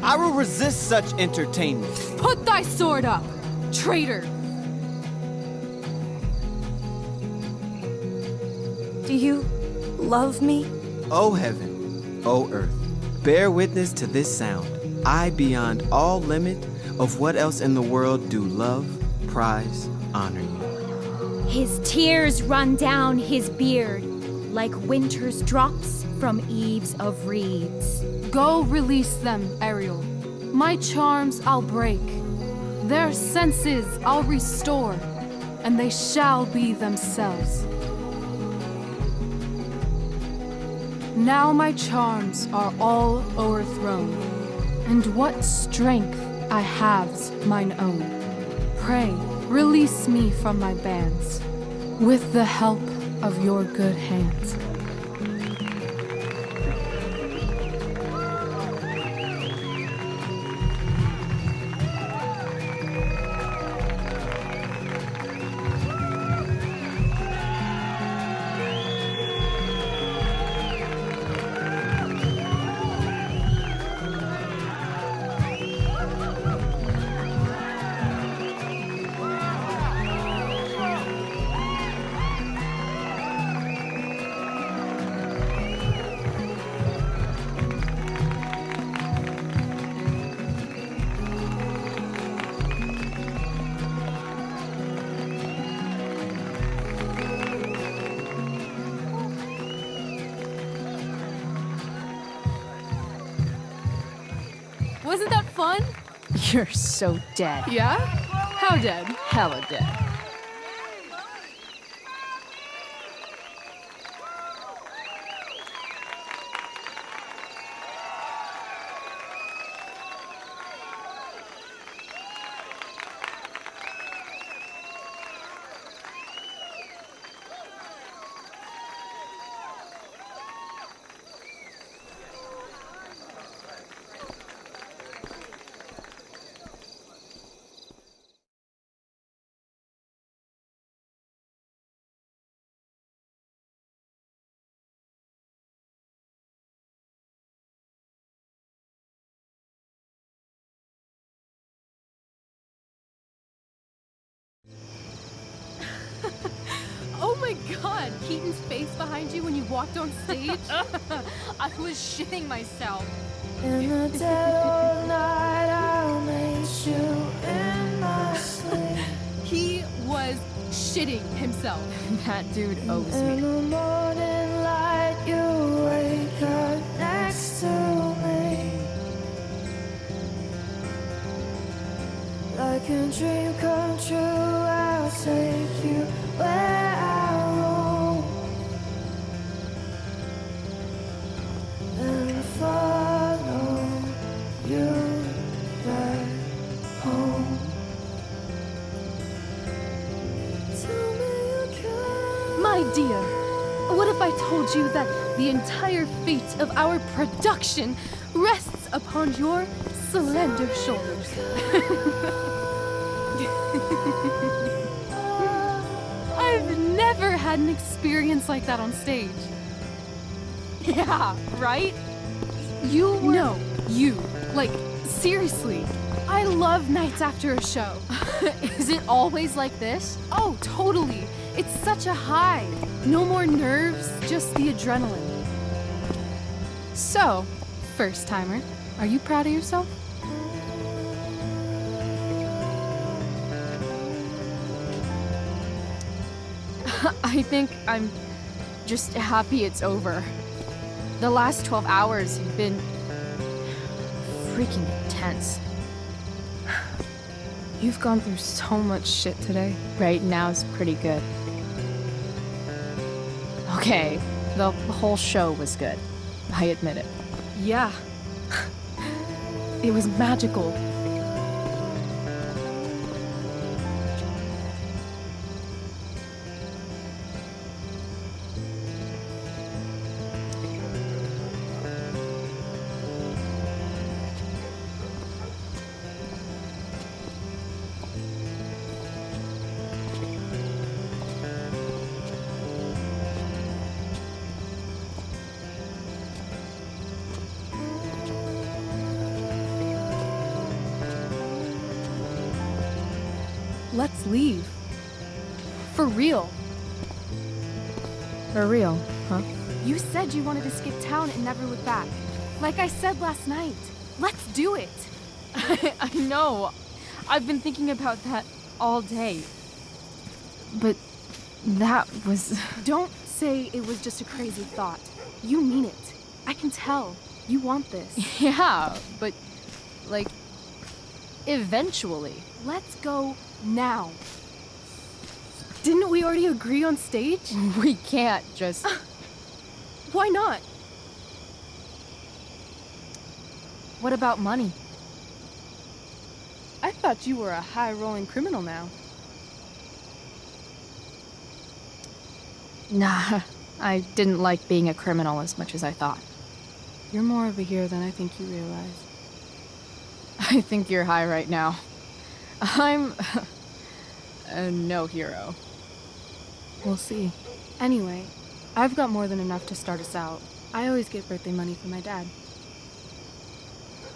I will resist such entertainment. Put thy sword up, traitor! Do you love me? O heaven, O earth, bear witness to this sound. I, beyond all limit of what else in the world do love, prize, honor you. His tears run down his beard like winter's drops from eaves of reeds. Go release them, Ariel. My charms I'll break. Their senses I'll restore, and they shall be themselves. Now my charms are all o'erthrown, and what strength I have's mine own. Pray, release me from my bands, with the help of your good hands. Wasn't that fun? You're so dead. Yeah? How dead? Hella dead. Oh my god, Keaton's face behind you when you walked on stage? I was shitting myself. In the dead of night, I'll meet you in my sleep. He was shitting himself. That dude owes In me. the morning light, you wake up next to me. Like a dream come true, I'll take you where I roam. And follow you back home. Tell me you care. My dear, what if I told you that the entire fate of our production rests upon your slender shoulders? I've never had an experience like that on stage. Yeah, right? You were... No, you. Like, seriously. I love nights after a show. Is it always like this? Oh, totally. It's such a high. No more nerves, just the adrenaline. So, first timer, are you proud of yourself? I think I'm just happy it's over. The last 12 hours have been freaking intense. You've gone through so much shit today. Right now is pretty good. Okay, the whole show was good. I admit it. Yeah. It was magical. Let's leave. For real. For real, huh? You said you wanted to skip town and never look back. Like I said last night. Let's do it. I know. I've been thinking about that all day. But that was... Don't say it was just a crazy thought. You mean it. I can tell. You want this. Yeah, but, like, eventually. Let's go now. Didn't we already agree on stage? We can't just... Why not? What about money? I thought you were a high-rolling criminal now. Nah, I didn't like being a criminal as much as I thought. You're more of a hero than I think you realize. I think you're high right now. I'm... no hero. We'll see. Anyway, I've got more than enough to start us out. I always get birthday money from my dad.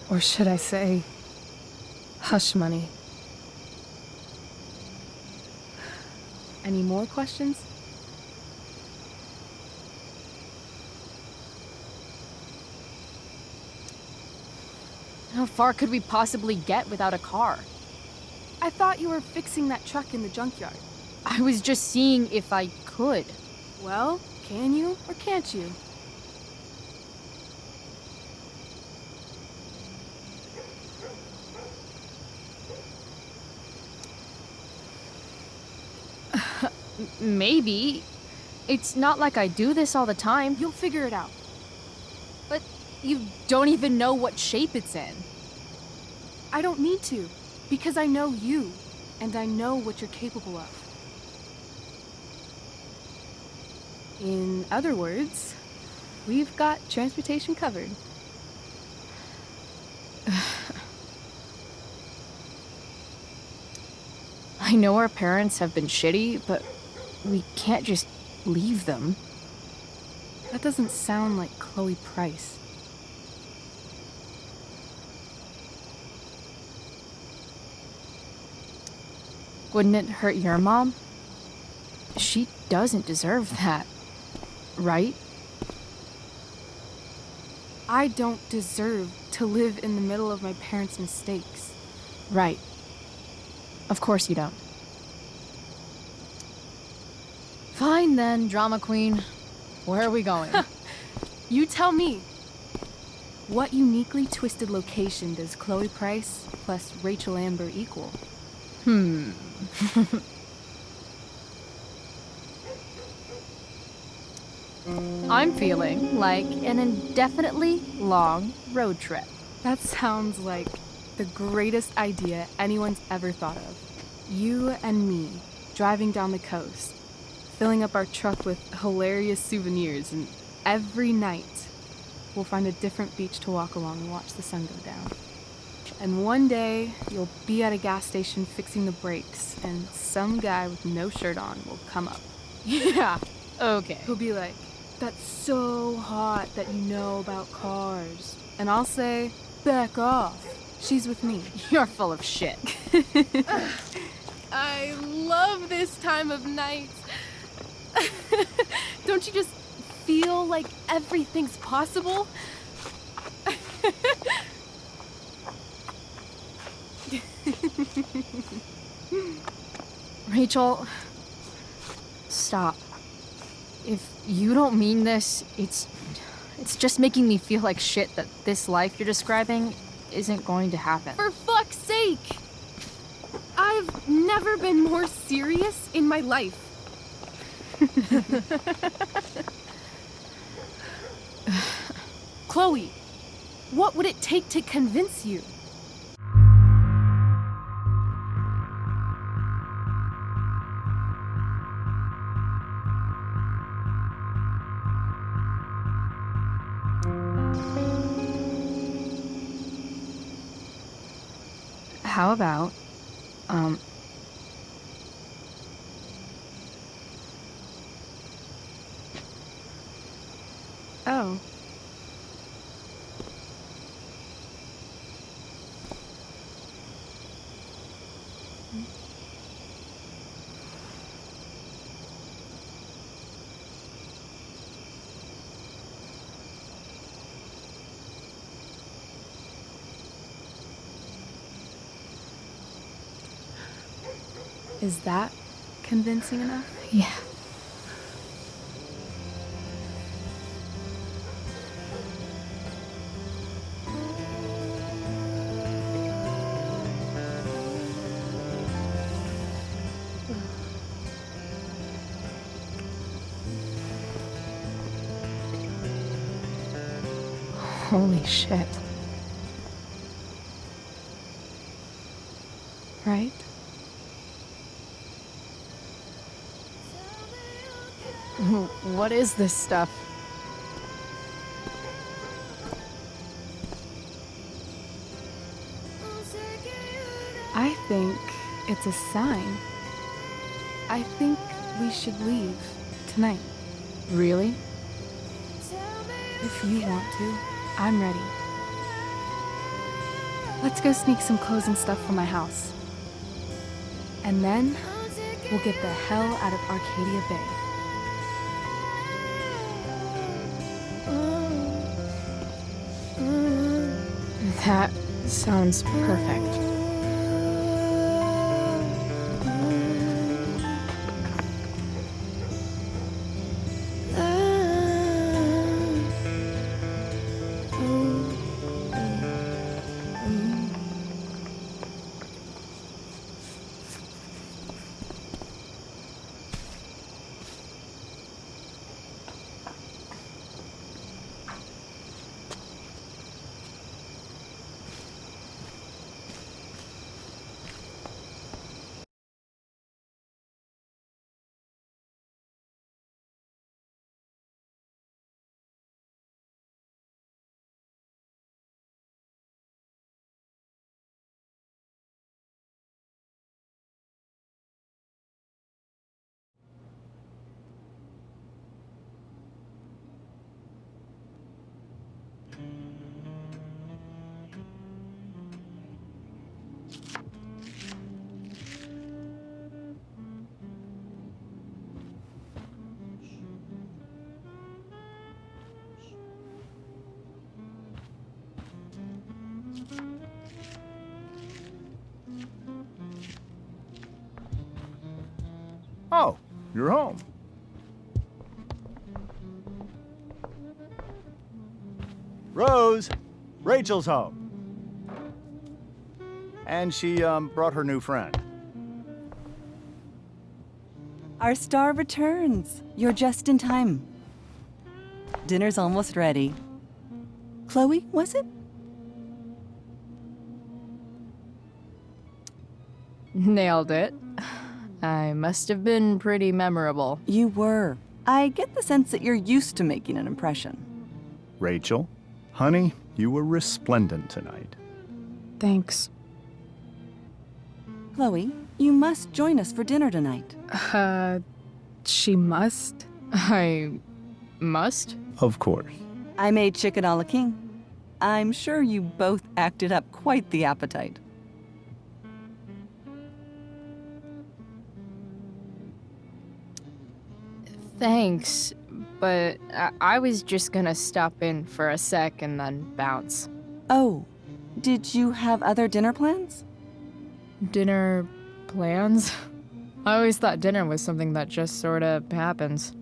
Or should I say, hush money. Any more questions? How far could we possibly get without a car? I thought you were fixing that truck in the junkyard. I was just seeing if I could. Well, can you or can't you? Maybe. It's not like I do this all the time. You'll figure it out. But you don't even know what shape it's in. I don't need to, because I know you, and I know what you're capable of. In other words, we've got transportation covered. I know our parents have been shitty, but we can't just leave them. That doesn't sound like Chloe Price. Wouldn't it hurt your mom? She doesn't deserve that, right? I don't deserve to live in the middle of my parents' mistakes. Right. Of course you don't. Fine then, drama queen. Where are we going? You tell me. What uniquely twisted location does Chloe Price plus Rachel Amber equal? I'm feeling like an indefinitely long road trip. That sounds like the greatest idea anyone's ever thought of. You and me, driving down the coast, filling up our truck with hilarious souvenirs, and every night, we'll find a different beach to walk along and watch the sun go down. And one day, you'll be at a gas station fixing the brakes, and some guy with no shirt on will come up. Yeah, okay. He'll be like, "That's so hot that you know about cars." And I'll say, "Back off. She's with me." You're full of shit. I love this time of night. Don't you just feel like everything's possible? Rachel, stop. If you don't mean this, it's just making me feel like shit that this life you're describing isn't going to happen. For fuck's sake! I've never been more serious in my life. Chloe, what would it take to convince you? How about, Oh. Is that convincing enough? Yeah. Holy shit. Right? What is this stuff? I think it's a sign. I think we should leave tonight. Really? If you want to, I'm ready. Let's go sneak some clothes and stuff from my house. And then we'll get the hell out of Arcadia Bay. That sounds perfect. Oh, you're home. Rose, Rachel's home. And she, brought her new friend. Our star returns. You're just in time. Dinner's almost ready. Chloe, was it? Nailed it. I must have been pretty memorable. You were. I get the sense that you're used to making an impression. Rachel, honey, you were resplendent tonight. Thanks. Chloe, you must join us for dinner tonight. She must? I must? Of course. I made chicken a la king. I'm sure you both acted up quite the appetite. Thanks, but I was just gonna stop in for a sec and then bounce. Oh, did you have other dinner plans? Dinner plans? I always thought dinner was something that just sorta happens.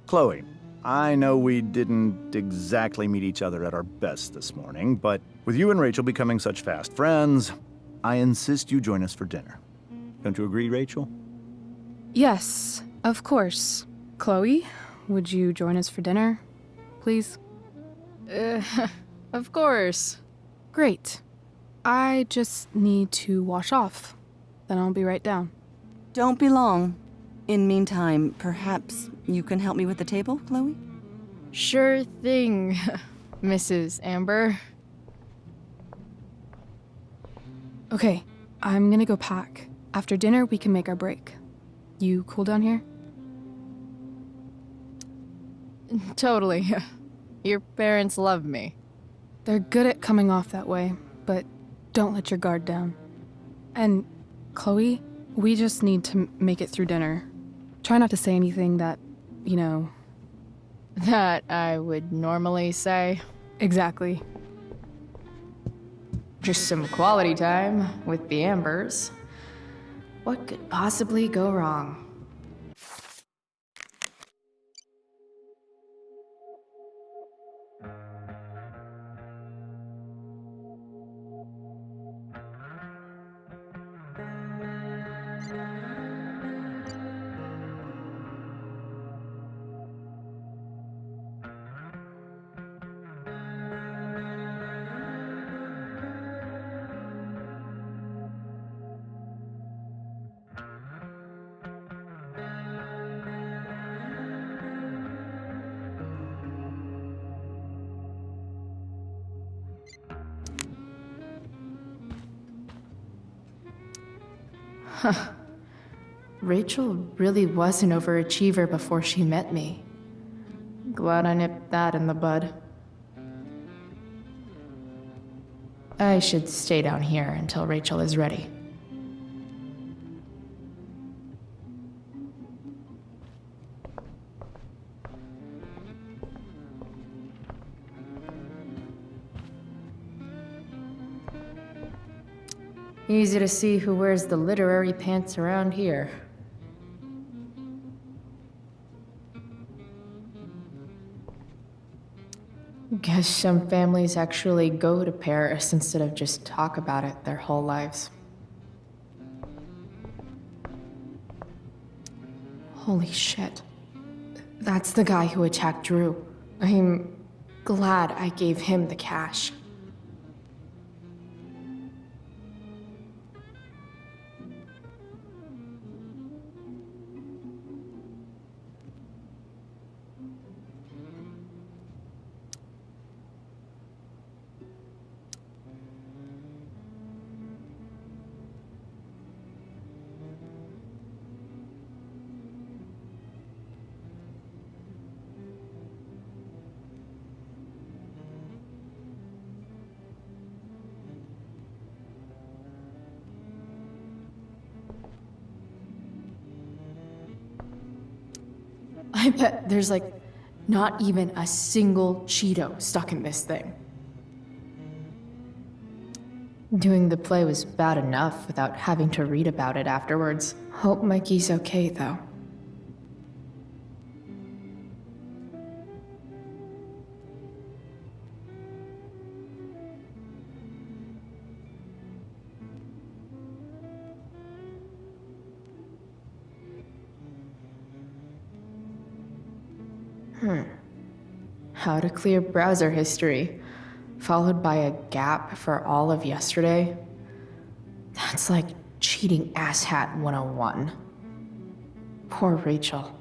Chloe, I know we didn't exactly meet each other at our best this morning, but with you and Rachel becoming such fast friends, I insist you join us for dinner. Don't you agree, Rachel? Yes, of course. Chloe, would you join us for dinner, please? Of course. Great. I just need to wash off. Then I'll be right down. Don't be long. In meantime, perhaps you can help me with the table, Chloe? Sure thing, Mrs. Amber. Okay, I'm gonna go pack. After dinner, we can make our break. You cool down here? Totally. Your parents love me. They're good at coming off that way, but don't let your guard down. And, Chloe, we just need to make it through dinner. Try not to say anything that, you know... That I would normally say. Exactly. Just some quality time with the Ambers. What could possibly go wrong? Huh. Rachel really was an overachiever before she met me. Glad I nipped that in the bud. I should stay down here until Rachel is ready. Easy to see who wears the literary pants around here. Guess some families actually go to Paris instead of just talk about it their whole lives. Holy shit. That's the guy who attacked Drew. I'm glad I gave him the cash. I bet there's not even a single Cheeto stuck in this thing. Doing the play was bad enough without having to read about it afterwards. Hope Mikey's okay, though. How to clear browser history, followed by a gap for all of yesterday. That's like cheating asshat 101. Poor Rachel.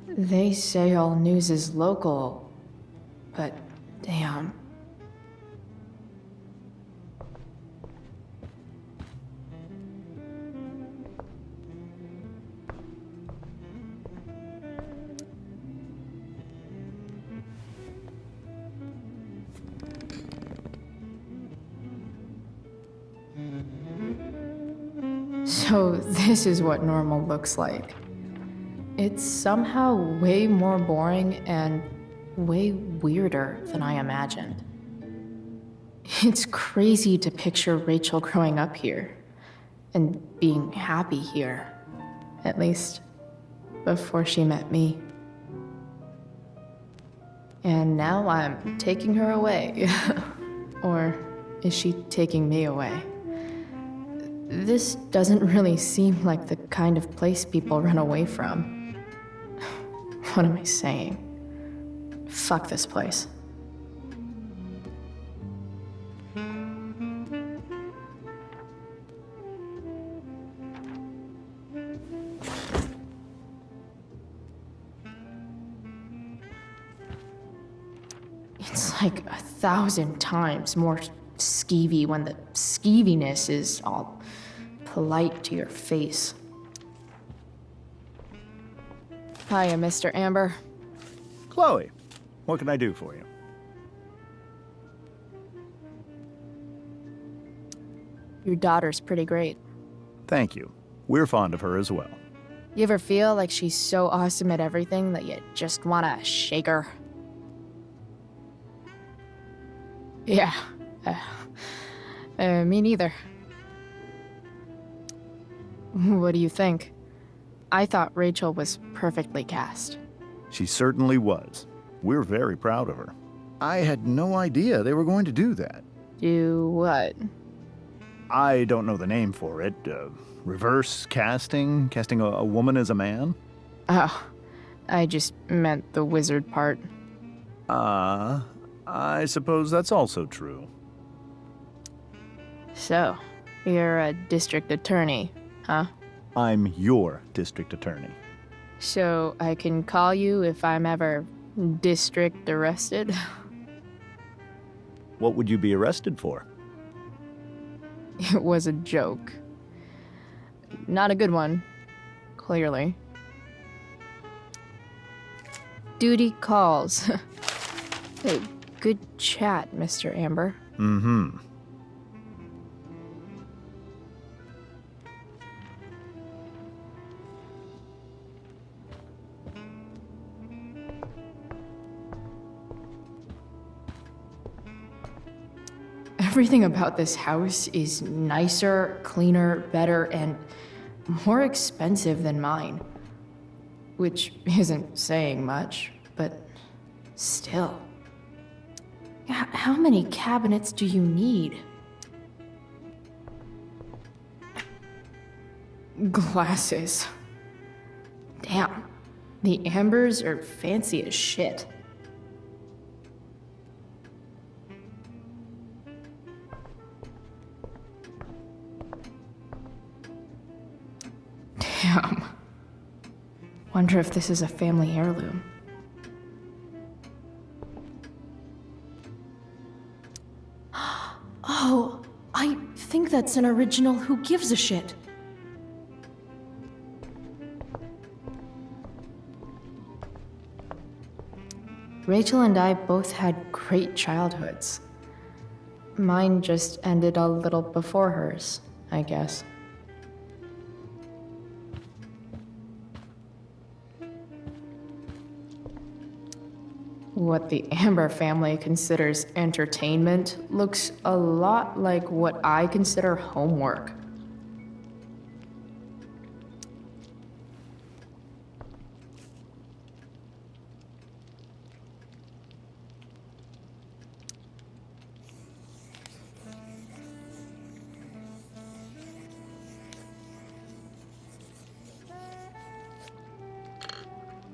They say all news is local, but damn. So this is what normal looks like. It's somehow way more boring and way weirder than I imagined. It's crazy to picture Rachel growing up here and being happy here, at least before she met me. And now I'm taking her away. Or is she taking me away? This doesn't really seem like the kind of place people run away from. What am I saying? Fuck this place. It's like 1,000 times more skeevy when the skeeviness is all polite to your face. Hiya, Mr. Amber. Chloe, what can I do for you? Your daughter's pretty great. Thank you. We're fond of her as well. You ever feel like she's so awesome at everything that you just wanna shake her? Yeah. Me neither. What do you think? I thought Rachel was perfectly cast. She certainly was. We're very proud of her. I had no idea they were going to do that. Do what? I don't know the name for it. Reverse casting? Casting a woman as a man? Oh, I just meant the wizard part. I suppose that's also true. So, you're a district attorney, huh? I'm your district attorney. So I can call you if I'm ever district arrested? What would you be arrested for? It was a joke. Not a good one, clearly. Duty calls. Hey, good chat, Mr. Amber. Mm-hmm. Everything about this house is nicer, cleaner, better, and more expensive than mine. Which isn't saying much, but still. How many cabinets do you need? Glasses. Damn, the Ambers are fancy as shit. Damn. Wonder if this is a family heirloom. Oh, I think that's an original Who Gives a Shit. Rachel and I both had great childhoods. Mine just ended a little before hers, I guess. What the Amber family considers entertainment looks a lot like what I consider homework.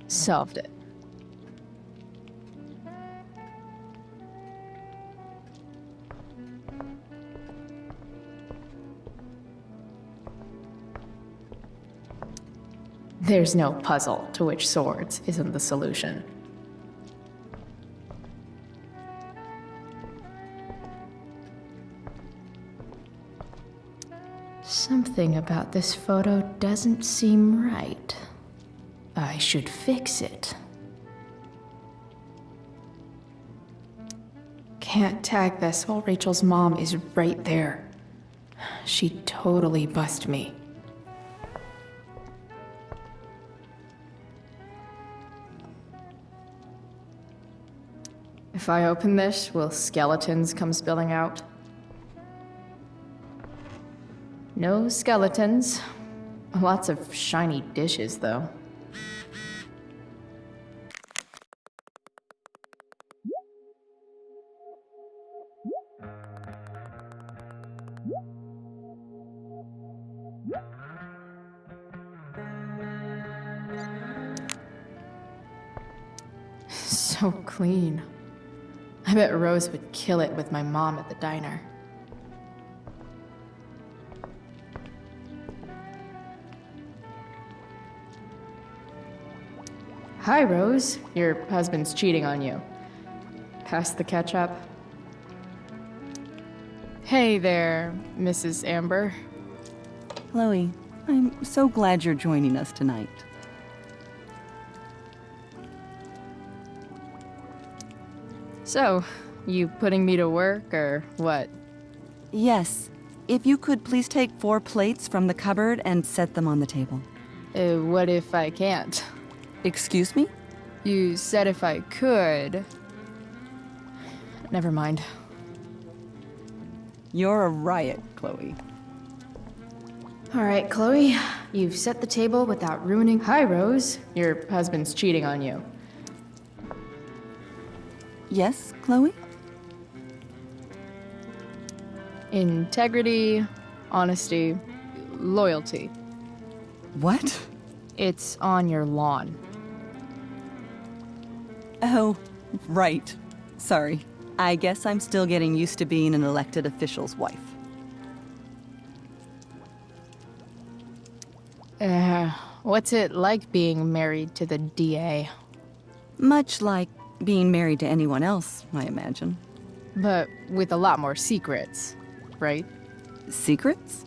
Solved it. There's no puzzle to which swords isn't the solution. Something about this photo doesn't seem right. I should fix it. Can't tag this while Rachel's mom is right there. She'd totally bust me. If I open this, will skeletons come spilling out? No skeletons. Lots of shiny dishes, though. So clean. I bet Rose would kill it with my mom at the diner. Hi, Rose. Your husband's cheating on you. Pass the ketchup. Hey there, Mrs. Amber. Chloe, I'm so glad you're joining us tonight. So, you putting me to work, or what? Yes. If you could please take 4 plates from the cupboard and set them on the table. What if I can't? Excuse me? You said if I could. Never mind. You're a riot, Chloe. All right, Chloe, you've set the table without ruining. Hi, Rose. Your husband's cheating on you. Yes, Chloe? Integrity, honesty, loyalty. What? It's on your lawn. Oh, right. Sorry. I guess I'm still getting used to being an elected official's wife. What's it like being married to the DA? Much like being married to anyone else, I imagine. But with a lot more secrets, right? Secrets?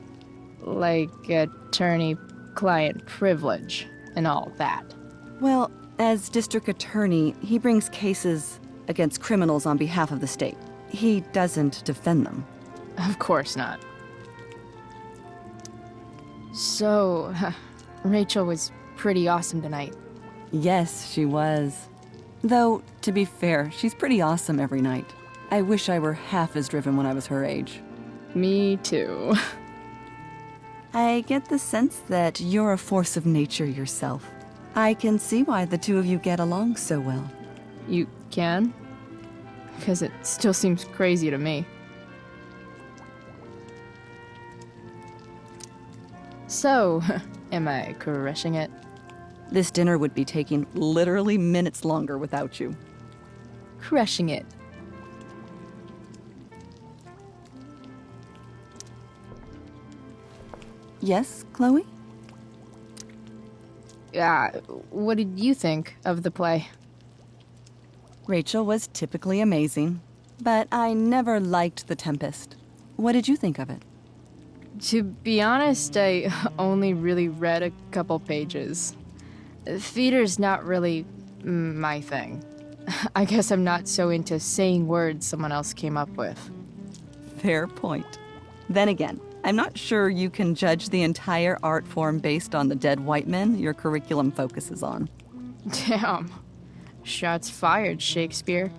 Like attorney-client privilege and all that. Well, as district attorney, he brings cases against criminals on behalf of the state. He doesn't defend them. Of course not. So, Rachel was pretty awesome tonight. Yes, she was. Though, to be fair, she's pretty awesome every night. I wish I were half as driven when I was her age. Me too. I get the sense that you're a force of nature yourself. I can see why the two of you get along so well. You can? Because it still seems crazy to me. So, am I crushing it? This dinner would be taking literally minutes longer without you. Crushing it. Yes, Chloe? What did you think of the play? Rachel was typically amazing, but I never liked The Tempest. What did you think of it? To be honest, I only really read a couple pages. Theater's not really my thing. I guess I'm not so into saying words someone else came up with. Fair point. Then again, I'm not sure you can judge the entire art form based on the dead white men your curriculum focuses on. Damn. Shots fired, Shakespeare.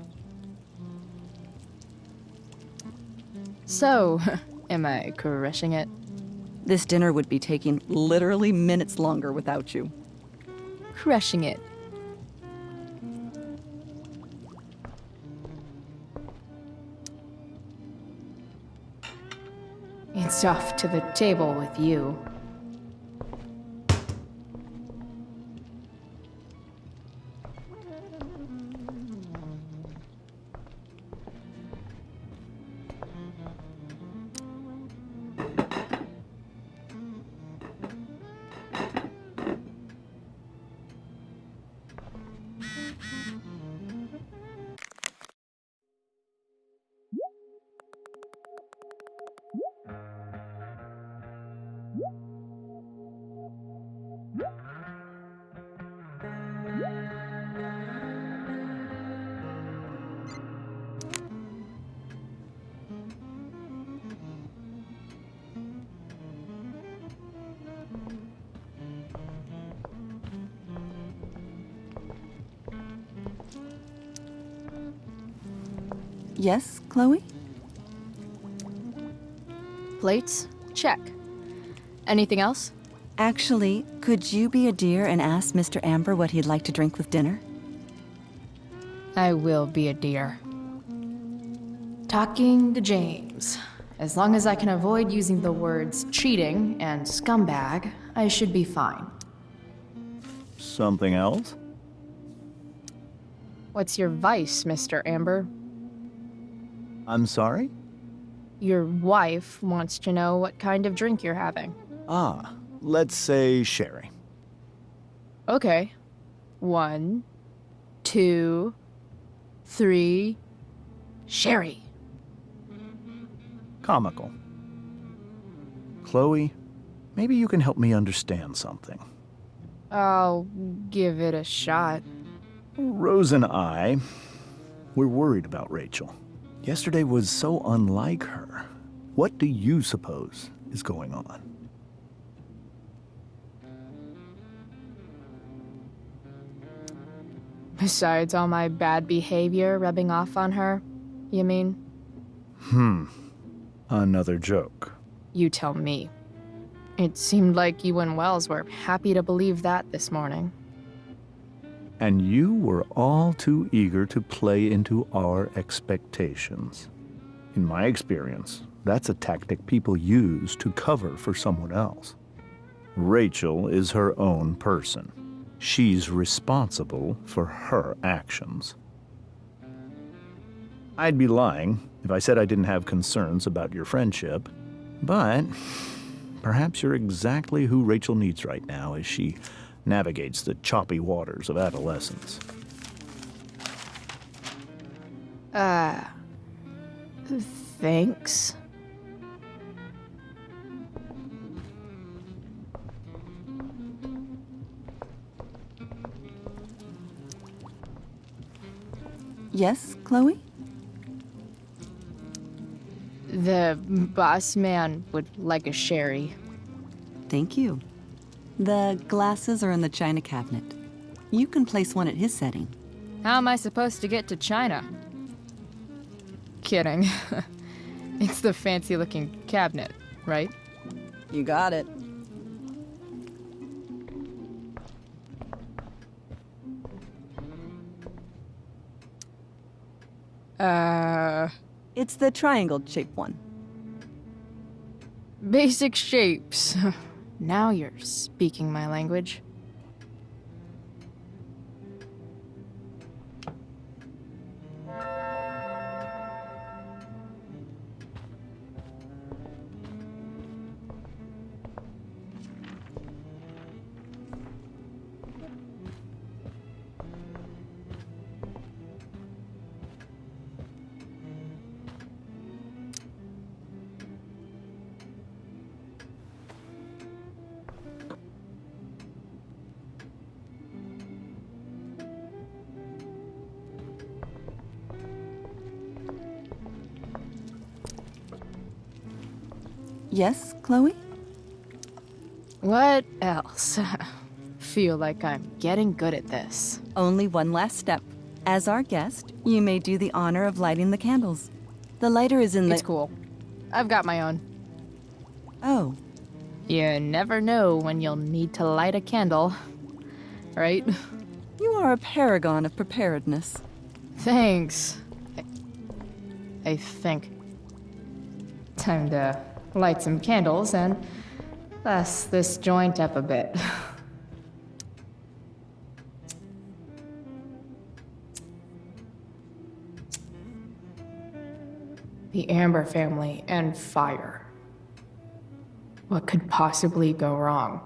So, am I crushing it? This dinner would be taking literally minutes longer without you. Crushing it. It's off to the table with you. Yes, Chloe? Plates? Check. Anything else? Actually, could you be a dear and ask Mr. Amber what he'd like to drink with dinner? I will be a dear. Talking to James. As long as I can avoid using the words cheating and scumbag, I should be fine. Something else? What's your vice, Mr. Amber? I'm sorry? Your wife wants to know what kind of drink you're having. Ah, let's say sherry. Okay. 1, 2, 3. Sherry. Comical. Chloe, maybe you can help me understand something. I'll give it a shot. Rose and I, we're worried about Rachel. Yesterday was so unlike her. What do you suppose is going on? Besides all my bad behavior rubbing off on her, you mean? Another joke. You tell me. It seemed like you and Wells were happy to believe that this morning. And you were all too eager to play into our expectations. In my experience, that's a tactic people use to cover for someone else. Rachel is her own person. She's responsible for her actions. I'd be lying if I said I didn't have concerns about your friendship, but perhaps you're exactly who Rachel needs right now as she navigates the choppy waters of adolescence. Thanks. Yes, Chloe? The boss man would like a sherry. Thank you. The glasses are in the china cabinet. You can place one at his setting. How am I supposed to get to China? Kidding. It's the fancy-looking cabinet, right? You got it. It's the triangle-shaped one. Basic shapes. Now you're speaking my language. Yes, Chloe? What else? Feel like I'm getting good at this. Only one last step. As our guest, you may do the honor of lighting the candles. The lighter is in the... It's cool. I've got my own. Oh. You never know when you'll need to light a candle, right? You are a paragon of preparedness. Thanks. I think. Time to light some candles and bless this joint up a bit. The Amber family and fire. What could possibly go wrong?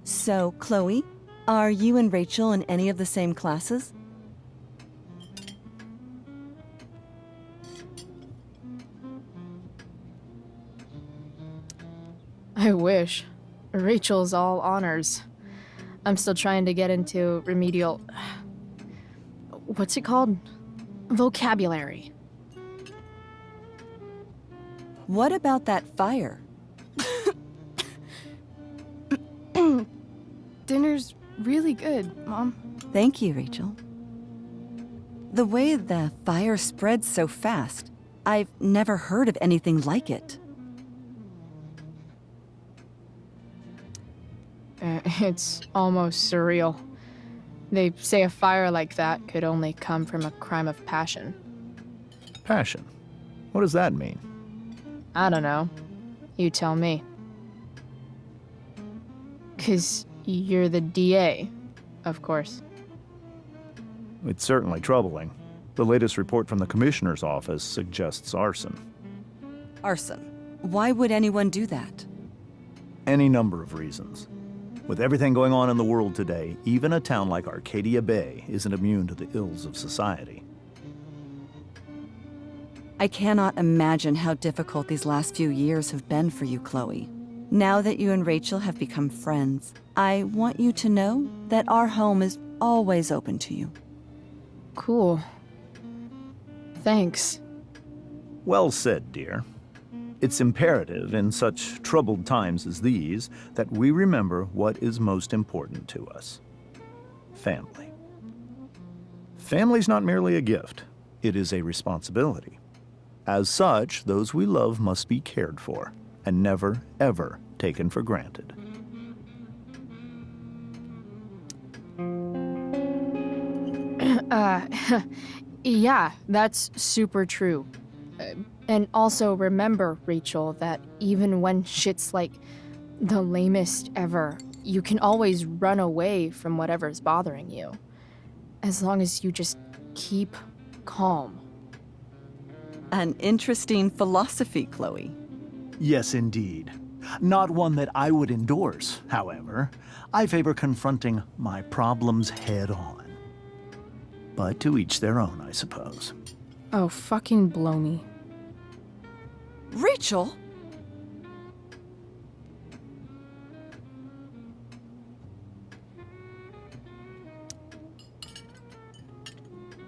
So, Chloe, are you and Rachel in any of the same classes? I wish. Rachel's all honors. I'm still trying to get into remedial... What's it called? Vocabulary. What about that fire? Dinner's really good, Mom. Thank you, Rachel. The way the fire spreads so fast, I've never heard of anything like it. It's almost surreal. They say a fire like that could only come from a crime of passion. Passion? What does that mean? I don't know. You tell me. 'Cause you're the DA, of course. It's certainly troubling. The latest report from the commissioner's office suggests arson. Arson? Why would anyone do that? Any number of reasons. With everything going on in the world today, even a town like Arcadia Bay isn't immune to the ills of society. I cannot imagine how difficult these last few years have been for you, Chloe. Now that you and Rachel have become friends, I want you to know that our home is always open to you. Cool. Thanks. Well said, dear. It's imperative in such troubled times as these that we remember what is most important to us. Family. Family's not merely a gift, it is a responsibility. As such, those we love must be cared for and never, ever taken for granted. Yeah, that's super true. And also remember, Rachel, that even when shit's like the lamest ever, you can always run away from whatever's bothering you. As long as you just keep calm. An interesting philosophy, Chloe. Yes, indeed. Not one that I would endorse, however. I favor confronting my problems head on. But to each their own, I suppose. Oh, fucking blow me. Rachel?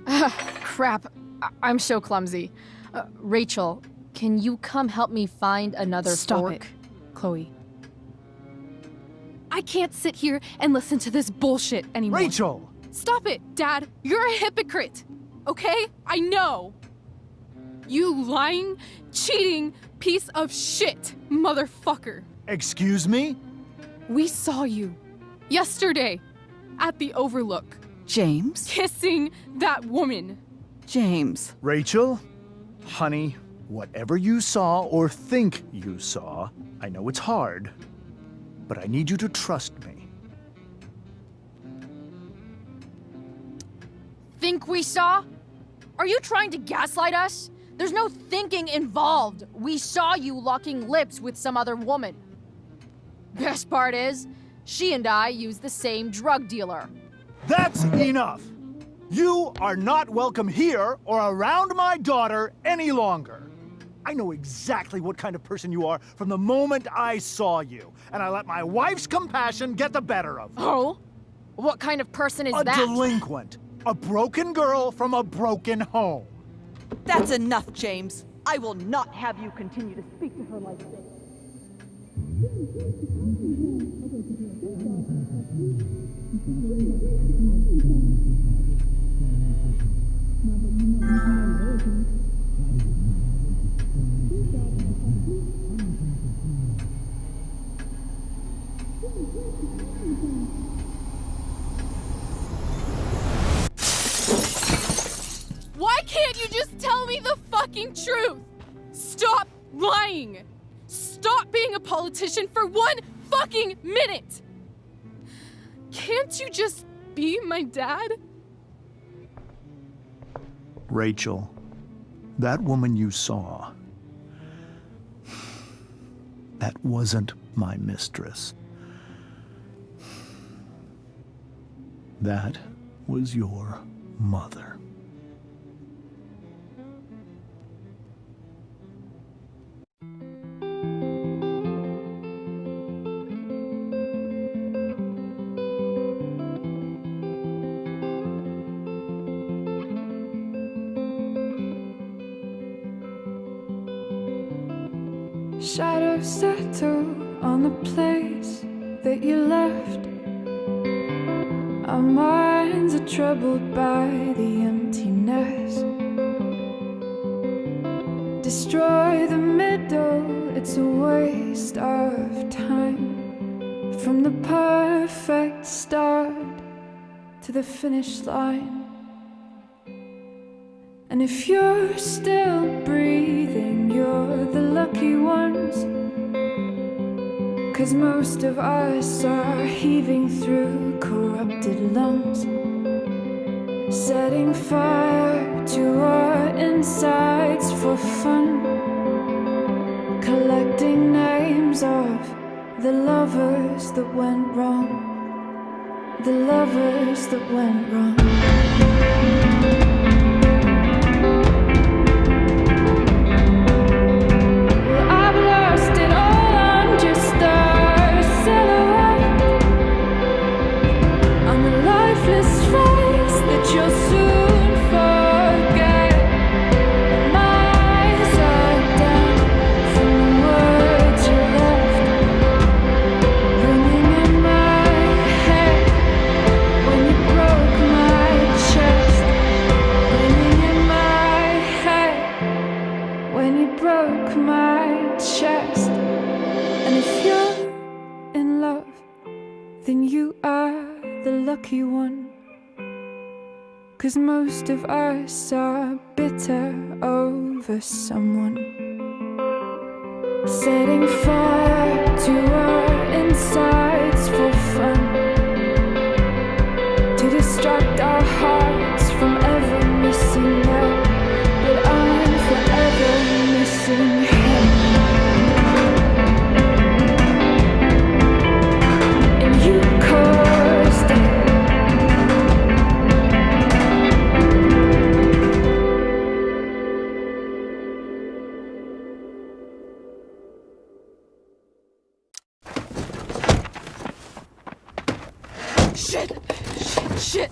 Crap. I'm so clumsy. Rachel, can you come help me find another fork? Stop it, Chloe. I can't sit here and listen to this bullshit anymore. Rachel! Stop it, Dad. You're a hypocrite. Okay? I know. You lying, cheating piece of shit, motherfucker. Excuse me? We saw you yesterday at the Overlook. James? Kissing that woman. James. Rachel? Honey, whatever you saw or think you saw, I know it's hard, but I need you to trust me. Think we saw? Are you trying to gaslight us? There's no thinking involved. We saw you locking lips with some other woman. Best part is, she and I used the same drug dealer. That's enough! You are not welcome here or around my daughter any longer. I know exactly what kind of person you are from the moment I saw you, and I let my wife's compassion get the better of me. Oh? What kind of person is that? A delinquent. A broken girl from a broken home. That's enough, James. I will not have you continue to speak to her like this. Why can't you just tell me the fucking truth? Stop lying. Stop being a politician for 1 fucking minute. Can't you just be my dad? Rachel, that woman you saw, that wasn't my mistress. That was your mother. Shadows settle on the place that you left. Our minds are troubled by the emptiness. Destroy the middle, it's a waste of time. From the perfect start to the finish line. And if you're still breathing, you're the lucky ones. 'Cause most of us are heaving through corrupted lungs, setting fire to our insides for fun, collecting names of the lovers that went wrong, the lovers that went wrong. You'll soon forget. lucky one. 'Cause most of us are bitter over someone. Setting fire to our insides for fun, to distract our hearts from ever missing out. But I'm forever missing him. And you caused it. Shit!